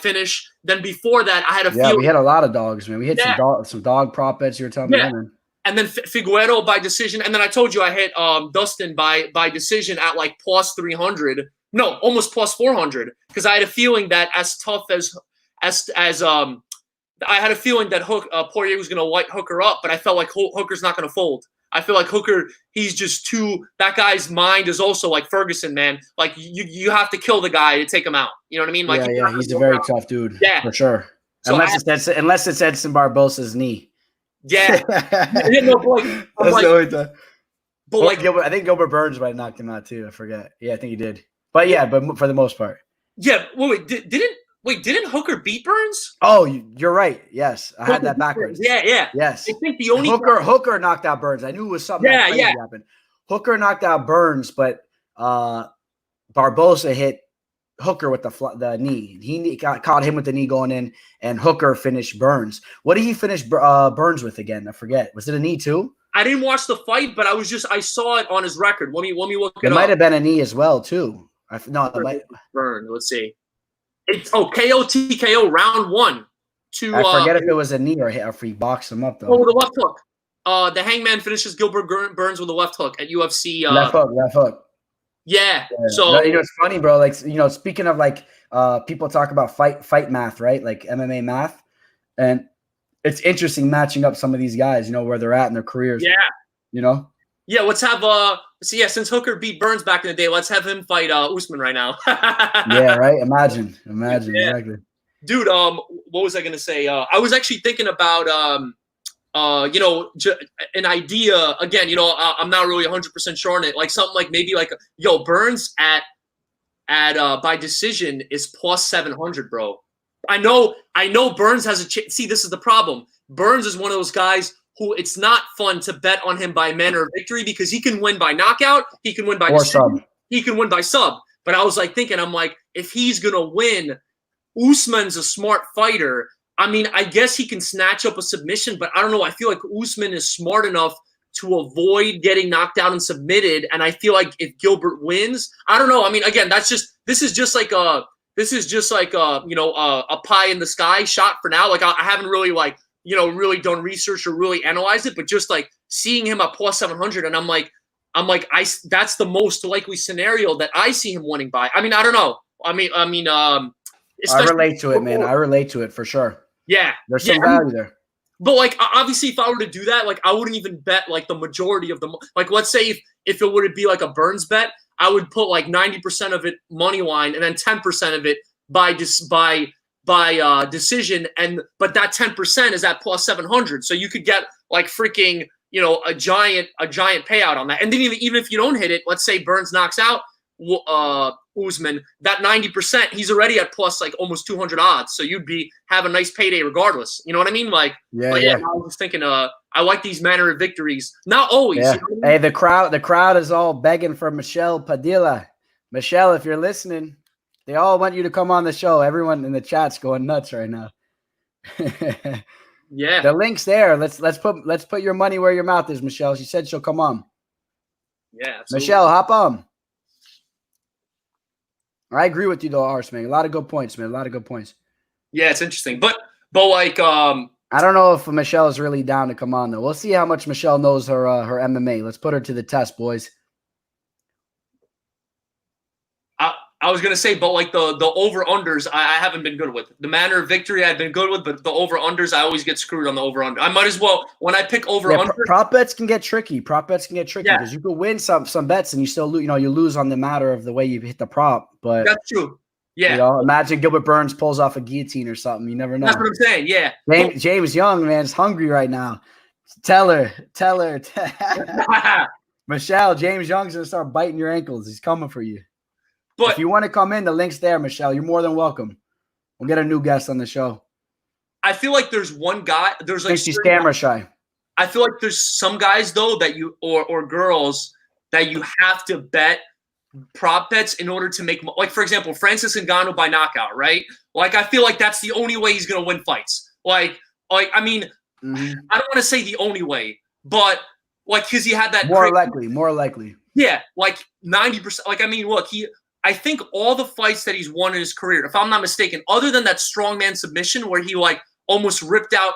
S8: finish. Then before that, I had a feeling.
S4: We hit a lot of dogs, man. We hit some dog prop bets. You were telling me, man.
S8: And then Figueroa by decision, and then I told you I hit Dustin by decision at like plus 300. No, almost plus 400 because I had a feeling that as tough as I had a feeling that Poirier was going to light Hooker up, but I felt like Hooker's not going to fold. I feel like Hooker, he's just that guy's mind is also like Ferguson, man. Like you have to kill the guy to take him out. You know what I mean? Like
S4: he's a very tough dude. Yeah, for sure. So unless it's Edson Barbosa's knee.
S8: Yeah.
S4: I think Gilbert Burns might have knocked him out too. I forget. Yeah, I think he did. But but for the most part.
S8: Yeah. Didn't Hooker beat Burns?
S4: Oh, you're right. Yes. I had that backwards.
S8: Yeah.
S4: Yes.
S8: I think the only
S4: Hooker knocked out Burns. I knew it was something that crazy happened. Hooker knocked out Burns, but Barbosa hit Hooker with the knee. He caught him with the knee going in, and Hooker finished Burns. What did he finish Burns with again? I forget. Was it a knee too?
S8: I didn't watch the fight, but I saw it on his record. Let me look it up.
S4: It might have been a knee as well too.
S8: Burn. Let's see. It's KO TKO round 1.
S4: I forget if it was a knee or if he boxed him up though.
S8: Oh, the left hook. The Hangman finishes Gilbert Burns with a left hook at UFC.
S4: Left hook.
S8: Yeah. So
S4: it's funny, bro. Like speaking of like people talk about fight math, right? Like MMA math, and it's interesting matching up some of these guys. Where they're at in their careers.
S8: Yeah. Yeah. Let's have since Hooker beat Burns back in the day, let's have him fight Usman right now.
S4: Yeah. Right. Imagine. Yeah. Exactly.
S8: Dude. What was I gonna say? I was actually thinking about an idea again. I'm not really 100% sure on it. Like something like maybe like Burns at by decision is plus 700, bro. I know Burns has a chance. See, this is the problem. Burns is one of those guys who it's not fun to bet on him by manner of victory because he can win by knockout, he can win by decision, he can win by sub. But I was like thinking, I'm like, if he's gonna win, Usman's a smart fighter. I mean, I guess he can snatch up a submission, but I don't know. I feel like Usman is smart enough to avoid getting knocked out and submitted. And I feel like if Gilbert wins, I don't know. I mean, again, this is just like a pie in the sky shot for now. Like I haven't really really done research or really analyzed it, but just like seeing him at plus 700, and I'm like, that's the most likely scenario that I see him winning by. I mean, I don't know. I
S4: relate to it, man. I relate to it for sure.
S8: Yeah,
S4: there's some value there.
S8: But like, obviously, if I were to do that, like, I wouldn't even bet like the majority of them. Like, let's say if it would be like a Burns bet, I would put like 90% of it money line and then 10% of it by decision. But that 10% is at plus 700, so you could get like freaking a giant payout on that. And then even if you don't hit it, let's say Burns knocks out Usman, that 90%, he's already at plus like almost 200 odds. So you'd have a nice payday regardless. You know what I mean? Like,
S4: yeah.
S8: I was thinking, I like these manner of victories. Not always.
S4: Yeah.
S8: You know what I mean?
S4: Hey, the crowd is all begging for Michelle Padilla. Michelle, if you're listening, they all want you to come on the show. Everyone in the chat's going nuts right now.
S8: Yeah.
S4: The link's there. Let's put your money where your mouth is, Michelle. She said she'll come on.
S8: Yeah. Absolutely.
S4: Michelle, hop on. I agree with you though, Ars, man. A lot of good points, man. A lot of good points.
S8: Yeah, it's interesting. But like
S4: I don't know if Michelle is really down to come on though. We'll see how much Michelle knows her MMA. Let's put her to the test, boys.
S8: I was gonna say, but like the over-unders, I haven't been good with. The manner of victory I've been good with, but the over-unders, I always get screwed on the over-under. I might as well, when I pick over-under.
S4: Prop bets can get tricky. Because you could win some bets and you still lose, you lose on the matter of the way you hit the prop. But
S8: that's true. Yeah.
S4: Imagine Gilbert Burns pulls off a guillotine or something. You never know.
S8: That's what I'm saying. Yeah.
S4: James Young, man, is hungry right now. Tell her. Michelle, James Young's gonna start biting your ankles. He's coming for you. But if you want to come in, the link's there, Michelle. You're more than welcome. We'll get a new guest on the show.
S8: I feel like there's one guy. There's like
S4: she's camera shy.
S8: I feel like there's some guys though that you or girls that you have to bet prop bets in order to make, like for example, Francis Ngannou by knockout, right? Like I feel like that's the only way he's gonna win fights. Like I mean, I don't want to say the only way, but like because he had that
S4: more likely.
S8: Yeah, like 90%. Like I mean, look, I think all the fights that he's won in his career, if I'm not mistaken, other than that strongman submission where he like almost ripped out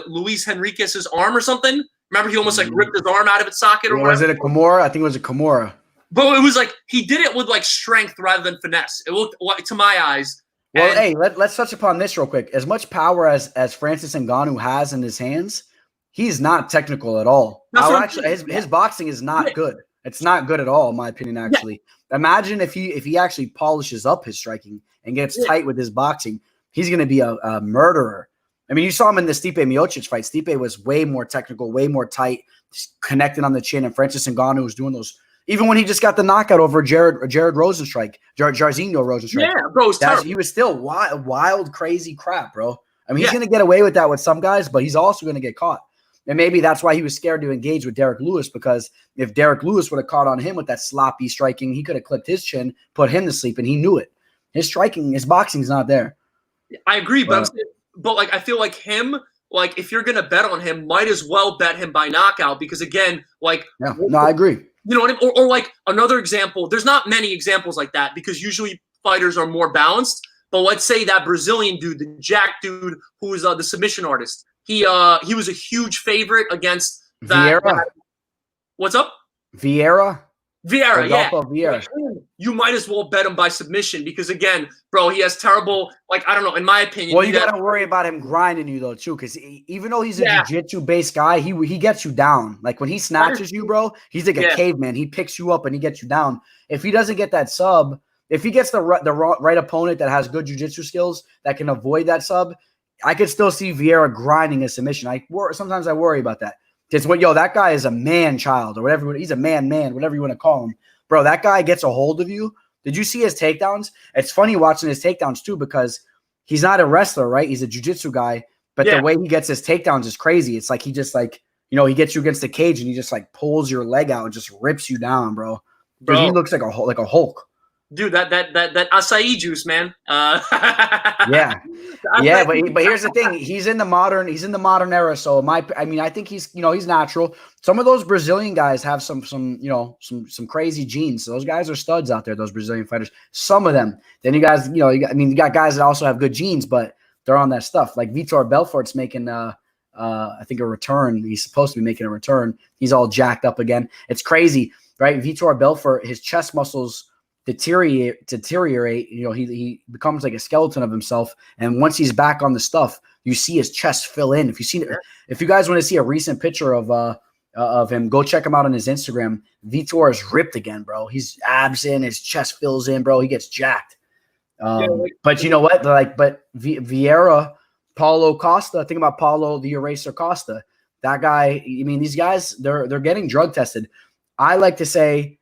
S8: Luis Henriquez's arm or something. Remember, he almost like ripped his arm out of its socket or
S4: was it a Kimura? I think it was a Kimura.
S8: But it was like he did it with like strength rather than finesse. It looked, to my eyes.
S4: Well, hey, let's touch upon this real quick. As much power as Francis Ngannou has in his hands, he's not technical at all. His boxing is not good. It's not good at all, in my opinion, actually. Yeah. Imagine if he actually polishes up his striking and gets tight with his boxing, he's going to be a murderer. I mean, you saw him in the Stipe Miocic fight. Stipe was way more technical, way more tight, just connecting on the chin, and Francis Ngannou was doing those. Even when he just got the knockout over Jared Rosenstrike, Jairzinho Rosenstrike.
S8: Yeah, bro,
S4: he was still wild, crazy crap, bro. I mean, he's going to get away with that with some guys, but he's also going to get caught. And maybe that's why he was scared to engage with Derek Lewis, because if Derek Lewis would have caught on him with that sloppy striking, he could have clipped his chin, put him to sleep, and he knew it. His striking, his boxing's not there.
S8: I agree, but like I feel like him, like if you're gonna bet on him, might as well bet him by knockout, because again, like
S4: I agree.
S8: You know what I mean? Or like another example. There's not many examples like that because usually fighters are more balanced. But let's say that Brazilian dude, the Jack dude, who was the submission artist. He was a huge favorite against that.
S4: Vieira.
S8: What's up?
S4: Vieira,
S8: yeah.
S4: Vieira.
S8: You might as well bet him by submission because, again, bro, he has terrible, like, I don't know, in my opinion.
S4: Well, you got to worry about him grinding you, though, too, because even though he's a jiu-jitsu-based guy, he gets you down. Like, when he snatches you, bro, he's like a caveman. He picks you up and he gets you down. If he doesn't get that sub, if he gets the right opponent that has good jiu-jitsu skills that can avoid that sub, I could still see Vieira grinding a submission. Sometimes I worry about that. It's that guy is a man-child or whatever. He's a man, whatever you want to call him. Bro, that guy gets a hold of you. Did you see his takedowns? It's funny watching his takedowns too because he's not a wrestler, right? He's a jiu-jitsu guy. But the way he gets his takedowns is crazy. It's like he just he gets you against the cage and he just like pulls your leg out and just rips you down, bro. He looks like a Hulk.
S8: Dude, that acai juice, man.
S4: Yeah, but here's the thing: he's in the modern era. So I think he's natural. Some of those Brazilian guys have some crazy genes. So those guys are studs out there. Those Brazilian fighters, some of them. Then you guys, you got guys that also have good genes, but they're on that stuff. Like Vitor Belfort's making I think a return. He's supposed to be making a return. He's all jacked up again. It's crazy, right? Vitor Belfort, his chest muscles deteriorate. He becomes like a skeleton of himself, and once he's back on the stuff, you see his chest fill in. If you guys want to see a recent picture of him, go check him out on his Instagram. Vitor is ripped again, bro. He's abs in, his chest fills in, bro. He gets jacked. But you know what? Vieira, Paulo Costa. Think about Paulo the Eraser Costa. That guy. I mean, these guys they're getting drug tested. I like to say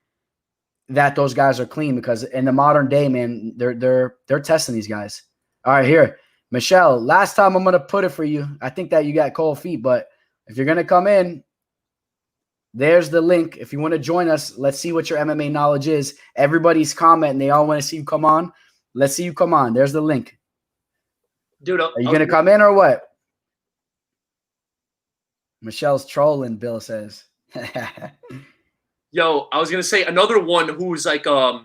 S4: that those guys are clean, because in the modern day, man, they're testing these guys. All right, here, Michelle, last time I'm gonna put it for you. I think that you got cold feet, but if you're gonna come in, there's the link. If you want to join us, let's see what your MMA knowledge is. Everybody's commenting. They all want to see you come on. Let's see you come on. There's the link.
S8: Dude,
S4: are you gonna come in or what? Michelle's trolling, Bill says.
S8: Yo, I was gonna say another one who's like a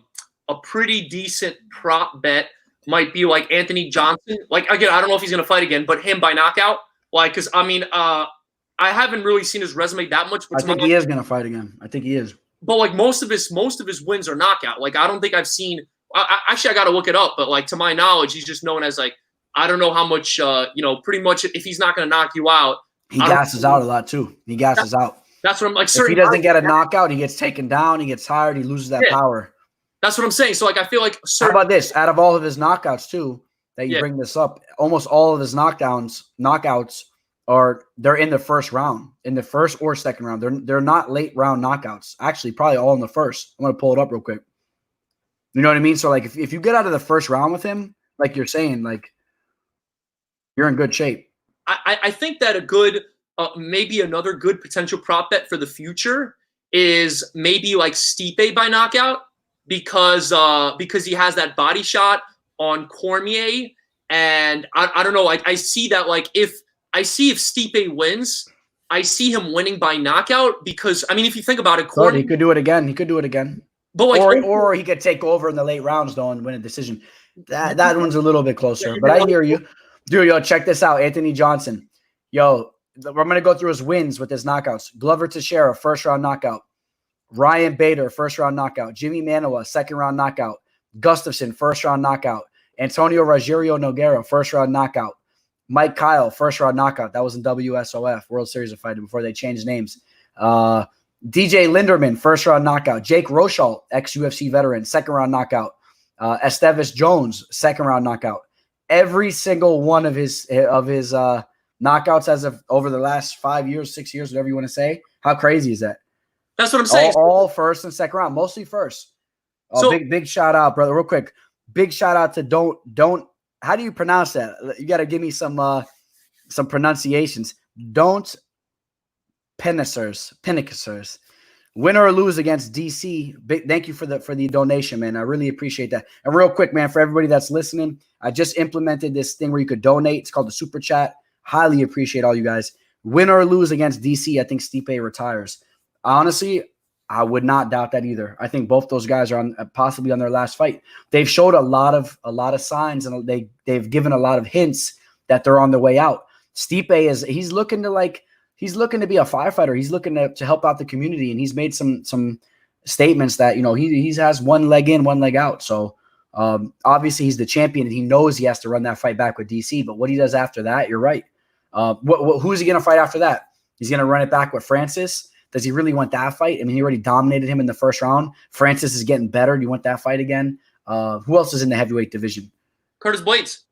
S8: pretty decent prop bet might be like Anthony Johnson. Like, again, I don't know if he's gonna fight again, but him by knockout. Like, because I mean, I haven't really seen his resume that much. But
S4: I think he is gonna fight again. I think he is.
S8: But like most of his wins are knockout. Like, I don't think I've seen. Actually, I got to look it up. But like, to my knowledge, he's just known as like, I don't know how much. Pretty much if he's not gonna knock you out,
S4: he gasses out a lot too. He gasses out.
S8: That's what I'm like.
S4: If he doesn't get a knockout, he gets taken down. He gets tired. He loses that power.
S8: That's what I'm saying. So like, I feel like.
S4: How about this? Out of all of his knockouts too, that you bring this up, almost all of his knockouts they're in the first round, in the first or second round. They're not late round knockouts. Actually, probably all in the first. I'm gonna pull it up real quick. You know what I mean? So like, if you get out of the first round with him, like you're saying, like you're in good shape.
S8: I think that a good. Maybe another good potential prop bet for the future is maybe like Stipe by knockout, because he has that body shot on Cormier, and I don't know. I see that like if Stipe wins, I see him winning by knockout, because I mean, if you think about it,
S4: He could do it again. He could do it again.
S8: But like,
S4: or he could take over in the late rounds though and win a decision. That one's a little bit closer, but I hear you, dude. Yo, check this out, Anthony Johnson. Yo. I'm going to go through his wins with his knockouts. Glover Teixeira, first-round knockout. Ryan Bader, first-round knockout. Jimmy Manuwa, second-round knockout. Gustafson, first-round knockout. Antonio Rogerio Nogueira, first-round knockout. Mike Kyle, first-round knockout. That was in WSOF, World Series of Fighting, before they changed names. DJ Linderman, first-round knockout. Jake Rochalt, ex-UFC veteran, second-round knockout. Esteves Jones, second-round knockout. Every single one of his knockouts as of over the last 5 years, 6 years, whatever you want to say. How crazy is that?
S8: That's what I'm saying.
S4: All first and second round, mostly first.
S8: So,
S4: big shout out, brother. Real quick, big shout out to don't. How do you pronounce that? You got to give me some pronunciations. Don't Pennicers. Win or lose against DC. Thank you for the donation, man. I really appreciate that. And real quick, man, for everybody that's listening, I just implemented this thing where you could donate. It's called the Super Chat. Highly appreciate all you guys. Win or lose against DC, I think Stipe retires. Honestly, I would not doubt that either. I think both those guys are possibly on their last fight. They've showed a lot of signs, and they've given a lot of hints that they're on their way out. Stipe he's looking to be a firefighter. He's looking to help out the community, and he's made some statements that he has one leg in, one leg out. So obviously he's the champion, and he knows he has to run that fight back with DC. But what he does after that, you're right. Who's he going to fight after that? He's going to run it back with Francis. Does he really want that fight? I mean, he already dominated him in the first round. Francis is getting better. Do you want that fight again? Who else is in the heavyweight division?
S8: Curtis Blades.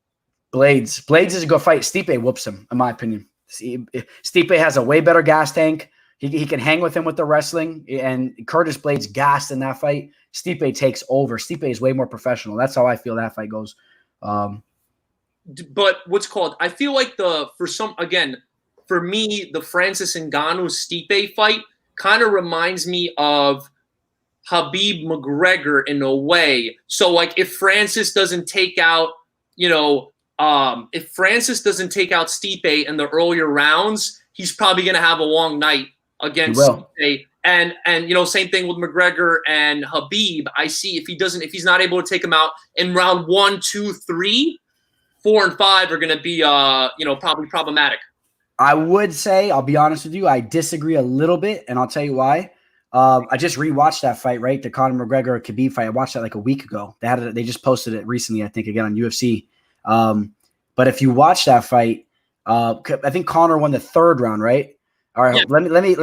S4: Blades is a good fight. Stipe whoops him, in my opinion. Stipe has a way better gas tank. He can hang with him with the wrestling, and Curtis Blades gassed in that fight. Stipe takes over. Stipe is way more professional. That's how I feel that fight goes.
S8: But I feel like for me, the Francis Ngannou Stipe fight kind of reminds me of Khabib McGregor in a way. So like if Francis doesn't take out, Stipe in the earlier rounds, he's probably going to have a long night against Stipe. And same thing with McGregor and Khabib. I see if he's not able to take him out in round 1, 2, 3, 4, and 5 are going to be probably problematic.
S4: I would say, I'll be honest with you, I disagree a little bit, and I'll tell you why. I just rewatched that fight, right? The Conor McGregor Khabib fight. I watched that like a week ago. They just posted it recently, I think, again on UFC. But if you watch that fight, I think Conor won the third round, right? All right, yeah. Let me,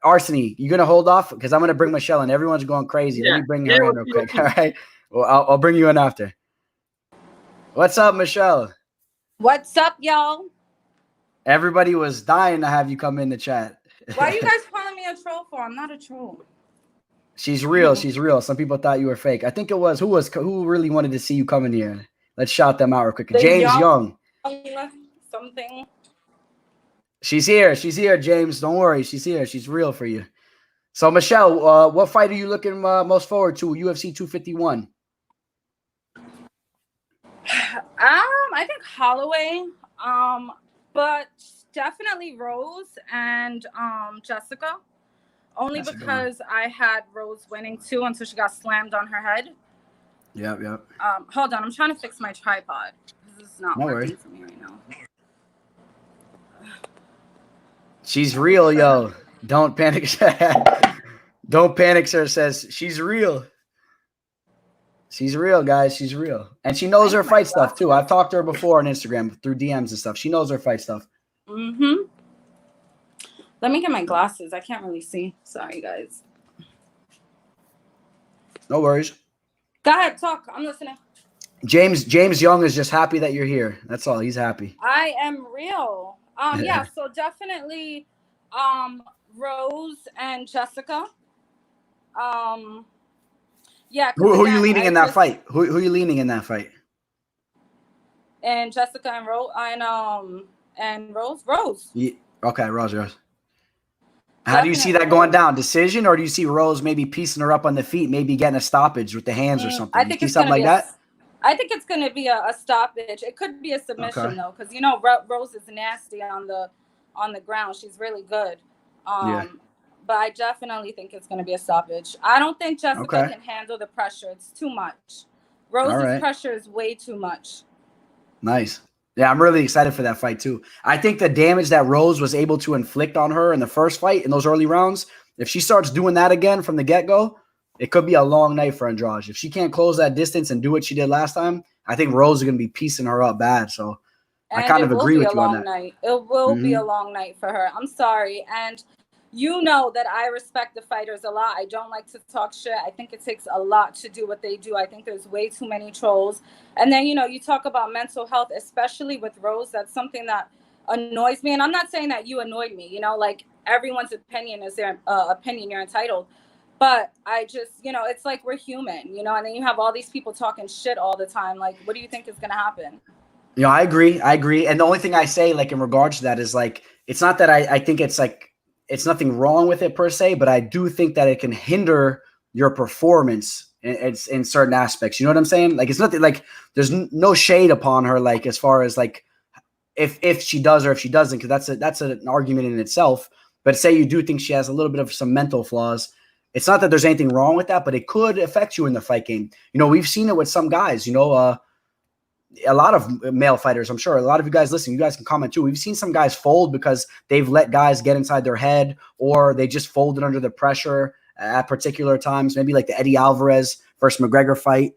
S4: Arseny, you gonna hold off because I'm gonna bring Michelle in. Everyone's going crazy. Yeah. Let me bring her in real quick. All right, well, I'll bring you in after. What's up, Michelle?
S9: What's up, y'all?
S4: Everybody was dying to have you come in the chat.
S9: Why are you guys calling me a troll for? I'm not a troll.
S4: She's real. She's real. Some people thought you were fake. I think it was who really wanted to see you come in here. Let's shout them out real quick. James Young.
S9: Something.
S4: She's here. She's here, James. Don't worry. She's here. She's real for you. So, Michelle, what fight are you looking most forward to? UFC 251.
S9: I think Holloway. But definitely Rose and Jessica. Only because I had Rose winning too until she got slammed on her head.
S4: Yep.
S9: Hold on, I'm trying to fix my tripod. This is not working for me right now.
S4: She's real, yo. Don't panic. Don't panic, sir. Says she's real. She's real, guys. She's real. And she knows her fight stuff too. I've talked to her before on Instagram through DMs and stuff. She knows her fight stuff.
S9: Mm-hmm. Let me get my glasses. I can't really see. Sorry, guys.
S4: No worries.
S9: Go ahead, talk. I'm listening.
S4: James Young is just happy that you're here. That's all. He's happy.
S9: I am real. Yeah, so definitely Rose and Jessica. Yeah.
S4: Who are you leaning in that fight? Who are you leaning in that fight?
S9: And Jessica and Rose and Rose.
S4: Yeah. Okay, Rose. How do you see that going down? Decision, or do you see Rose maybe piecing her up on the feet, maybe getting a stoppage with the hands or something?
S9: I think it's something like that. I think it's going to be a stoppage. It could be a submission though, because Rose is nasty on the ground. She's really good. But I definitely think it's going to be a stoppage. I don't think Jessica can handle the pressure. It's too much. Rose's pressure is way too much.
S4: Nice. Yeah, I'm really excited for that fight too. I think the damage that Rose was able to inflict on her in the first fight in those early rounds, if she starts doing that again from the get-go, it could be a long night for Andrade. If she can't close that distance and do what she did last time, I think Rose is going to be piecing her up bad. So I kind of agree with you on that.
S9: It will be a long night for her. I'm sorry. And you know that I respect the fighters a lot. I don't like to talk shit. I think it takes a lot to do what they do. I think there's way too many trolls. And then, you talk about mental health, especially with Rose. That's something that annoys me. And I'm not saying that you annoyed me. Like everyone's opinion is their opinion. You're entitled. But I just, it's like we're human, and then you have all these people talking shit all the time. Like, what do you think is going to happen?
S4: I agree. And the only thing I say, like, in regards to that is, like, it's not that I think it's, like, it's nothing wrong with it per se, but I do think that it can hinder your performance in certain aspects. You know what I'm saying? Like, it's nothing, like, there's no shade upon her, like, as far as, like, if she does or if she doesn't, because that's an argument in itself. But say you do think she has a little bit of some mental flaws. It's not that there's anything wrong with that, but it could affect you in the fight game. We've seen it with some guys, a lot of male fighters. I'm sure a lot of you guys listening, you guys can comment too. We've seen some guys fold because they've let guys get inside their head, or they just folded under the pressure at particular times. Maybe like the Eddie Alvarez versus McGregor fight.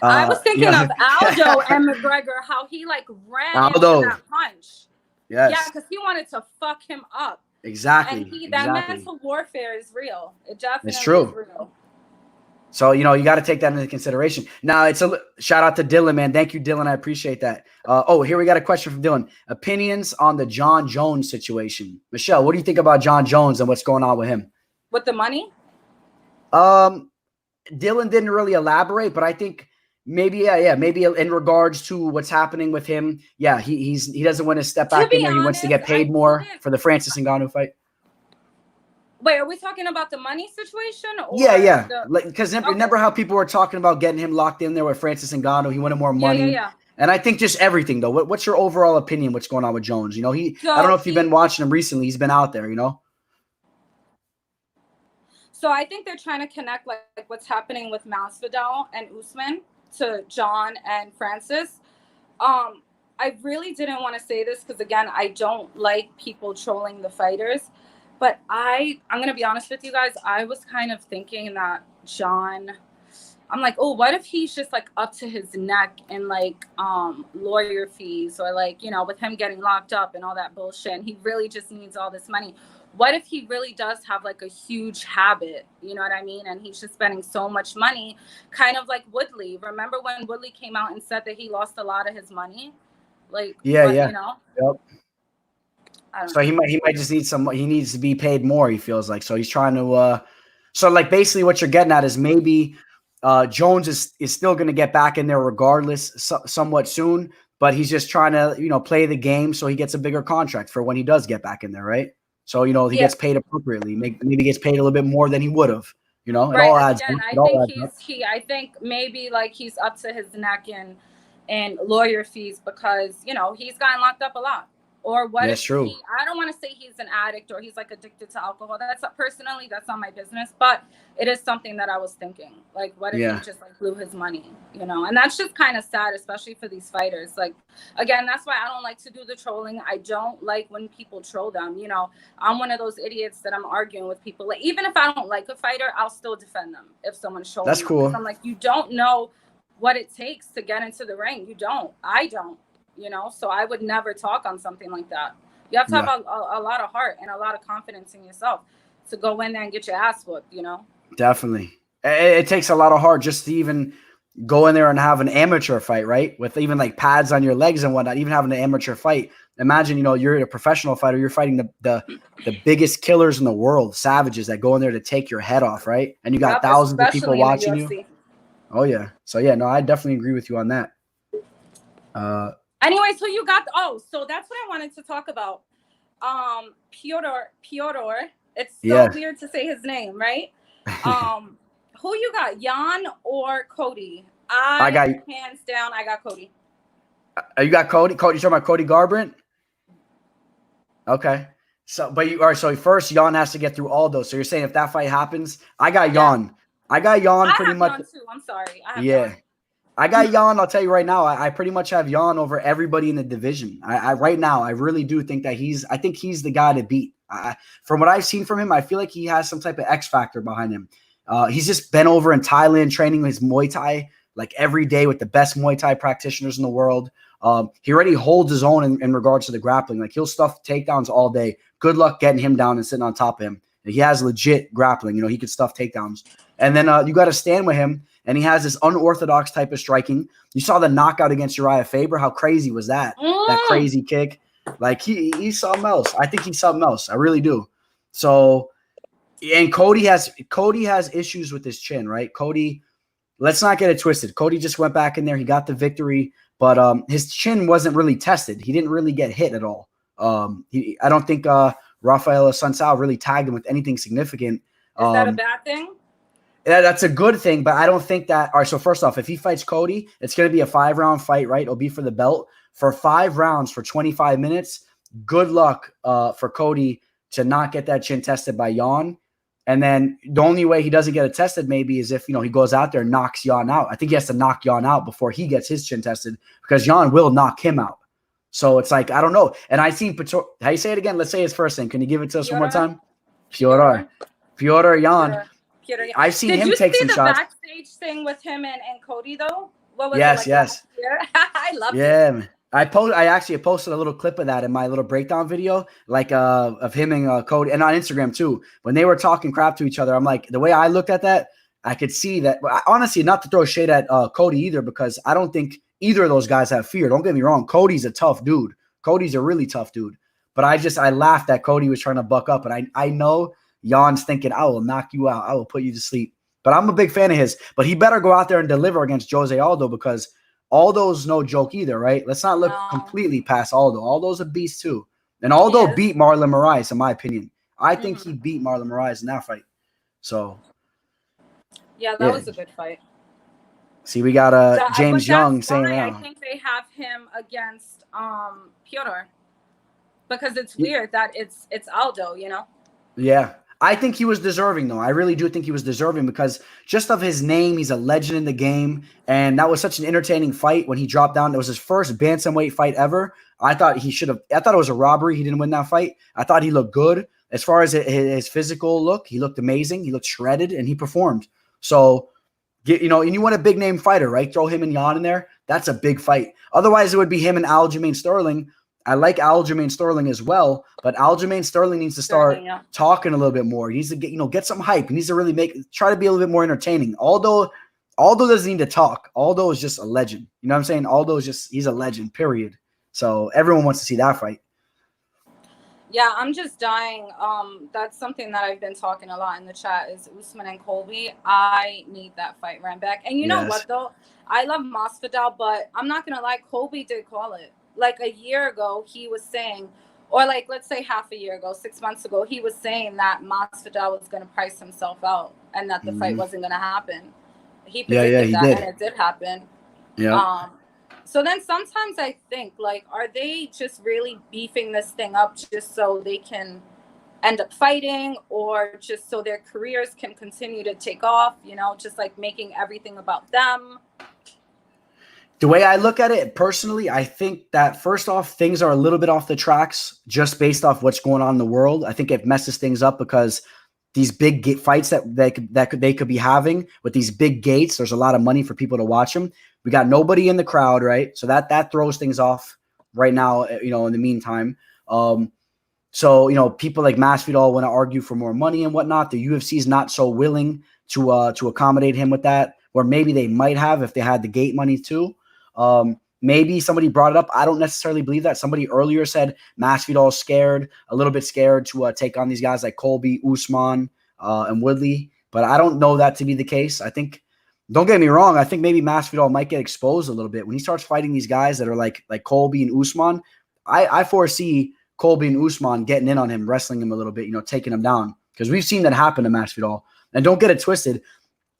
S9: I was thinking of Aldo and McGregor, how he ran into that punch.
S4: Yes.
S9: Yeah, because he wanted to fuck him up.
S4: Exactly.
S9: And that mental warfare is real. It definitely
S4: is real. So, you got to take that into consideration. Now, it's a shout out to Dylan, man. Thank you, Dylan. I appreciate that. Here we got a question from Dylan. Opinions on the John Jones situation. Michelle, what do you think about John Jones and what's going on with him?
S9: With the money?
S4: Dylan didn't really elaborate, but I think maybe in regards to what's happening with him, he doesn't want to step back in there. He wants to get paid more for the Francis Ngannou fight.
S9: Wait, are we talking about the money situation? Or
S4: yeah. Because remember how people were talking about getting him locked in there with Francis Ngannou? He wanted more money.
S9: Yeah.
S4: And I think just everything, though. What's your overall opinion? What's going on with Jones? I don't know if you've been watching him recently. He's been out there,
S9: So I think they're trying to connect like what's happening with Masvidal and Usman to John and Francis. I really didn't want to say this because, again, I don't like people trolling the fighters. But I'm going to be honest with you guys. I was kind of thinking that John, I'm like, oh, what if he's just up to his neck in lawyer fees or with him getting locked up and all that bullshit. And he really just needs all this money. What if he really does have a huge habit? You know what I mean? And he's just spending so much money, kind of like Woodley. Remember when Woodley came out and said that he lost a lot of his money?
S4: Yep. So
S9: know.
S4: he might just need he needs to be paid more, he feels like. So he's trying to So like basically what you're getting at is maybe Jones is still going to get back in there regardless, somewhat soon, but he's just trying to, you know, play the game so he gets a bigger contract for when he does get back in there, right? So, you know, he gets paid appropriately. Maybe gets paid a little bit more than he would have. You know, it all adds up.
S9: I think maybe like he's up to his neck in lawyer fees because, you know, he's gotten locked up a lot. Or what
S4: That's true.
S9: I don't want to say he's an addict or he's like addicted to alcohol. That's personally, that's not my business, but it is something that I was thinking. Like, what if he just like blew his money, you know? And that's just kind of sad, especially for these fighters. Like, again, that's why I don't like to do the trolling. I don't like when people troll them. You know, I'm one of those idiots that I'm arguing with people. Like, even if I don't like a fighter, I'll still defend them if someone's trolling.
S4: That's cool.
S9: I'm like, you don't know what it takes to get into the ring. You don't. I don't. You know, so I would never talk on something like that. You have to have a lot of heart and a lot of confidence in yourself to go in there and get your ass whooped, you know?
S4: Definitely. It takes a lot of heart just to even go in there and have an amateur fight, right? With even like pads on your legs and whatnot, even having an amateur fight. Imagine, you know, you're a professional fighter. You're fighting the biggest killers in the world, savages that go in there to take your head off, right? And you got thousands of people watching you. Oh, yeah. So, yeah, no, I definitely agree with you on that.
S9: Anyway, so you got so that's what I wanted to talk about. Pyotr. It's so weird to say his name, right? Who you got, Jan or Cody? I got hands down. I got Cody.
S4: You got Cody. You talking about Cody Garbrandt? Okay. So, but you are so first Jan has to get through all those. So you're saying if that fight happens, I got Jan. I got Jan pretty much.
S9: Jan too. I'm sorry.
S4: Jan. I got Jan. I'll tell you right now. I pretty much have Jan over everybody in the division. I right now, I really do think that I think he's the guy to beat. From what I've seen from him, I feel like he has some type of X factor behind him. He's just been over in Thailand training his Muay Thai like every day with the best Muay Thai practitioners in the world. He already holds his own in regards to the grappling. Like he'll stuff takedowns all day. Good luck getting him down and sitting on top of him. He has legit grappling. You know, he could stuff takedowns. And then you got to stand with him. And he has this unorthodox type of striking. You saw the knockout against Uriah Faber. How crazy was that? That crazy kick. Like he's something else. I think he's something else. I really do. So, and Cody has issues with his chin, right? Cody, let's not get it twisted. Cody just went back in there. He got the victory, but his chin wasn't really tested. He didn't really get hit at all. I don't think Rafael Sunsao really tagged him with anything significant.
S9: Is that a bad thing?
S4: That's a good thing, but I don't think that. All right, so first off, if he fights Cody, it's going to be a 5-round fight, right? It'll be for the belt. For 5 rounds for 25 minutes, good luck for Cody to not get that chin tested by Jan. And then the only way he doesn't get it tested maybe is if, you know, he goes out there and knocks Jan out. I think he has to knock Jan out before he gets his chin tested because Jan will knock him out. So it's like, I don't know. And I seen how you say it again? Let's say his first name. Can you give it to us one more time? Pyotr Jan. I've seen him take some shots. Did you see the
S9: backstage thing with him and Cody though? What was
S4: yes.
S9: I love it.
S4: Yeah, man. I actually posted a little clip of that in my little breakdown video, like of him and Cody, and on Instagram too. When they were talking crap to each other, I'm like, the way I looked at that, I could see that. Honestly, not to throw shade at Cody either, because I don't think either of those guys have fear. Don't get me wrong. Cody's a tough dude. Cody's a really tough dude. But I laughed that Cody was trying to buck up, and I know Jan's thinking, I will knock you out. I will put you to sleep. But I'm a big fan of his. But he better go out there and deliver against Jose Aldo, because Aldo's no joke either, right? Let's not look completely past Aldo. Aldo's a beast too. And Aldo beat Marlon Moraes, in my opinion. I think he beat Marlon Moraes in that fight. So.
S9: Yeah, that was a good fight.
S4: See, we got James Young saying that.
S9: I think they have him against Pyotr, because it's weird that it's Aldo, you know?
S4: Yeah. I think he was deserving, though. I really do think he was deserving, because just of his name, he's a legend in the game. And that was such an entertaining fight when he dropped down. It was his first bantamweight fight ever. I thought it was a robbery. He didn't win that fight. I thought he looked good. As far as his physical look, he looked amazing. He looked shredded, and he performed. So, and you want a big name fighter, right? Throw him and Jan in there. That's a big fight. Otherwise, it would be him and Aljamain Sterling. I like Aljamain Sterling as well, but Aljamain Sterling needs to start talking a little bit more. He needs to get some hype. He needs to really try to be a little bit more entertaining. Aldo doesn't need to talk. Aldo is just a legend. You know what I'm saying? He's a legend, period. So everyone wants to see that fight.
S9: Yeah, I'm just dying. That's something that I've been talking a lot in the chat is Usman and Colby. I need that fight ran back. And you know
S4: Yes.
S9: what though? I love Masvidal, but I'm not gonna lie, Colby did call it. Like a year ago, he was saying, or like let's say half a year ago, 6 months ago, he was saying that Masvidal was gonna price himself out and that the fight wasn't gonna happen. He
S4: Yeah,
S9: predicted
S4: he
S9: that,
S4: did.
S9: and it did happen.
S4: Yeah.
S9: So then sometimes I think, like, are they just really beefing this thing up just so they can end up fighting, or just so their careers can continue to take off, you know, just like making everything about them?
S4: The way I look at it personally, I think that first off, things are a little bit off the tracks just based off what's going on in the world. I think it messes things up because these big fights that they could be having with these big gates, there's a lot of money for people to watch them. We got nobody in the crowd, right? So that throws things off right now, you know, in the meantime. So, you know, people like Masvidal want to argue for more money and whatnot. The UFC is not so willing to accommodate him with that, or maybe they might have if they had the gate money too. Maybe somebody brought it up. I don't necessarily believe that. Somebody earlier said Masvidal is scared, a little bit scared to take on these guys like Colby, Usman, and Woodley. But I don't know that to be the case. I think, don't get me wrong, I think maybe Masvidal might get exposed a little bit when he starts fighting these guys that are like Colby and Usman. I foresee Colby and Usman getting in on him, wrestling him a little bit, you know, taking him down, because we've seen that happen to Masvidal. And don't get it twisted.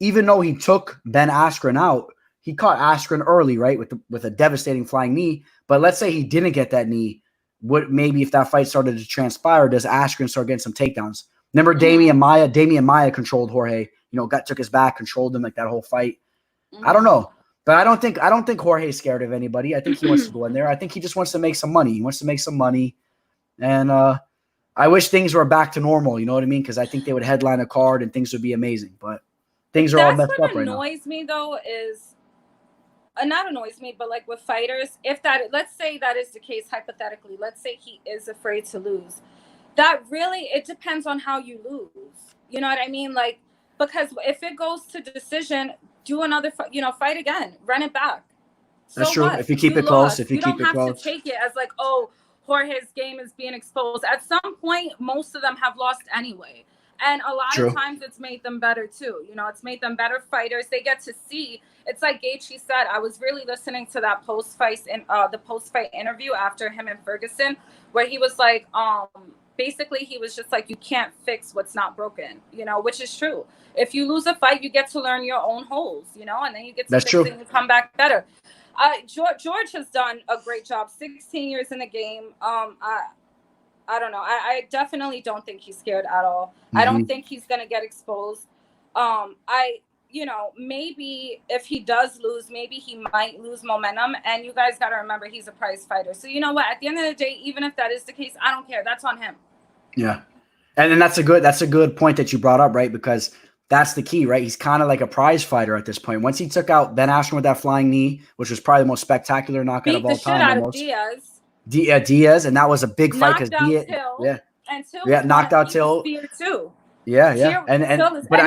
S4: Even though he took Ben Askren out, he caught Askren early, right, with a devastating flying knee. But let's say he didn't get that knee. What maybe if that fight started to transpire, does Askren start getting some takedowns? Remember Damian Maia? Damian Maia controlled Jorge. You know, took his back, controlled him like that whole fight. I don't know, but I don't think Jorge's scared of anybody. I think he wants to go in there. I think he just wants to make some money. He wants to make some money, and I wish things were back to normal. You know what I mean? Because I think they would headline a card and things would be amazing. But things are all messed up right now.
S9: What annoys me though is. Not annoys me, but like with fighters, if that, let's say that is the case hypothetically, let's say he is afraid to lose, that really, it depends on how you lose. You know what I mean? Like, because if it goes to decision, do another, fight again, run it back.
S4: That's true. If you keep it close,
S9: you don't have to take it as like, oh, Jorge's game is being exposed. At some point, most of them have lost anyway. And a lot of times it's made them better too. You know, it's made them better fighters. They get to see. It's like Gaethje said. I was really listening to that post-fight interview after him and Ferguson, where he was like, basically he was just like, you can't fix what's not broken, you know, which is true. If you lose a fight, you get to learn your own holes, you know, and then you get to fix it and you come back better. George has done a great job. 16 years in the game. I don't know. I definitely don't think he's scared at all. I don't think he's going to get exposed. Maybe if he does lose, maybe he might lose momentum. And you guys got to remember, he's a prize fighter. So you know what? At the end of the day, even if that is the case, I don't care. That's on him.
S4: Yeah. And then that's a good point that you brought up, right? Because that's the key, right? He's kind of like a prize fighter at this point. Once he took out Ben Askren with that flying knee, which was probably the most spectacular knockout of all time. Diaz, and that was a big fight because Diaz, knocked out Till
S9: too.
S4: Yeah. But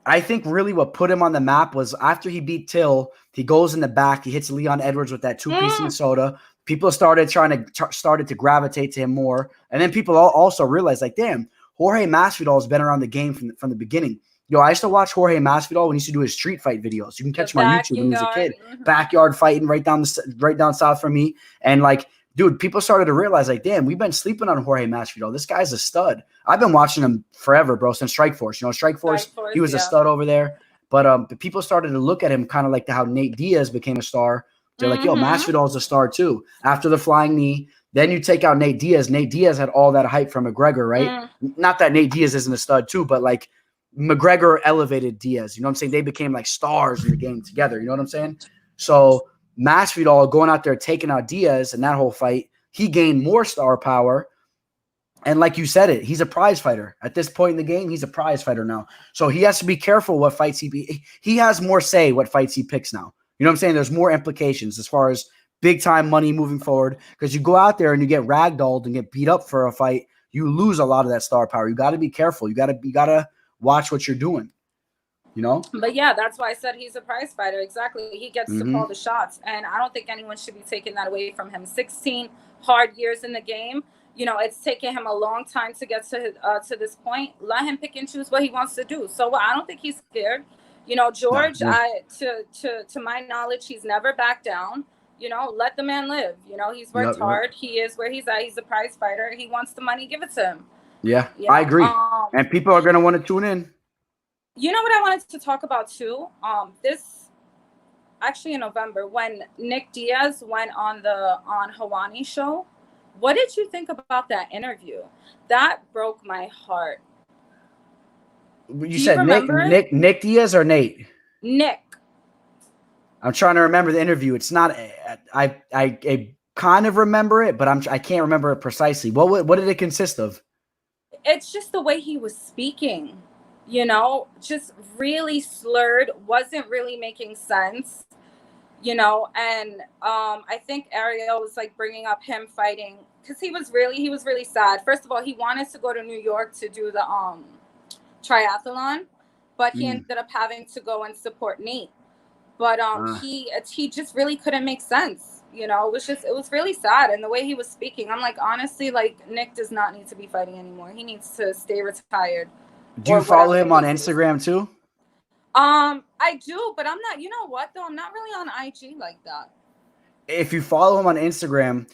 S4: I think really what put him on the map was after he beat Till, he goes in the back, he hits Leon Edwards with that 2-piece in soda. People started to gravitate to him more, and then people also realized, like, damn, Jorge Masvidal has been around the game from the beginning. Yo, I used to watch Jorge Masvidal when he used to do his street fight videos. You can catch him on YouTube when he was a kid. Backyard fighting right down south from me. And like, dude, people started to realize, like, damn, we've been sleeping on Jorge Masvidal. This guy's a stud. I've been watching him forever, bro, since Strikeforce. You know, Strikeforce, he was a stud over there. But people started to look at him kind of like how Nate Diaz became a star. They're like, yo, Masvidal's a star too. After the flying knee, then you take out Nate Diaz. Nate Diaz had all that hype from McGregor, right? Not that Nate Diaz isn't a stud too, but like, McGregor elevated Diaz. You know what I'm saying? They became like stars in the game together. You know what I'm saying? So Masvidal going out there, taking out Diaz in that whole fight, he gained more star power. And like you said he's a prize fighter. At this point in the game, he's a prize fighter now. So he has to be careful what fights he has more say what fights he picks now. You know what I'm saying? There's more implications as far as big time money moving forward. Because you go out there and you get ragdolled and get beat up for a fight, you lose a lot of that star power. You got to be careful. You gotta watch what you're doing, you know?
S9: But yeah, that's why I said he's a prize fighter. Exactly. He gets to call the shots. And I don't think anyone should be taking that away from him. 16 hard years in the game. You know, it's taken him a long time to get to this point. Let him pick and choose what he wants to do. So I don't think he's scared. You know, George, to my knowledge, he's never backed down. You know, let the man live. You know, he's worked hard. He is where he's at. He's a prize fighter. He wants the money. Give it to him.
S4: Yeah,
S9: you know?
S4: I agree. And people are going to want to tune in.
S9: You know what I wanted to talk about too? This actually in November when Nick Diaz went on Hawani's show. What did you think about that interview? That broke my heart.
S4: You said Nick Diaz or Nate?
S9: Nick.
S4: I'm trying to remember the interview. It's not. I kind of remember it, but I can't remember it precisely. What did it consist of?
S9: It's just the way he was speaking. You know, just really slurred. Wasn't really making sense. You know, and I think Ariel was like bringing up him fighting because he was really sad. First of all, he wanted to go to New York to do the triathlon, but he ended up having to go and support Nate. But he just really couldn't make sense. You know, it was really sad. And the way he was speaking, I'm like, honestly, like Nick does not need to be fighting anymore. He needs to stay retired.
S4: Do you follow him on Instagram too?
S9: I do, but I'm not, you know what though? I'm not really on IG like that.
S4: If you follow him on Instagram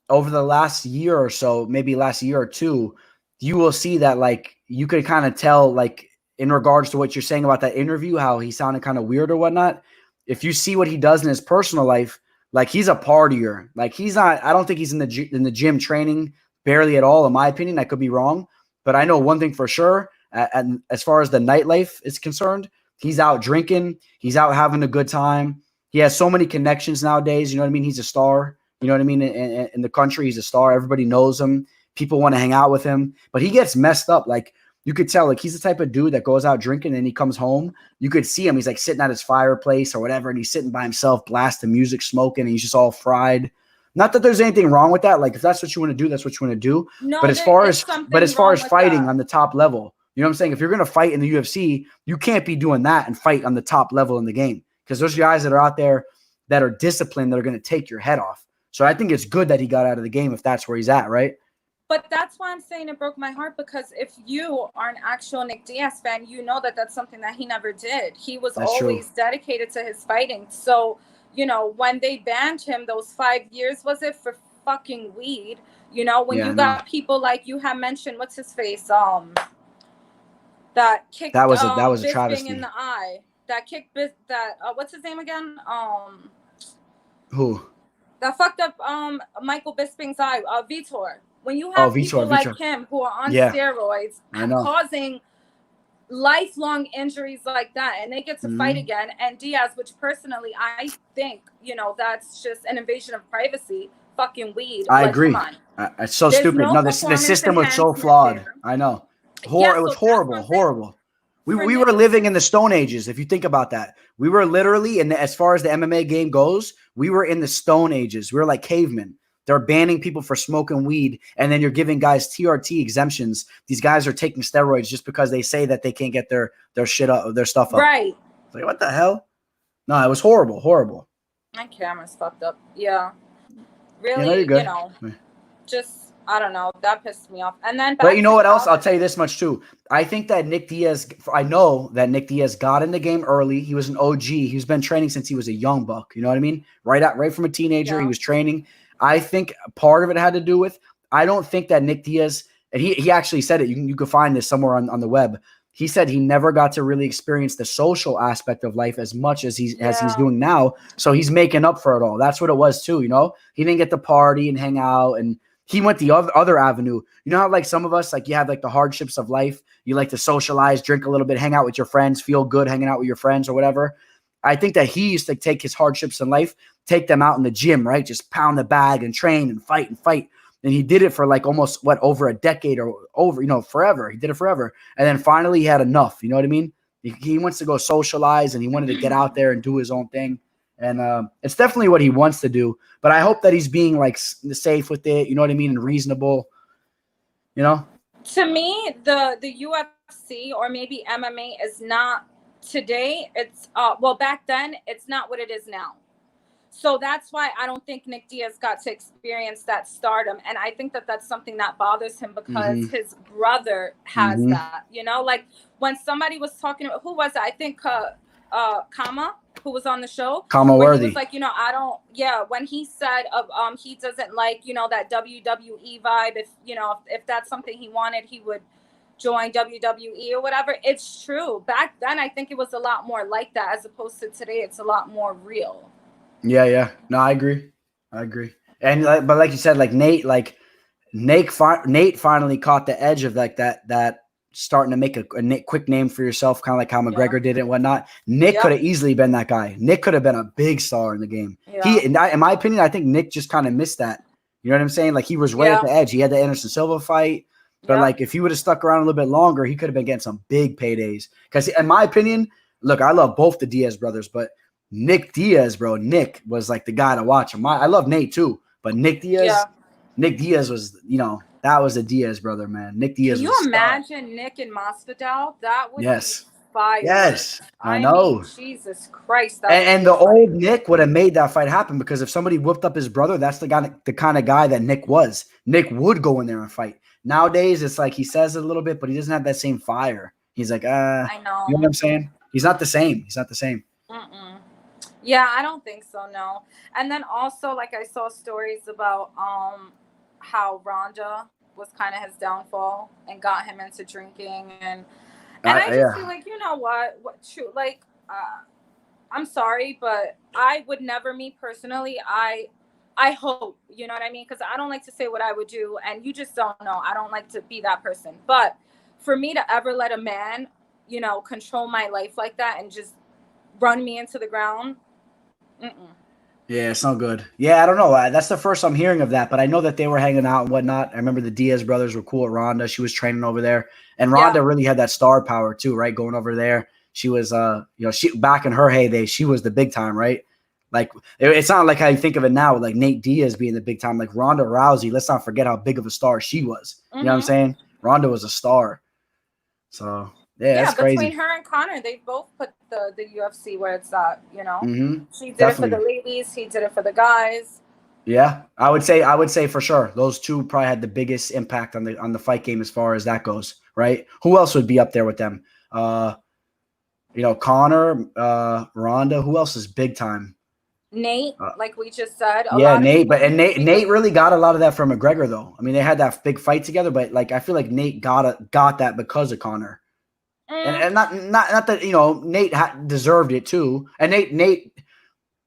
S4: over the last year or so, maybe last year or two, you will see that like you could kind of tell like in regards to what you're saying about that interview, how he sounded kind of weird or whatnot. If you see what he does in his personal life, like he's a partier. Like he's not, I don't think he's in the gym training barely at all, in my opinion. I could be wrong, but I know one thing for sure. And as far as the nightlife is concerned, he's out drinking. He's out having a good time. He has so many connections nowadays. You know what I mean? He's a star. You know what I mean? In the country, he's a star. Everybody knows him. People want to hang out with him. But he gets messed up. Like, you could tell, like, he's the type of dude that goes out drinking and he comes home. You could see him. He's, like, sitting at his fireplace or whatever, and he's sitting by himself, blasting music, smoking, and he's just all fried. Not that there's anything wrong with that. Like, if that's what you want to do, that's what you want to do.
S9: No,
S4: but as far as fighting on the top level, you know what I'm saying? If you're going to fight in the UFC, you can't be doing that and fight on the top level in the game because there's guys that are out there that are disciplined that are going to take your head off. So I think it's good that he got out of the game if that's where he's at, right?
S9: But that's why I'm saying it broke my heart because if you are an actual Nick Diaz fan, you know that that's something that he never did. He was always dedicated to his fighting. So, you know, when they banned him those 5 years, was it for fucking weed? You know, when you got people like you have mentioned, what's his face? That kicked
S4: that was a
S9: Bisping
S4: travesty
S9: in the eye. That kicked what's his name again?
S4: Who?
S9: That fucked up Michael Bisping's eye, Vitor. When you have people like him who are on steroids causing lifelong injuries like that and they get to fight again, and Diaz, which personally I think, you know, that's just an invasion of privacy. Fucking weed.
S4: I agree. It's so stupid. No, the system was so flawed. I know. It was horrible. We were living in the Stone Ages, if you think about that. We were literally, as far as the MMA game goes, we were in the Stone Ages. We were like cavemen. They're banning people for smoking weed, and then you're giving guys TRT exemptions. These guys are taking steroids just because they say that they can't get their shit up, their stuff up.
S9: Right.
S4: Like, what the hell? No, it was horrible.
S9: My camera's fucked up. Yeah. Really,
S4: you're good.
S9: You know, just, I don't know. That pissed me off. And then,
S4: but you know what else? I'll tell you this much too. I think that I know that Nick Diaz got in the game early. He was an OG. He's been training since he was a young buck. You know what I mean? Right from a teenager, he was training. I think part of it had to do with, I don't think that Nick Diaz, and he actually said it, you could find this somewhere on the web. He said he never got to really experience the social aspect of life as much as he's doing now. So he's making up for it all. That's what it was too, you know? He didn't get to party and hang out, and he went the other avenue. You know how like some of us, like you have like the hardships of life. You like to socialize, drink a little bit, hang out with your friends, feel good hanging out with your friends or whatever. I think that he used to take his hardships in life, take them out in the gym, right? Just pound the bag and train and fight. And he did it for like almost over a decade or over, you know, forever. He did it forever. And then finally he had enough. You know what I mean? He wants to go socialize and he wanted to get out there and do his own thing. And it's definitely what he wants to do. But I hope that he's being like safe with it. You know what I mean? And reasonable, you know?
S9: To me, the UFC or maybe MMA is not today. It's, well, back then, it's not what it is now. So that's why I don't think Nick Diaz got to experience that stardom. And I think that that's something that bothers him because his brother has that, you know, like when somebody was talking, who was it? I think Khama, who was on the show.
S4: Khama
S9: where
S4: Worthy.
S9: he was like, you know, I don't, when he said he doesn't like, you know, that WWE vibe. If, you know, if that's something he wanted, he would join WWE or whatever. It's true. Back then, I think it was a lot more like that as opposed to today. It's a lot more real.
S4: Yeah. No, I agree. And but like you said, like Nate finally caught the edge of like that starting to make a quick name for yourself, kind of like how McGregor did it and whatnot. Nick could have easily been that guy. Nick could have been a big star in the game. In my opinion, I think Nick just kind of missed that. You know what I'm saying? Like he was right at the edge. He had the Anderson Silva fight. But like if he would have stuck around a little bit longer, he could have been getting some big paydays. Because in my opinion, look, I love both the Diaz brothers, but Nick Diaz, bro, Nick was like the guy to watch. I love Nate too, but Nick Diaz was, you know, that was a Diaz brother, man. Nick Diaz.
S9: Can you imagine Nick and Masvidal? That would be fire.
S4: Yes, I
S9: know. Mean, Jesus Christ.
S4: And the old Nick would have made that fight happen because if somebody whooped up his brother, that's the kind of guy that Nick was. Nick would go in there and fight. Nowadays, it's like he says it a little bit, but he doesn't have that same fire. He's like,
S9: I know.
S4: You know what I'm saying? He's not the same.
S9: Yeah, I don't think so, no. And then also, like, I saw stories about how Ronda was kind of his downfall and got him into drinking. And I just feel like, you know what true, like, I'm sorry, but I would never, me personally, I hope, you know what I mean? Because I don't like to say what I would do, and you just don't know. I don't like to be that person. But for me to ever let a man, you know, control my life like that and just run me into the ground,
S4: yeah, it's not good. Yeah, I don't know. That's the first I'm hearing of that, but I know that they were hanging out and whatnot. I remember the Diaz brothers were cool at Ronda. She was training over there, and Ronda really had that star power too, right? Going over there, she was, you know, she back in her heyday, she was the big time, right? Like it's not like how you think of it now, like Nate Diaz being the big time. Like Ronda Rousey, let's not forget how big of a star she was. You know what I'm saying? Ronda was a star. So that's
S9: between
S4: crazy.
S9: her and Conor, they both put the UFC where it's at, you know. She did it for the ladies, he did it for the guys.
S4: Yeah, I would say for sure those two probably had the biggest impact on the fight game as far as that goes, right? Who else would be up there with them? You know, Conor, Ronda. Who else is big time?
S9: Nate, like we just said.
S4: Nate, Nate really got a lot of that from McGregor, though. I mean, they had that big fight together, but like I feel like Nate got that because of Conor. And not that, you know, Nate deserved it too. And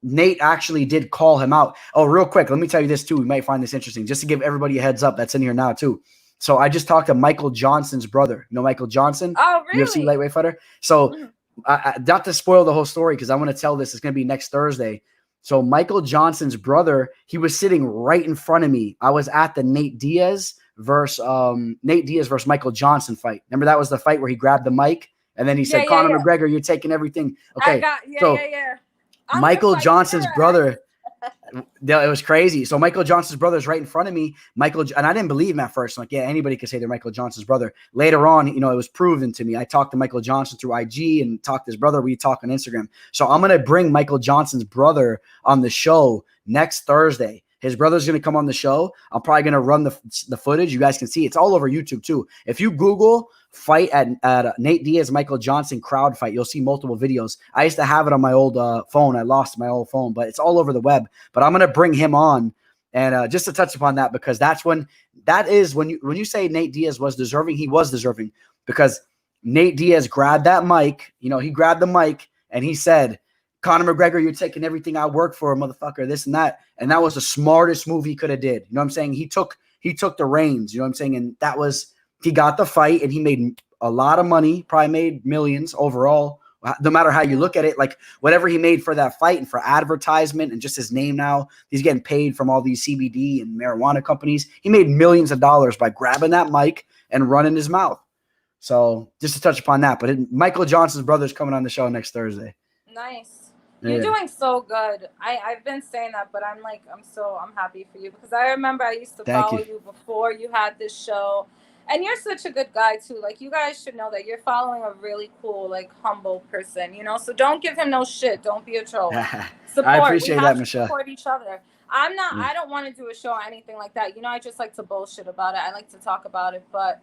S4: Nate actually did call him out. Oh, real quick, let me tell you this too. We might find this interesting, just to give everybody a heads up that's in here now too. So I just talked to Michael Johnson's brother. You know Michael Johnson?
S9: Oh, really?
S4: UFC lightweight fighter. So not to spoil the whole story because I want to tell this. It's going to be next Thursday. So Michael Johnson's brother, he was sitting right in front of me. I was at the Nate Diaz versus Michael Johnson fight. Remember that was the fight where he grabbed the mic and then he said, Conor McGregor, you're taking everything. Okay. Michael Johnson's brother, it was crazy. So Michael Johnson's brother is right in front of me. And I didn't believe him at first. I'm like, yeah, anybody could say they're Michael Johnson's brother. Later on, you know, it was proven to me. I talked to Michael Johnson through IG and talked to his brother. We talk on Instagram. So I'm going to bring Michael Johnson's brother on the show next Thursday. His brother's going to come on the show. I'm probably going to run the footage. You guys can see it's all over YouTube too. If you Google fight at Nate Diaz, Michael Johnson crowd fight, you'll see multiple videos. I used to have it on my old phone. I lost my old phone, but it's all over the web. But I'm going to bring him on and just to touch upon that, because when you say Nate Diaz was deserving, he was deserving because Nate Diaz grabbed that mic. You know, he grabbed the mic and he said, Conor McGregor, you're taking everything I work for, motherfucker, this and that. And that was the smartest move he could have did. You know what I'm saying? He took the reins, you know what I'm saying? And he got the fight and he made a lot of money, probably made millions overall, no matter how you look at it. Like whatever he made for that fight and for advertisement and just his name now, he's getting paid from all these CBD and marijuana companies. He made millions of dollars by grabbing that mic and running his mouth. So just to touch upon that, but Michael Johnson's brother's coming on the show next Thursday.
S9: Nice. You're doing so good. I've been saying that, but I'm happy for you because I remember I used to follow you before you had this show, And you're such a good guy too. Like, you guys should know that you're following a really cool, like, humble person, you know? So don't give him no shit. Don't be a troll.
S4: I
S9: Support. We
S4: appreciate
S9: have
S4: that,
S9: to
S4: Michelle.
S9: support each other. I don't want to do a show or anything like that. You know, I just like to bullshit about it. I like to talk about it, but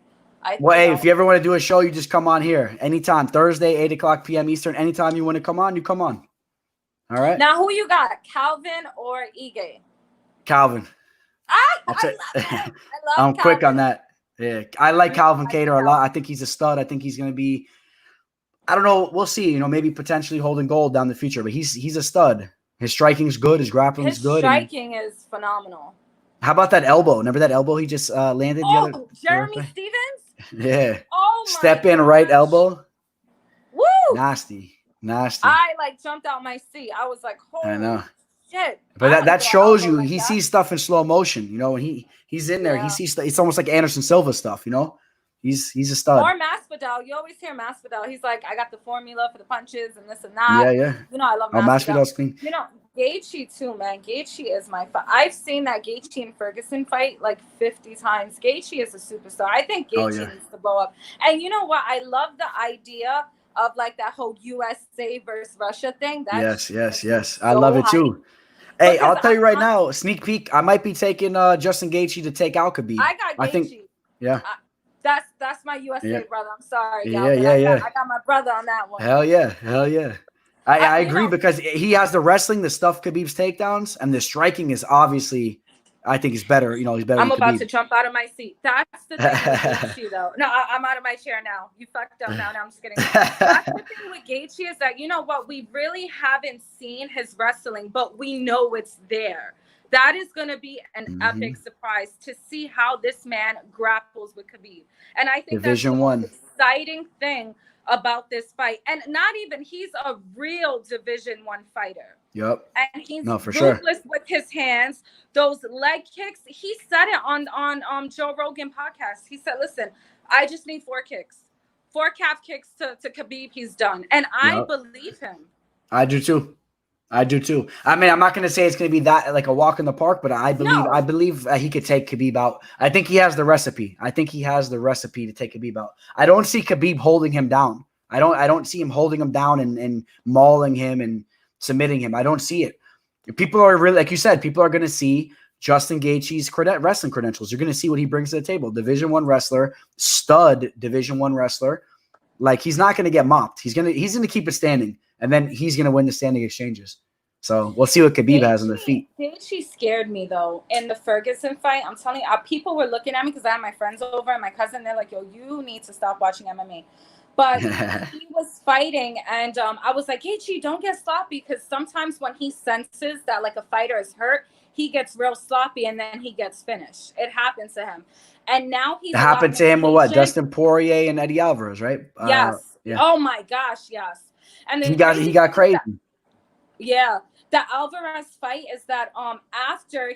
S4: well, hey, if you ever want to do a show, you just come on here anytime. Thursday, 8:00 p.m. Eastern. Anytime you want to come on, you come on. All right.
S9: Now, who you got, Calvin or Ige?
S4: Calvin.
S9: I love him. I love
S4: I'm quick
S9: Calvin.
S4: on that. Yeah, I like Calvin Cater a lot. I think he's a stud. I think he's going to be. I don't know. We'll see. You know, maybe potentially holding gold down the future, but he's a stud. His striking's good. His grappling's good.
S9: His striking is phenomenal.
S4: How about that elbow? Remember that elbow he just landed the other?
S9: Jeremy Stevens?
S4: Yeah.
S9: Oh my
S4: Step in right elbow.
S9: Woo!
S4: Nasty.
S9: I like jumped out my seat. I was like, holy
S4: I know.
S9: shit.
S4: But that shows you he sees stuff in slow motion, you know, and he's in there.
S9: Yeah.
S4: He sees it's almost like Anderson Silva stuff, you know. He's a stud.
S9: Or Masvidal. You always hear Masvidal. He's like, I got the formula for the punches and this and that.
S4: Yeah.
S9: You know, I love
S4: Masvidal's clean.
S9: You know, Gaethje too, man. Gaethje is I've seen that Gaethje and Ferguson fight like 50 times. Gaethje is a superstar. I think Gaethje needs to blow up. And you know what? I love the idea of like that whole USA versus Russia thing.
S4: Yes. I love it too. Hey, I'll tell you right now, sneak peek. I might be taking Justin Gaethje to take out Khabib.
S9: I got Gaethje.
S4: I think, yeah.
S9: That's my USA brother. I'm sorry,
S4: Galvin.
S9: I got my brother on that one.
S4: Hell yeah. I agree because he has the wrestling, the stuff Khabib's takedowns, and the striking is obviously, I think, is better. You know, he's better.
S9: I'm
S4: than
S9: about
S4: Khabib.
S9: to jump out of my seat. That's the thing with Gaethje, though. No, I'm out of my chair now. You fucked up now. I'm just kidding. That's the thing with Gaethje is that, you know what, we really haven't seen his wrestling, but we know it's there. That is going to be an epic surprise to see how this man grapples with Khabib. And I think
S4: Division
S9: that's the most exciting thing about this fight. And not even, he's a real Division I fighter.
S4: Yep.
S9: And he's
S4: for sure
S9: with his hands. Those leg kicks, he said it on Joe Rogan podcast. He said, listen, I just need 4 kicks. 4 calf kicks to Khabib, he's done. And I believe him.
S4: I do too. I mean, I'm not going to say it's going to be that like a walk in the park, but I believe he could take Khabib out. I think he has the recipe. I think he has the recipe to take Khabib out. I don't see Khabib holding him down. I don't see him holding him down and mauling him and submitting him. I don't see it. People are really, like you said, people are going to see Justin Gaethje's wrestling credentials. You're going to see what he brings to the table. Division I wrestler, stud Division I wrestler. Like, he's not going to get mopped. He's going to keep it standing. And then he's going to win the standing exchanges. So we'll see what Khabib has on the feet.
S9: Gaethje scared me, though, in the Ferguson fight. I'm telling you, people were looking at me because I had my friends over and my cousin. They're like, yo, you need to stop watching MMA. But he was fighting, and I was like, Gaethje, don't get sloppy, because sometimes when he senses that, like, a fighter is hurt, he gets real sloppy, and then he gets finished. It happens to him. And now he's... It
S4: happened to him with what? Dustin Poirier and Eddie Alvarez, right?
S9: Yes. Oh, my gosh, yes. And then
S4: he got crazy.
S9: Yeah. The Alvarez fight is that after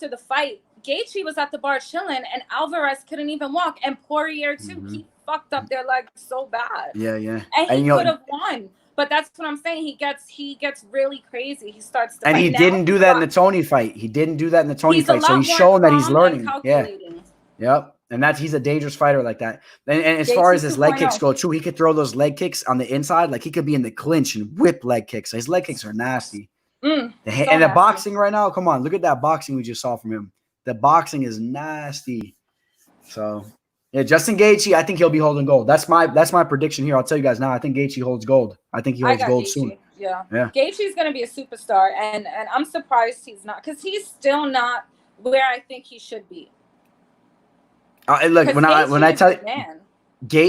S9: the fight, Gaethje was at the bar chilling, and Alvarez couldn't even walk, and Poirier too. He fucked up their legs so bad.
S4: Yeah.
S9: And he could have won. But that's what I'm saying. He gets really crazy. He starts to
S4: and
S9: fight.
S4: He didn't do that in the Tony fight. So he's showing that he's learning. Yeah. Yep. And he's a dangerous fighter like that. And as far as his leg kicks go too, he could throw those leg kicks on the inside. Like, he could be in the clinch and whip leg kicks. His leg kicks are nasty. And the boxing right now, come on, look at that boxing we just saw from him. The boxing is nasty. So yeah, Justin Gaethje, I think he'll be holding gold. That's my prediction here. I'll tell you guys now. I think Gaethje holds gold. I think he holds gold soon.
S9: Yeah. Gaethje's gonna be a superstar, and I'm surprised he's not, because he's still not where I think he should be.
S4: Look, when I tell you,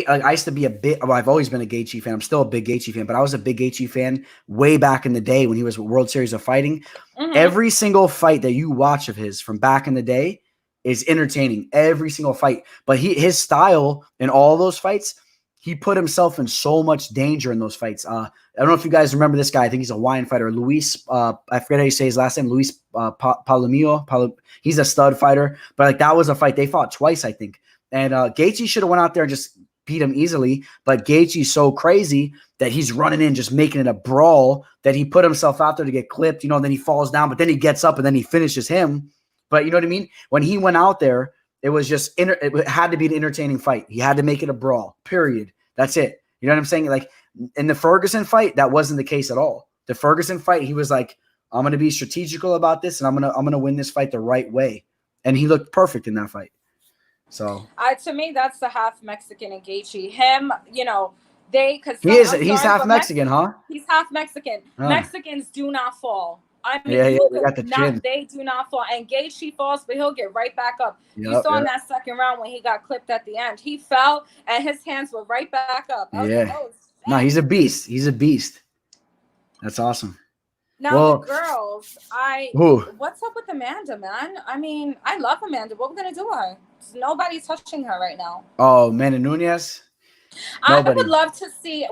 S4: I used to be I've always been a Gaethje fan. I'm still a big Gaethje fan, but I was a big Gaethje fan way back in the day when he was World Series of Fighting. Every single fight that you watch of his from back in the day is entertaining. Every single fight. But his style in all those fights, he put himself in so much danger in those fights. I don't know if you guys remember this guy. I think he's a Hawaiian fighter. Luis, I forget how you say his last name. Luis Palomino. He's a stud fighter. But like, that was a fight. They fought twice, I think. And Gaethje should have went out there and just beat him easily. But Gaethje's so crazy that he's running in, just making it a brawl, that he put himself out there to get clipped. You know, then he falls down, but then he gets up and then he finishes him. But you know what I mean? When he went out there It was just it had to be an entertaining fight. He had to make it a brawl. Period. That's it. You know what I'm saying? Like in the Ferguson fight, that wasn't the case at all. The Ferguson fight, he was like, I'm going to be strategical about this, and I'm going to win this fight the right way. And he looked perfect in that fight. So
S9: to me, that's the half Mexican in Gaethje. Him, you know, because
S4: he's half Mexican, huh?
S9: He's half Mexican. Mexicans do not fall. I mean,
S4: they got the chin.
S9: They do not fall. And Gaethje falls, but he'll get right back up. You saw in that second round when he got clipped at the end. He fell, and his hands were right back up. I was like, oh, shit.
S4: No, he's a beast. He's a beast. That's awesome.
S9: Now, the girls, what's up with Amanda, man? I mean, I love Amanda. What are we going to do her? Nobody's touching her right now.
S4: Oh, Amanda Nunes? Nobody.
S9: I would love to see. I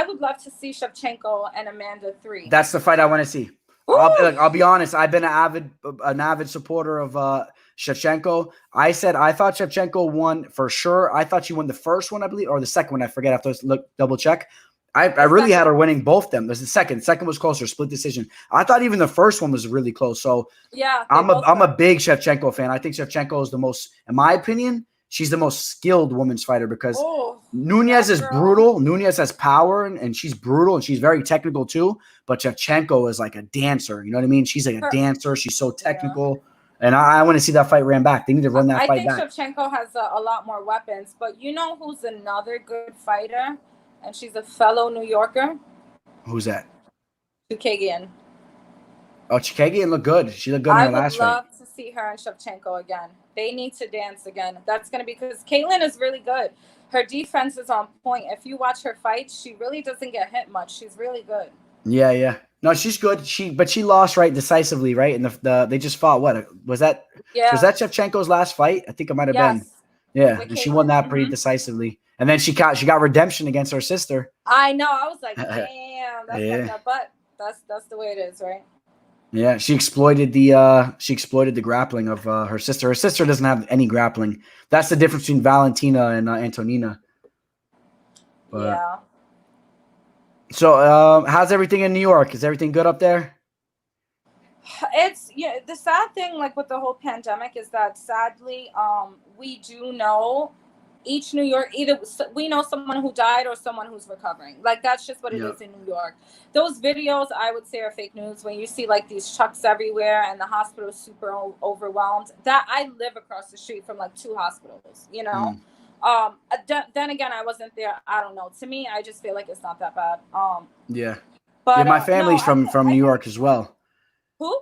S9: would love to see Shevchenko and Amanda 3.
S4: That's the fight I want to see. I'll be honest. I've been an avid supporter of Shevchenko. I thought Shevchenko won for sure. I thought she won the first one, I believe, or the second one. I forget. I have to double check. I really had her winning both of them. There's the second. The second was closer, split decision. I thought even the first one was really close. So
S9: yeah,
S4: I'm a big Shevchenko fan. I think Shevchenko is the most, in my opinion, she's the most skilled women's fighter because Nunes is brutal. Nunes has power and she's brutal and she's very technical too. But Shevchenko is like a dancer. You know what I mean? She's like a dancer. She's so technical. Yeah. And I want to see that fight ran back. They need to run that fight back.
S9: I think Shevchenko has a lot more weapons. But you know who's another good fighter? And she's a fellow New Yorker.
S4: Who's that?
S9: Chookagian.
S4: Oh, Chookagian looked good. She looked good in her last fight.
S9: I would love to see her and Shevchenko again. They need to dance again. That's going to be because Caitlin is really good. Her defense is on point. If you watch her fights, she really doesn't get hit much. She's really good.
S4: Yeah. No, she's good. But she lost decisively, right? And they just fought. What was that?
S9: Yeah.
S4: Was that Shevchenko's last fight? I think it might have been. Yeah, and she won that pretty decisively. And then she got redemption against her sister.
S9: I know. I was like, damn, that's like but that's the way it is, right?
S4: Yeah, she exploited the grappling of her sister. Her sister doesn't have any grappling. That's the difference between Valentina and Antonina. But,
S9: yeah.
S4: So, how's everything in New York? Is everything good up there?
S9: It's the sad thing, like with the whole pandemic, is that sadly, we do know each New York, either we know someone who died or someone who's recovering. Like that's just what it is in New York. Those videos, I would say, are fake news. When you see like these trucks everywhere and the hospital is super overwhelmed. That I live across the street from like 2 hospitals. You know. Then again, I wasn't there. I don't know. To me, I just feel like it's not that bad.
S4: But my family's from New York as well.
S9: Who?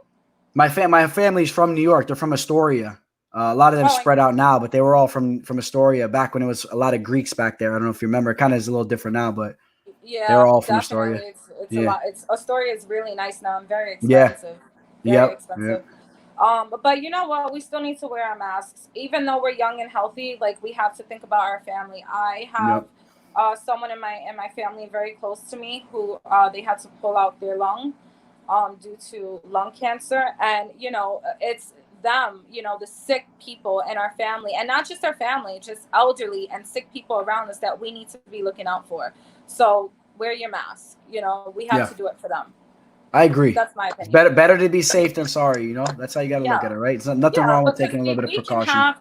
S4: My family's from New York. They're from Astoria. A lot of them spread out now, but they were all from Astoria back when it was a lot of Greeks back there. I don't know if you remember. It kind of is a little different now, but they're all from Astoria.
S9: It's a lot. Astoria is really nice now and very expensive. Very expensive. But you know what? We still need to wear our masks, even though we're young and healthy. Like we have to think about our family. I have someone in my family very close to me who they had to pull out their lung due to lung cancer, and it's them, the sick people in our family, and not just our family, just elderly and sick people around us that we need to be looking out for. So wear your mask. We have to do it for them.
S4: I agree.
S9: That's my opinion.
S4: It's better to be safe than sorry. That's how you got to look at it, right? It's nothing wrong with taking a little bit of precaution.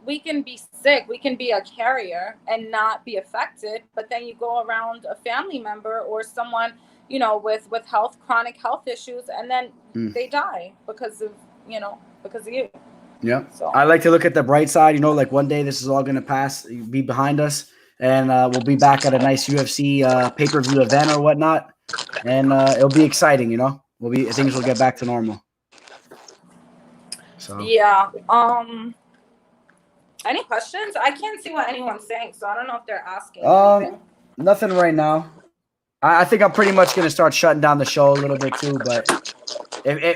S9: We can be sick. We can be a carrier and not be affected. But then you go around a family member or someone, with chronic health issues, and then they die because of you.
S4: Yeah. So I like to look at the bright side. Like one day this is all going to pass, be behind us, and we'll be back at a nice UFC pay-per-view event or whatnot, and it'll be exciting. Things will get back to normal. So
S9: yeah. Any questions? I can't see what anyone's saying, so I don't know if they're asking.
S4: Nothing right now. I think I'm pretty much going to start shutting down the show a little bit too, but.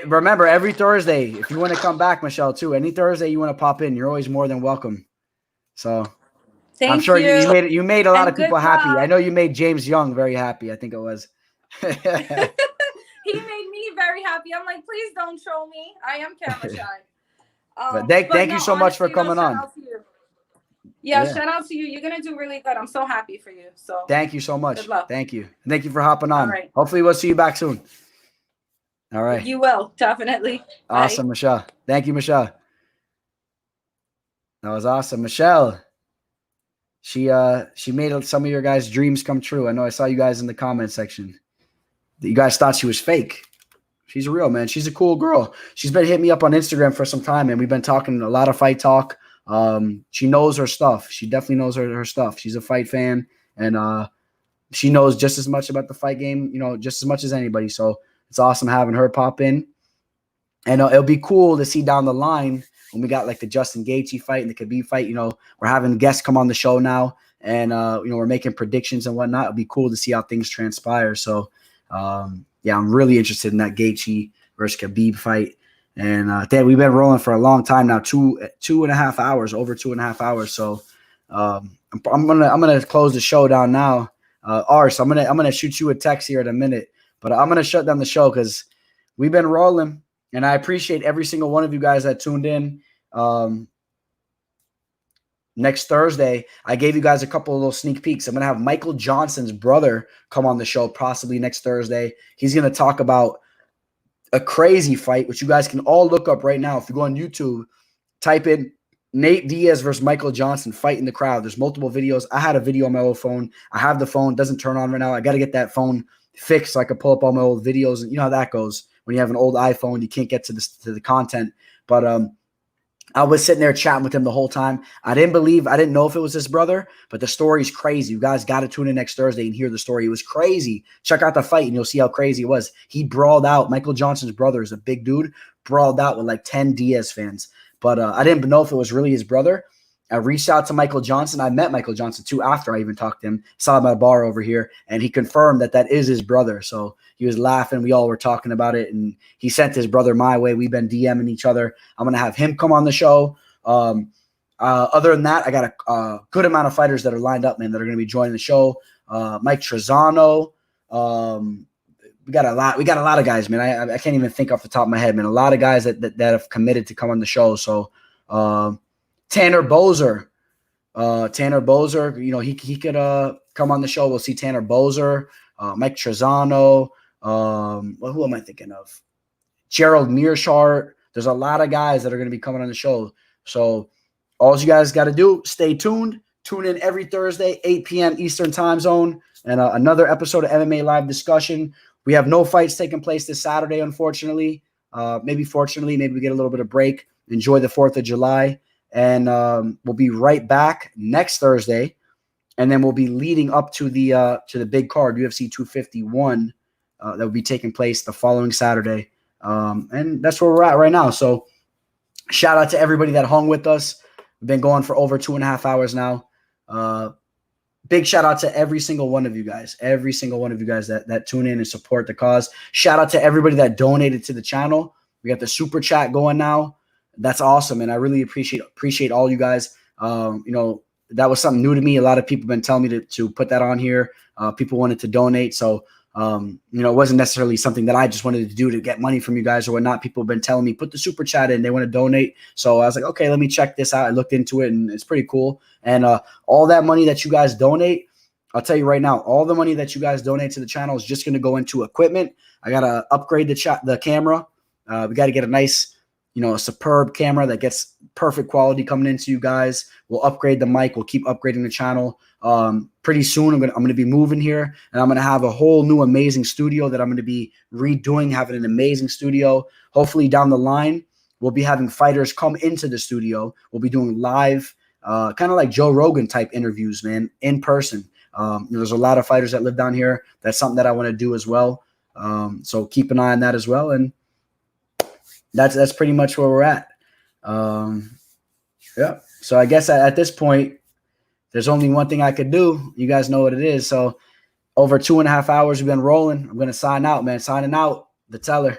S4: Remember, every Thursday, if you want to come back, Michelle, too, any Thursday you want to pop in, you're always more than welcome. So I'm sure you made a lot of people happy. I know you made James Young very happy. I think it was.
S9: He made me very happy. I'm like, please don't troll me. I am camera shy.
S4: But thank you so much for coming on.
S9: Shout out to you. You're going to do really good. I'm so happy for you. So
S4: thank you so much.
S9: Good luck.
S4: Thank you. Thank you for hopping on.
S9: All right.
S4: Hopefully we'll see you back soon. All right.
S9: You will, definitely.
S4: Awesome,
S9: Bye.
S4: Michelle. Thank you, Michelle. That was awesome. Michelle, she made some of your guys' dreams come true. I know I saw you guys in the comment section. You guys thought she was fake. She's real, man. She's a cool girl. She's been hitting me up on Instagram for some time, and we've been talking a lot of fight talk. She knows her stuff. She definitely knows her stuff. She's a fight fan, and she knows just as much about the fight game, just as much as anybody. So it's awesome having her pop in. And it'll be cool to see down the line when we got like the Justin Gaethje fight and the Khabib fight. We're having guests come on the show now, and we're making predictions and whatnot. It'll be cool to see how things transpire. So yeah, I'm really interested in that Gaethje versus Khabib fight. And we've been rolling for a long time now, 2.5 hours, over 2.5 hours. So I'm gonna close the show down now. Ars, I'm gonna shoot you a text here in a minute, but I'm gonna shut down the show because we've been rolling. And I appreciate every single one of you guys that tuned in. Next Thursday, I gave you guys a couple of little sneak peeks. I'm going to have Michael Johnson's brother come on the show possibly next Thursday. He's going to talk about a crazy fight, which you guys can all look up right now. If you go on YouTube, type in Nate Diaz versus Michael Johnson, fight in the crowd. There's multiple videos. I had a video on my old phone. I have the phone. It doesn't turn on right now. I got to get that phone fixed so I can pull up all my old videos. And you know how that goes. When you have an old iPhone, you can't get to the content. But I was sitting there chatting with him the whole time. I didn't know if it was his brother, but the story's crazy. You guys got to tune in next Thursday and hear the story. It was crazy. Check out the fight and you'll see how crazy it was. He brawled out. Michael Johnson's brother is a big dude, brawled out with like 10 Diaz fans. But I didn't know if it was really his brother. I reached out to Michael Johnson. I met Michael Johnson too after I even talked to him. Saw him at a bar over here, and he confirmed that is his brother. So he was laughing. We all were talking about it, and he sent his brother my way. We've been DMing each other. I'm going to have him come on the show. Other than that, I got a good amount of fighters that are lined up, man, that are going to be joining the show. Mike Trezano. We got a lot of guys, man. I can't even think off the top of my head, man. A lot of guys that have committed to come on the show. So Tanner Bozer, he could come on the show. We'll see Tanner Bozer, Mike Trezano. Who am I thinking of? Gerald Mearshart. There's a lot of guys that are going to be coming on the show. So all you guys got to do, stay tuned. Tune in every Thursday, 8 p.m. Eastern time zone, and another episode of MMA Live Discussion. We have no fights taking place this Saturday, unfortunately. Maybe fortunately, maybe we get a little bit of break. Enjoy the 4th of July. And we'll be right back next Thursday, and then we'll be leading up to the big card, UFC 251, that will be taking place the following Saturday. And that's where we're at right now. So shout out to everybody that hung with us. We've been going for over 2.5 hours now. Big shout out to every single one of you guys that tune in and support the cause. Shout out to everybody that donated to the channel. We got the super chat going now. That's awesome, and I really appreciate all you guys. That was something new to me. A lot of people have been telling me to put that on here. People wanted to donate, so it wasn't necessarily something that I just wanted to do to get money from you guys or whatnot. People have been telling me put the super chat in. They want to donate, so I was like, okay, let me check this out. I looked into it, and it's pretty cool. And all that money that you guys donate, I'll tell you right now, all the money that you guys donate to the channel is just going to go into equipment. I gotta upgrade the camera. We got to get a nice, a superb camera that gets perfect quality coming into you guys. We'll upgrade the mic. We'll keep upgrading the channel. Pretty soon, I'm gonna be moving here, and I'm gonna have a whole new amazing studio that I'm gonna be redoing. Having an amazing studio. Hopefully, down the line, we'll be having fighters come into the studio. We'll be doing live, kind of like Joe Rogan type interviews, man, in person. There's a lot of fighters that live down here. That's something that I want to do as well. So keep an eye on that as well. And that's pretty much where we're at. Yeah. So I guess at this point, there's only one thing I could do. You guys know what it is. So over 2.5 hours we've been rolling. I'm going to sign out, man. Signing out, the teller.